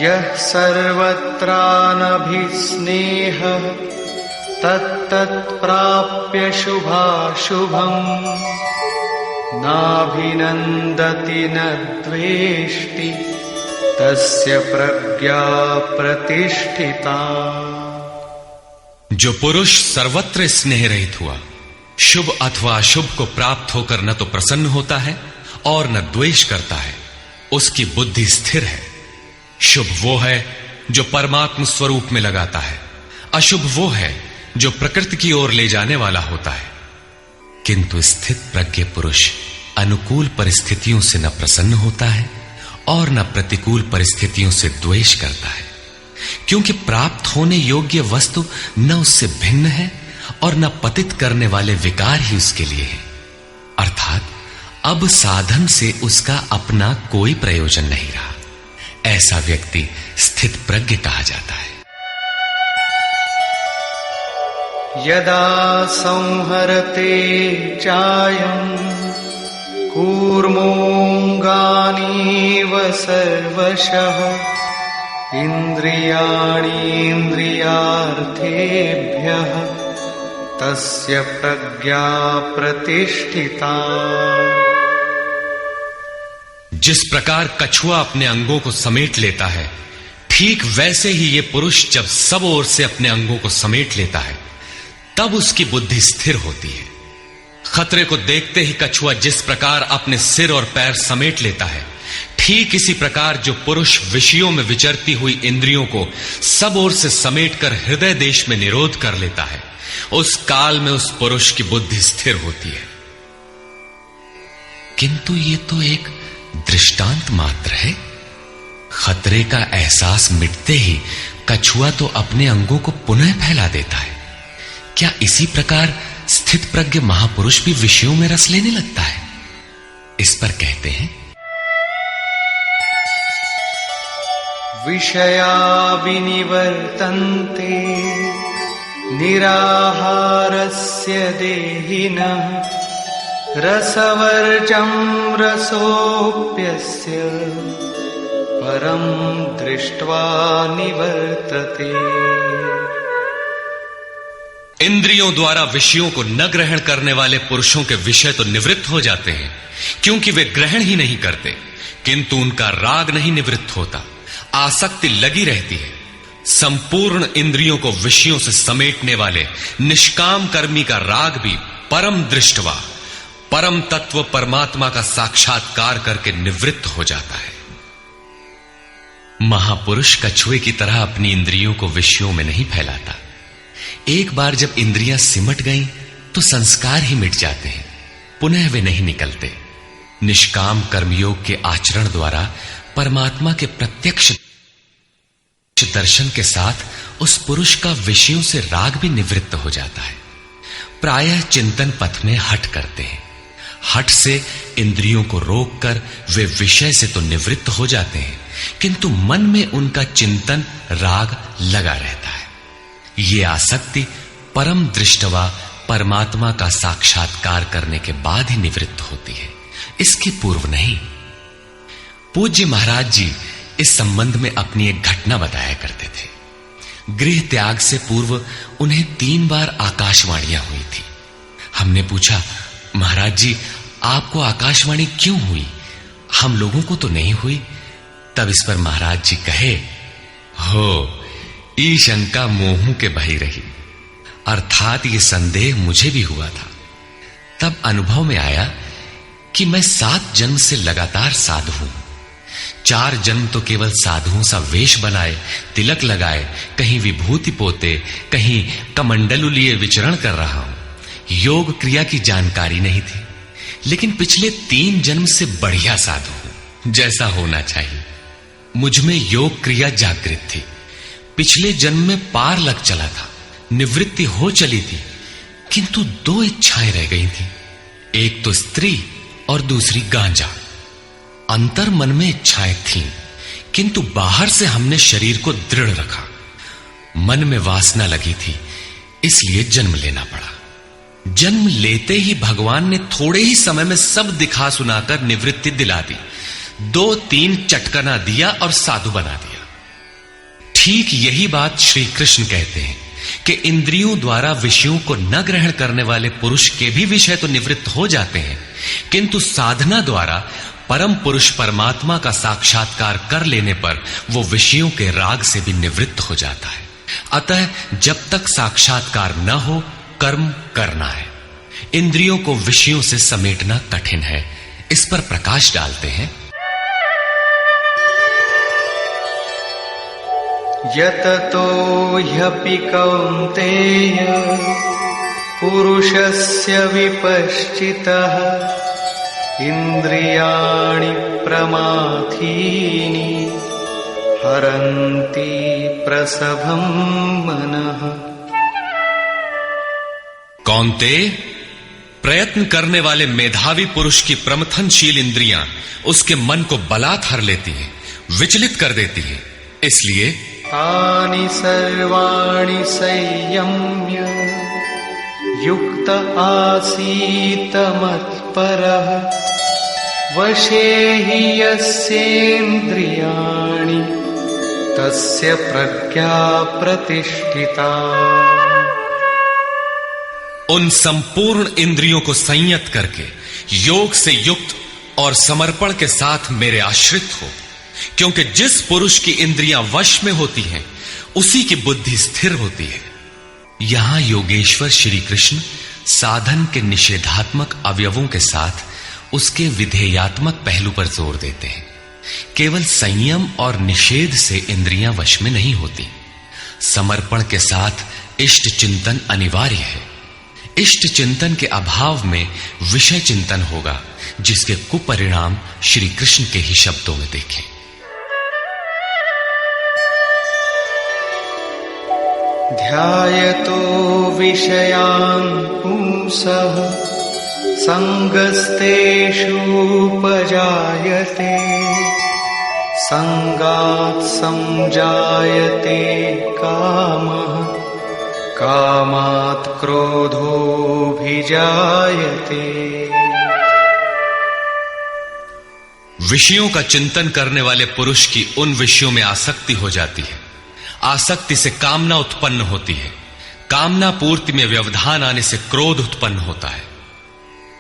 यः सर्वत्रानभिस्नेहः तत्तत्प्राप्य शुभाशुभम् नाभिनन्दति न द्वेष्टि तस्य प्रज्ञा प्रतिष्ठिता। जो पुरुष सर्वत्र स्नेह रहित हुआ, शुभ अथवा अशुभ को प्राप्त होकर न तो प्रसन्न होता है और न द्वेष करता है, उसकी बुद्धि स्थिर है। शुभ वो है जो परमात्म स्वरूप में लगाता है, अशुभ वो है जो प्रकृति की ओर ले जाने वाला होता है। किंतु स्थित प्रज्ञ पुरुष अनुकूल परिस्थितियों से न प्रसन्न होता है और न प्रतिकूल परिस्थितियों से द्वेष करता है, क्योंकि प्राप्त होने योग्य वस्तु न उससे भिन्न है और न पतित करने वाले विकार ही उसके लिए है। अर्थात अब साधन से उसका अपना कोई प्रयोजन नहीं रहा। ऐसा व्यक्ति स्थित प्रज्ञ कहा जाता है। यदा संहरते चायं कूर्मोऽङ्गानीव सर्वशः इन्द्रियाणीन्द्रियार्थेभ्यः तस्य प्रज्ञा प्रतिष्ठिता। जिस प्रकार कछुआ अपने अंगों को समेट लेता है, ठीक वैसे ही ये पुरुष जब सब ओर से अपने अंगों को समेट लेता है, तब उसकी बुद्धि स्थिर होती है। खतरे को देखते ही कछुआ जिस प्रकार अपने सिर और पैर समेट लेता है, ठीक इसी प्रकार जो पुरुष विषयों में विचरती हुई इंद्रियों को सब ओर से समेटकर हृदय देश में निरोध कर लेता है, उस काल में उस पुरुष की बुद्धि स्थिर होती है। किंतु ये तो एक दृष्टांत मात्र है। खतरे का एहसास मिटते ही कछुआ तो अपने अंगों को पुनः फैला देता है। क्या इसी प्रकार स्थित प्रज्ञ महापुरुष भी विषयों में रस लेने लगता है? इस पर कहते हैं, विषया विनिवर्तन्ते निराहारस्य देहिनः रसवर्जं रसोऽप्यस्य परं दृष्ट्वा निवर्तते। इंद्रियों द्वारा विषयों को न ग्रहण करने वाले पुरुषों के विषय तो निवृत्त हो जाते हैं, क्योंकि वे ग्रहण ही नहीं करते, किंतु उनका राग नहीं निवृत्त होता, आसक्ति लगी रहती है। संपूर्ण इंद्रियों को विषयों से समेटने वाले निष्काम कर्मी का राग भी परम दृष्टवा, परम तत्व परमात्मा का साक्षात्कार करके निवृत्त हो जाता है। महापुरुष कछुए की तरह अपनी इंद्रियों को विषयों में नहीं फैलाता। एक बार जब इंद्रियां सिमट गईं तो संस्कार ही मिट जाते हैं, पुनः वे नहीं निकलते। निष्काम कर्मयोग के आचरण द्वारा परमात्मा के प्रत्यक्ष दर्शन के साथ उस पुरुष का विषयों से राग भी निवृत्त हो जाता है। प्रायः चिंतन पथ में हठ करते हैं। हठ से इंद्रियों को रोककर वे विषय से तो निवृत्त हो जाते हैं, किंतु मन में उनका चिंतन राग लगा रहता है। ये आसक्ति परम दृष्टवा परमात्मा का साक्षात्कार करने के बाद ही निवृत्त होती है, इसके पूर्व नहीं। पूज्य महाराज जी इस संबंध में अपनी एक घटना बताया करते थे। गृह त्याग से पूर्व उन्हें 3 बार आकाशवाणियां हुई थी। हमने पूछा, महाराज जी आपको आकाशवाणी क्यों हुई, हम लोगों को तो नहीं हुई? तब इस पर महाराज जी कहे, हो ई शंका मोहू के बही रही, अर्थात ये संदेह मुझे भी हुआ था। तब अनुभव में आया कि मैं 7 जन्म से लगातार साधु हूं। 4 जन्म तो केवल साधुओं सा वेश बनाए, तिलक लगाए, कहीं विभूति पोते, कहीं कमंडलू लिए विचरण कर रहा हूं। योग क्रिया की जानकारी नहीं थी, लेकिन पिछले 3 जन्म से बढ़िया साधु हूं, जैसा होना चाहिए। मुझ में योग क्रिया जागृत थी। पिछले जन्म में पार लग चला था, निवृत्ति हो चली थी, किंतु 2 इच्छाएं रह गई थी, एक तो स्त्री और दूसरी गांजा। अंतर मन में इच्छाएं थीं, किंतु बाहर से हमने शरीर को दृढ़ रखा। मन में वासना लगी थी, इसलिए जन्म लेना पड़ा। जन्म लेते ही भगवान ने थोड़े ही समय में सब दिखा सुनाकर निवृत्ति दिला दी। 2-3 चटकना दिया और साधु बना दिया। ठीक यही बात श्री कृष्ण कहते हैं कि इंद्रियों द्वारा विषयों को न ग्रहण करने वाले पुरुष के भी विषय तो निवृत्त हो जाते हैं, किंतु साधना द्वारा परम पुरुष परमात्मा का साक्षात्कार कर लेने पर वो विषयों के राग से भी निवृत्त हो जाता है। अतः जब तक साक्षात्कार न हो, कर्म करना है। इंद्रियों को विषयों से समेटना कठिन है। इस पर प्रकाश डालते हैं, यततो ह्यपि कौन्तेय पुरुषस्य विपश्चितः इंद्रियाणि प्रमाथीनि हरन्ति प्रसभं मनः। कौन्तेय, प्रयत्न करने वाले मेधावी पुरुष की प्रमथनशील इंद्रियां उसके मन को बलात् हर लेती हैं, विचलित कर देती हैं। इसलिए तानि सर्वाणि संयम्य युक्त आसीत मत्परः वशे हि यस्येन्द्रियाणि तस्य प्रज्ञा प्रतिष्ठिता। उन संपूर्ण इंद्रियों को संयत करके योग से युक्त और समर्पण के साथ मेरे आश्रित हो, क्योंकि जिस पुरुष की इंद्रियां वश में होती हैं उसी की बुद्धि स्थिर होती है। यहां योगेश्वर श्री कृष्ण साधन के निषेधात्मक अवयवों के साथ उसके विधेयात्मक पहलू पर जोर देते हैं। केवल संयम और निषेध से इंद्रियां वश में नहीं होती। समर्पण के साथ इष्ट चिंतन अनिवार्य है। इष्ट चिंतन के अभाव में विषय चिंतन होगा, जिसके कुपरिणाम श्री कृष्ण के ही शब्दों में देखें। ध्यायतो विषयान् पुंसः संगस्तेषूपजायते संगात् संजायते कामः कामात् क्रोधोऽभिजायते। विषयों का चिंतन करने वाले पुरुष की उन विषयों में आसक्ति हो जाती है। आसक्ति से कामना उत्पन्न होती है। कामना पूर्ति में व्यवधान आने से क्रोध उत्पन्न होता है।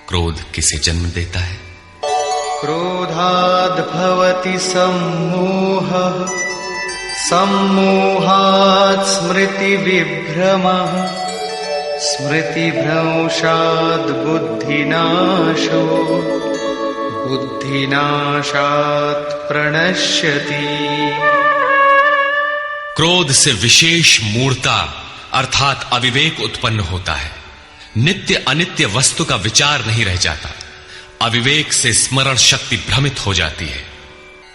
क्रोध किसे जन्म देता है? क्रोधाद् भवति सम्मोहः सम्मोहात् स्मृतिविभ्रमः स्मृतिभ्रंशात् बुद्धिनाशो बुद्धिनाशात् प्रणश्यति। क्रोध से विशेष मूढ़ता अर्थात अविवेक उत्पन्न होता है। नित्य अनित्य वस्तु का विचार नहीं रह जाता। अविवेक से स्मरण शक्ति भ्रमित हो जाती है,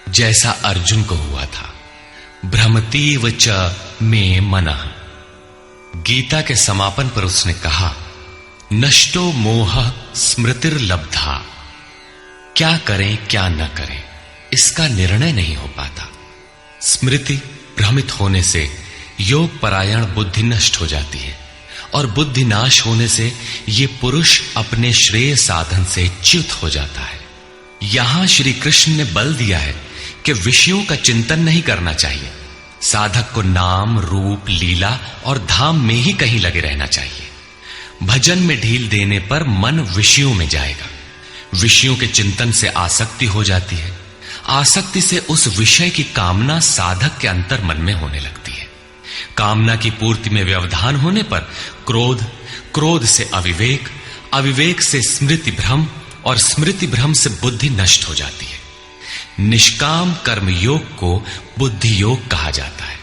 जैसा अर्जुन को हुआ था। भ्रमतीव च मे मनः। गीता के समापन पर उसने कहा, नष्टो मोह स्मृतिर्लब्धा। क्या करें क्या न करें, इसका निर्णय नहीं हो पाता। स्मृति भ्रमित होने से योग परायण बुद्धि नष्ट हो जाती है, और बुद्धि नाश होने से ये पुरुष अपने श्रेय साधन से च्युत हो जाता है। यहां श्री कृष्ण ने बल दिया है कि विषयों का चिंतन नहीं करना चाहिए। साधक को नाम रूप लीला और धाम में ही कहीं लगे रहना चाहिए। भजन में ढील देने पर मन विषयों में जाएगा। विषयों के चिंतन से आसक्ति हो जाती है। आसक्ति से उस विषय की कामना साधक के अंतर मन में होने लगती है। कामना की पूर्ति में व्यवधान होने पर क्रोध, क्रोध से अविवेक, अविवेक से स्मृति भ्रम और स्मृति भ्रम से बुद्धि नष्ट हो जाती है। निष्काम कर्म योग को बुद्धि योग कहा जाता है,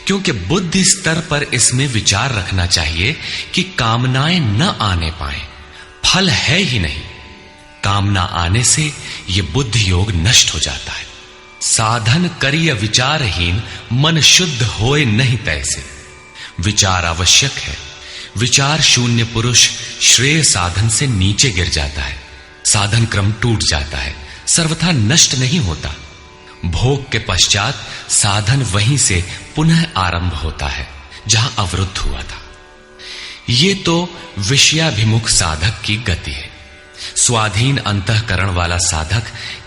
क्योंकि बुद्धि स्तर पर इसमें विचार रखना चाहिए कि कामनाएं न आने पाए। फल है ही नहीं। कामना आने से यह बुद्धि योग नष्ट हो जाता है। साधन करिय विचारहीन मन शुद्ध होए नहीं तैसे। विचार आवश्यक है। विचार शून्य पुरुष श्रेय साधन से नीचे गिर जाता है। साधन क्रम टूट जाता है, सर्वथा नष्ट नहीं होता। भोग के पश्चात साधन वहीं से पुनः आरंभ होता है जहां अवरुद्ध हुआ था। ये तो विषयाभिमुख साधक की गति है। स्वाधीन अंतःकरण वाला साधक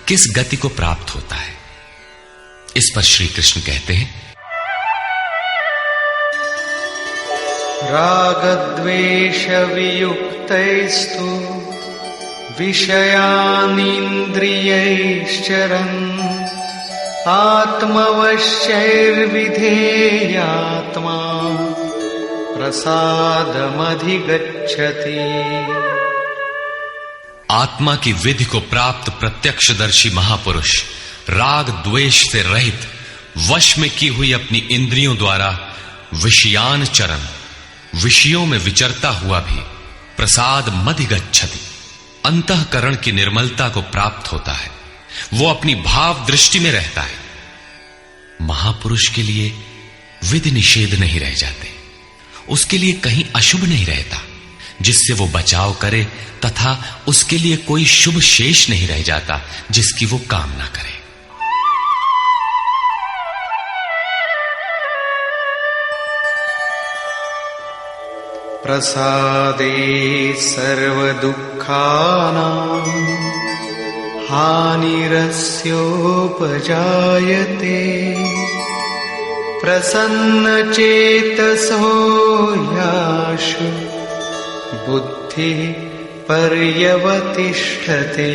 किस गति को प्राप्त होता है? इस पर श्री कृष्ण कहते हैं, रागद्वेष वियुक्तैस्तु विषयानीन्द्रियैश्चरन् आत्मवश्यैर्विधेयात्मा प्रसादमधिगच्छति। आत्मा की विधि को प्राप्त प्रत्यक्षदर्शी महापुरुष राग द्वेष से रहित वश में की हुई अपनी इंद्रियों द्वारा विषयान चरण, विषयों में विचरता हुआ भी प्रसाद मधिगच्छति, अंतःकरण की निर्मलता को प्राप्त होता है। वो अपनी भाव दृष्टि में रहता है। महापुरुष के लिए विधि निषेध नहीं रह जाते। उसके लिए कहीं अशुभ नहीं रहता जिससे वो बचाव करे, तथा उसके लिए कोई शुभ शेष नहीं रह जाता जिसकी वो कामना करे। प्रसादे सर्वदुःखानां हानिरस्योपजायते प्रसन्नचेतसो याशु बुद्धि पर्यवतिष्ठते।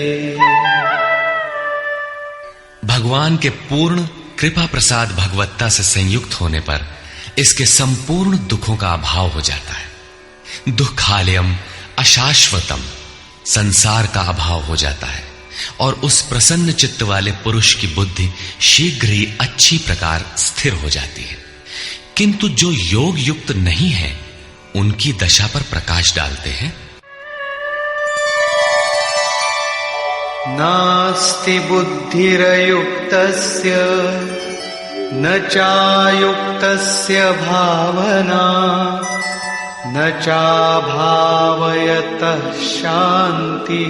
भगवान के पूर्ण कृपा प्रसाद भगवत्ता से संयुक्त होने पर इसके संपूर्ण दुखों का अभाव हो जाता है। दुखालयम अशाश्वतम, संसार का अभाव हो जाता है। और उस प्रसन्न चित्त वाले पुरुष की बुद्धि शीघ्र ही अच्छी प्रकार स्थिर हो जाती है। किंतु जो योग युक्त नहीं है, उनकी दशा पर प्रकाश डालते हैं। नास्ति बुद्धिरयुक्तस्य न चायुक्तस्य भावना न चाभावयतः शांति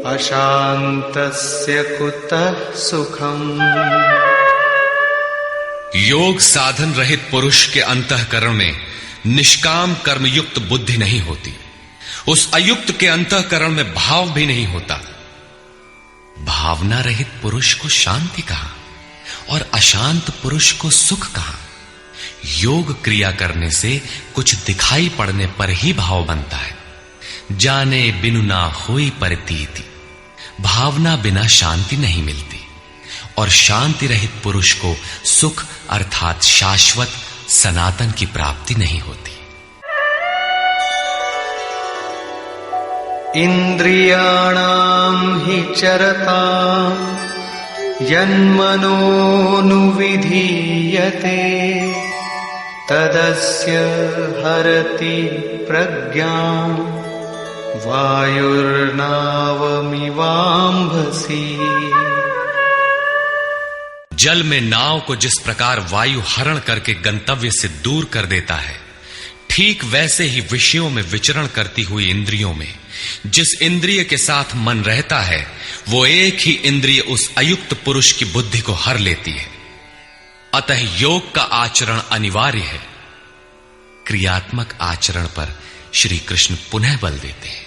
अशांतस्य कुतः सुखम्। योग साधन रहित पुरुष के अंतःकरण में निष्काम कर्मयुक्त बुद्धि नहीं होती। उस अयुक्त के अंतःकरण में भाव भी नहीं होता। भावना रहित पुरुष को शांति कहां और अशांत पुरुष को सुख कहां। योग क्रिया करने से कुछ दिखाई पड़ने पर ही भाव बनता है। जाने बिनु ना होई प्रतीति, भावना बिना शांति नहीं मिलती। और शांति रहित पुरुष को सुख अर्थात शाश्वत सनातन की प्राप्ति नहीं होती। इंद्रियाणां हि चरतां यन्मनोनुविधीयते तदस्य हरति प्रज्ञां वायुर्नावमिवाम्भसि। जल में नाव को जिस प्रकार वायु हरण करके गंतव्य से दूर कर देता है, ठीक वैसे ही विषयों में विचरण करती हुई इंद्रियों में जिस इंद्रिय के साथ मन रहता है, वो एक ही इंद्रिय उस अयुक्त पुरुष की बुद्धि को हर लेती है। अतः योग का आचरण अनिवार्य है। क्रियात्मक आचरण पर श्री कृष्ण पुनः बल देते हैं।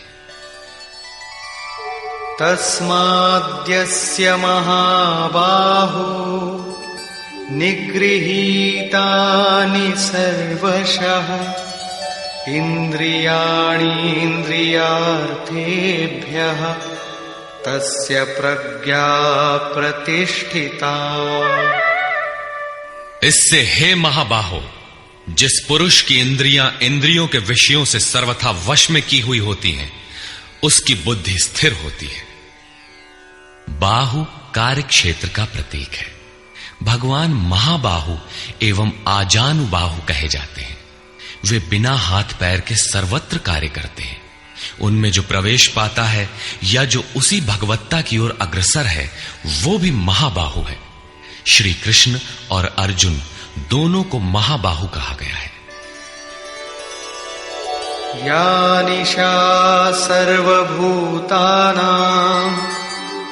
तस्माद्यस्य महाबाहो निगृहीतानि सर्वशः इंद्रियाणीन्द्रियार्थेभ्यः तस्य प्रज्ञा प्रतिष्ठिता। इससे हे महाबाहो, जिस पुरुष की इंद्रियां इंद्रियों के विषयों से सर्वथा वश में की हुई होती हैं, उसकी बुद्धि स्थिर होती है। बाहु कार्य क्षेत्र का प्रतीक है। भगवान महाबाहु एवं आजानुबाहु कहे जाते हैं। वे बिना हाथ पैर के सर्वत्र कार्य करते हैं। उनमें जो प्रवेश पाता है या जो उसी भगवत्ता की ओर अग्रसर है, वो भी महाबाहु है। श्री कृष्ण और अर्जुन दोनों को महाबाहु कहा गया है। या निशा सर्वभूतानां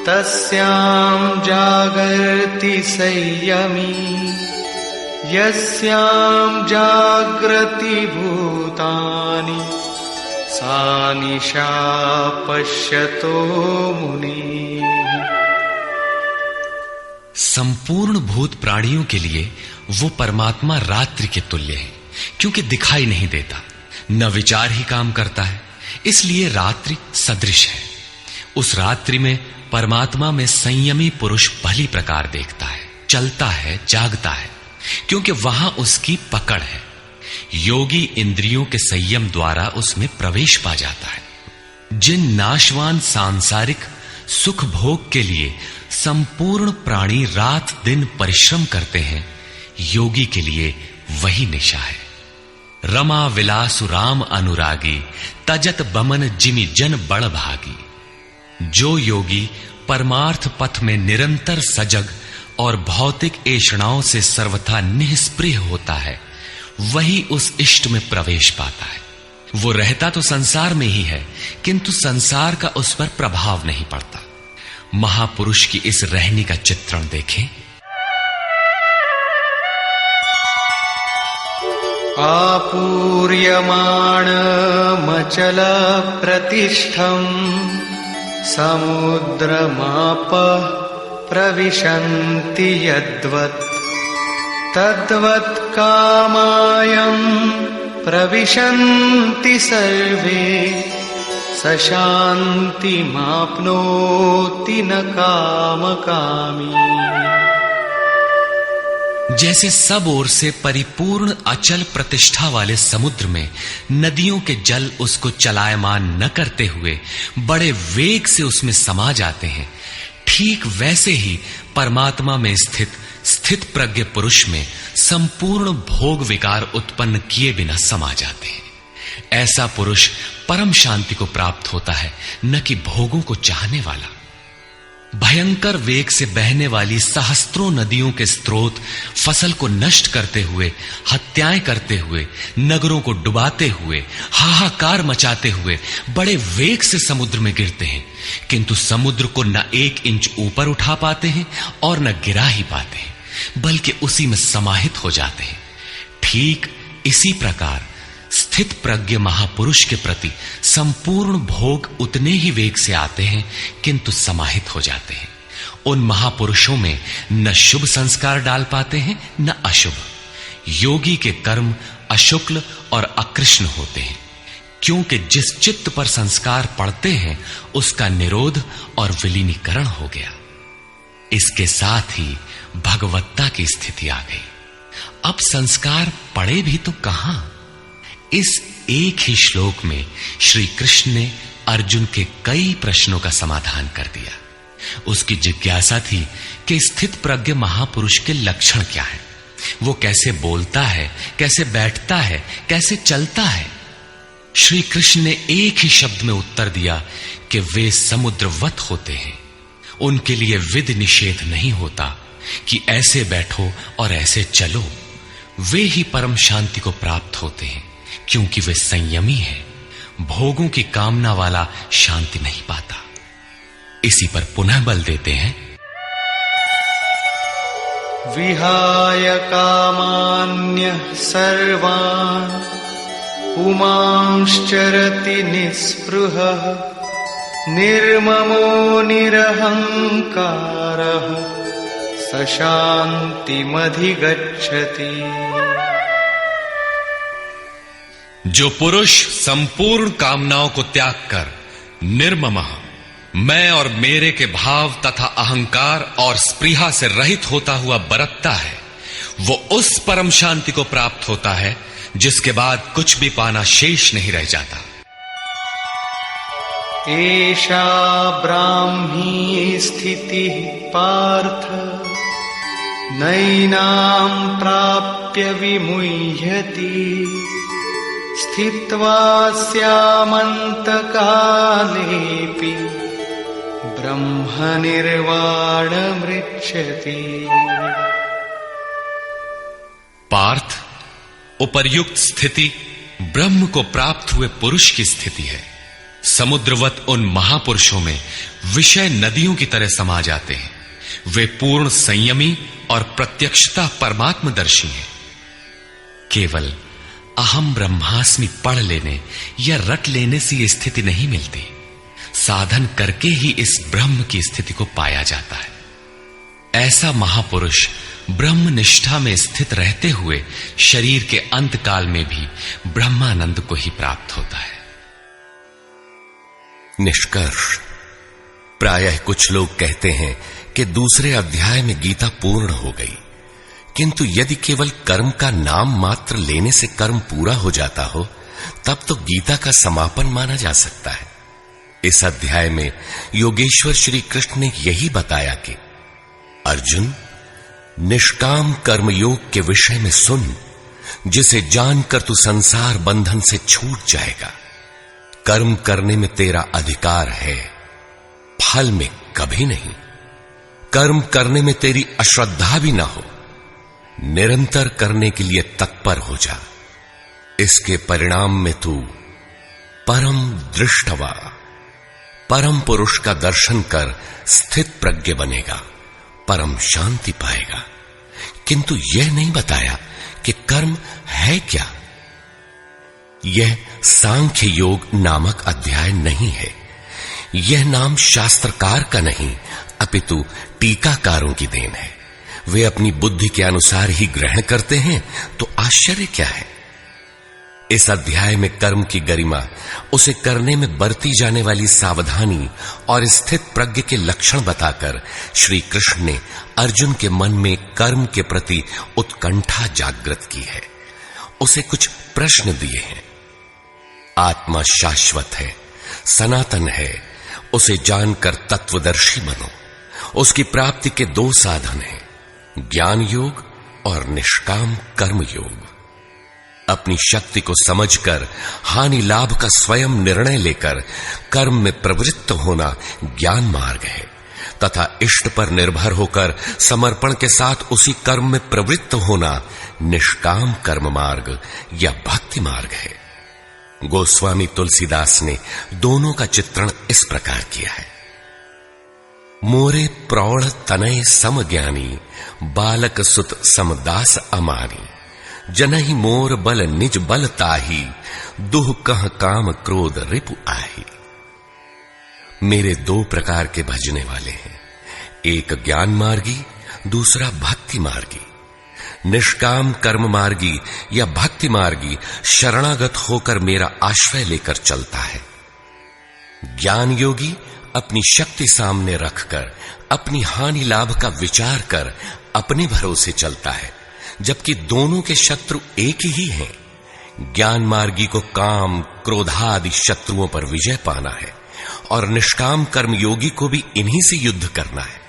तस्यां जागर्ति संयमी यस्यां जागृति भूतानि सा निशा पश्यतो मुनि। संपूर्ण भूत प्राणियों के लिए वो परमात्मा रात्रि के तुल्य है, क्योंकि दिखाई नहीं देता, न विचार ही काम करता है, इसलिए रात्रि सदृश है। उस रात्रि में परमात्मा में संयमी पुरुष भली प्रकार देखता है, चलता है, जागता है, क्योंकि वहां उसकी पकड़ है। योगी इंद्रियों के संयम द्वारा उसमें प्रवेश पा जाता है। जिन नाशवान सांसारिक सुख भोग के लिए संपूर्ण प्राणी रात दिन परिश्रम करते हैं, योगी के लिए वही निशा है। रमा विलासु राम अनुरागी तजत बमन जिमि जन बड़ भागी। जो योगी परमार्थ पथ में निरंतर सजग और भौतिक ऐषणाओं से सर्वथा निष्प्रिय होता है, वही उस इष्ट में प्रवेश पाता है। वो रहता तो संसार में ही है, किंतु संसार का उस पर प्रभाव नहीं पड़ता। महापुरुष की इस रहनी का चित्रण देखें। आपूर्यमाणमचल प्रतिष्ठम् समुद्रमापः प्रविशन्ति यद्वत् तद्वत् कामायं प्रविशन्ति सर्वे स शान्तिमाप्नोति न कामकामी। जैसे सब ओर से परिपूर्ण अचल प्रतिष्ठा वाले समुद्र में नदियों के जल उसको चलायमान न करते हुए बड़े वेग से उसमें समा जाते हैं, ठीक वैसे ही परमात्मा में स्थित प्रज्ञ पुरुष में संपूर्ण भोग विकार उत्पन्न किए बिना समा जाते हैं। ऐसा पुरुष परम शांति को प्राप्त होता है, न कि भोगों को चाहने वाला। भयंकर वेग से बहने वाली सहस्त्रों नदियों के स्रोत फसल को नष्ट करते हुए, हत्याएं करते हुए, नगरों को डुबाते हुए, हाहाकार मचाते हुए बड़े वेग से समुद्र में गिरते हैं, किंतु समुद्र को न 1 इंच ऊपर उठा पाते हैं और न गिरा ही पाते हैं, बल्कि उसी में समाहित हो जाते हैं। ठीक इसी प्रकार स्थित प्रज्ञ महापुरुष के प्रति संपूर्ण भोग उतने ही वेग से आते हैं, किंतु समाहित हो जाते हैं। उन महापुरुषों में न शुभ संस्कार डाल पाते हैं न अशुभ। योगी के कर्म अशुक्ल और अकृष्ण होते हैं, क्योंकि जिस चित्त पर संस्कार पड़ते हैं उसका निरोध और विलीनीकरण हो गया। इसके साथ ही भगवत्ता की स्थिति आ गई। अब संस्कार पड़े भी तो कहां? इस एक ही श्लोक में श्री कृष्ण ने अर्जुन के कई प्रश्नों का समाधान कर दिया। उसकी जिज्ञासा थी कि स्थित प्रज्ञ महापुरुष के लक्षण क्या है, वो कैसे बोलता है, कैसे बैठता है, कैसे चलता है। श्री कृष्ण ने एक ही शब्द में उत्तर दिया कि वे समुद्रवत होते हैं। उनके लिए विध निषेध नहीं होता कि ऐसे बैठो और ऐसे चलो। वे ही परम शांति को प्राप्त होते हैं, क्योंकि वे संयमी हैं। भोगों की कामना वाला शांति नहीं पाता। इसी पर पुनः बल देते हैं। विहाय कामान्यः सर्वान् पुमांश्चरति निःस्पृहः निर्ममो निरहंकारः स शान्तिमधिगच्छति। जो पुरुष संपूर्ण कामनाओं को त्याग कर निर्ममः, मैं और मेरे के भाव तथा अहंकार और स्पृहा से रहित होता हुआ बरतता है, वो उस परम शांति को प्राप्त होता है जिसके बाद कुछ भी पाना शेष नहीं रह जाता। एषा ब्राह्मी स्थितिः पार्थ नैनां प्राप्य विमुह्यति स्थित्वा स्यामन्तकालेऽपि ब्रह्मनिर्वाणमृच्छति। पार्थ, उपर्युक्त स्थिति ब्रह्म को प्राप्त हुए पुरुष की स्थिति है। समुद्रवत उन महापुरुषों में विषय नदियों की तरह समा जाते हैं। वे पूर्ण संयमी और प्रत्यक्षता परमात्मदर्शी हैं। केवल अहम ब्रह्मास्मि पढ़ लेने या रट लेने से यह स्थिति नहीं मिलती। साधन करके ही इस ब्रह्म की स्थिति को पाया जाता है। ऐसा महापुरुष ब्रह्म निष्ठा में स्थित रहते हुए शरीर के अंत काल में भी ब्रह्मानंद को ही प्राप्त होता है। निष्कर्ष, प्रायः कुछ लोग कहते हैं कि दूसरे अध्याय में गीता पूर्ण हो गई, किंतु यदि केवल कर्म का नाम मात्र लेने से कर्म पूरा हो जाता हो तब तो गीता का समापन माना जा सकता है। इस अध्याय में योगेश्वर श्री कृष्ण ने यही बताया कि अर्जुन, निष्काम कर्मयोग के विषय में सुन, जिसे जानकर तू संसार बंधन से छूट जाएगा। कर्म करने में तेरा अधिकार है, फल में कभी नहीं। कर्म करने में तेरी अश्रद्धा भी ना हो, निरंतर करने के लिए तत्पर हो जा। इसके परिणाम में तू परम दृष्टवा, परम पुरुष का दर्शन कर स्थित प्रज्ञ बनेगा, परम शांति पाएगा। किंतु यह नहीं बताया कि कर्म है क्या। यह सांख्य योग नामक अध्याय नहीं है। यह नाम शास्त्रकार का नहीं अपितु टीकाकारों की देन है। वे अपनी बुद्धि के अनुसार ही ग्रहण करते हैं, तो आश्चर्य क्या है। इस अध्याय में कर्म की गरिमा, उसे करने में बरती जाने वाली सावधानी और स्थित प्रज्ञ के लक्षण बताकर श्री कृष्ण ने अर्जुन के मन में कर्म के प्रति उत्कंठा जागृत की है। उसे कुछ प्रश्न दिए हैं। आत्मा शाश्वत है, सनातन है, उसे जानकर तत्वदर्शी बनो। उसकी प्राप्ति के दो साधन हैं, ज्ञान योग और निष्काम कर्म योग। अपनी शक्ति को समझकर हानि लाभ का स्वयं निर्णय लेकर कर्म में प्रवृत्त होना ज्ञान मार्ग है, तथा इष्ट पर निर्भर होकर समर्पण के साथ उसी कर्म में प्रवृत्त होना निष्काम कर्म मार्ग या भक्ति मार्ग है। गोस्वामी तुलसीदास ने दोनों का चित्रण इस प्रकार किया है। मोरे प्रौढ़ तनय सम ज्ञानी, बालक सुत समदास अमानी। जनहि मोर बल निज बल ताही, दुह कह काम क्रोध रिपु आही। मेरे दो प्रकार के भजने वाले हैं, एक ज्ञान मार्गी, दूसरा भक्ति मार्गी। निष्काम कर्म मार्गी या भक्ति मार्गी शरणागत होकर मेरा आश्रय लेकर चलता है। ज्ञान योगी अपनी शक्ति सामने रखकर अपनी हानि लाभ का विचार कर अपने भरोसे चलता है, जबकि दोनों के शत्रु एक ही हैं। ज्ञान मार्गी को काम क्रोधादि शत्रुओं पर विजय पाना है और निष्काम कर्म योगी को भी इन्हीं से युद्ध करना है।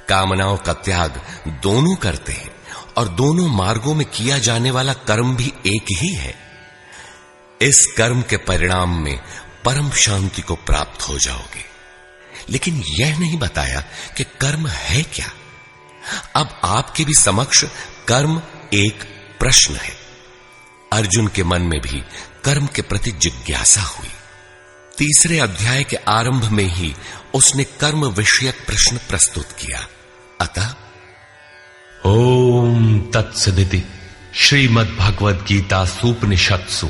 कामनाओं का त्याग दोनों करते हैं और दोनों मार्गों में किया जाने वाला कर्म भी एक ही है। इस कर्म के परिणाम में परम शांति को प्राप्त हो जाओगे। लेकिन यह नहीं बताया कि कर्म है क्या। अब आपके भी समक्ष कर्म एक प्रश्न है। अर्जुन के मन में भी कर्म के प्रति जिज्ञासा हुई। तीसरे अध्याय के आरंभ में ही उसने कर्म विषयक प्रश्न प्रस्तुत किया। अतः ओम तत्सदिति श्रीमद् भगवद गीता सूपनिषत्सु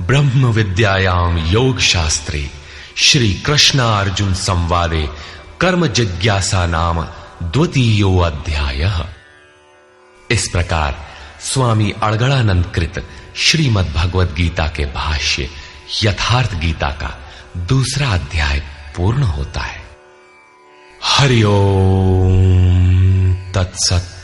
ब्रह्म विद्यायाम योग शास्त्रे श्री कृष्णार्जुन संवादे कर्म जिज्ञासा नाम द्वितीयो अध्यायः। इस प्रकार स्वामी अड़गड़ानंद कृत श्रीमद् भगवद गीता के भाष्य यथार्थ गीता का दूसरा अध्याय पूर्ण होता है। हरि ओम तत्सत।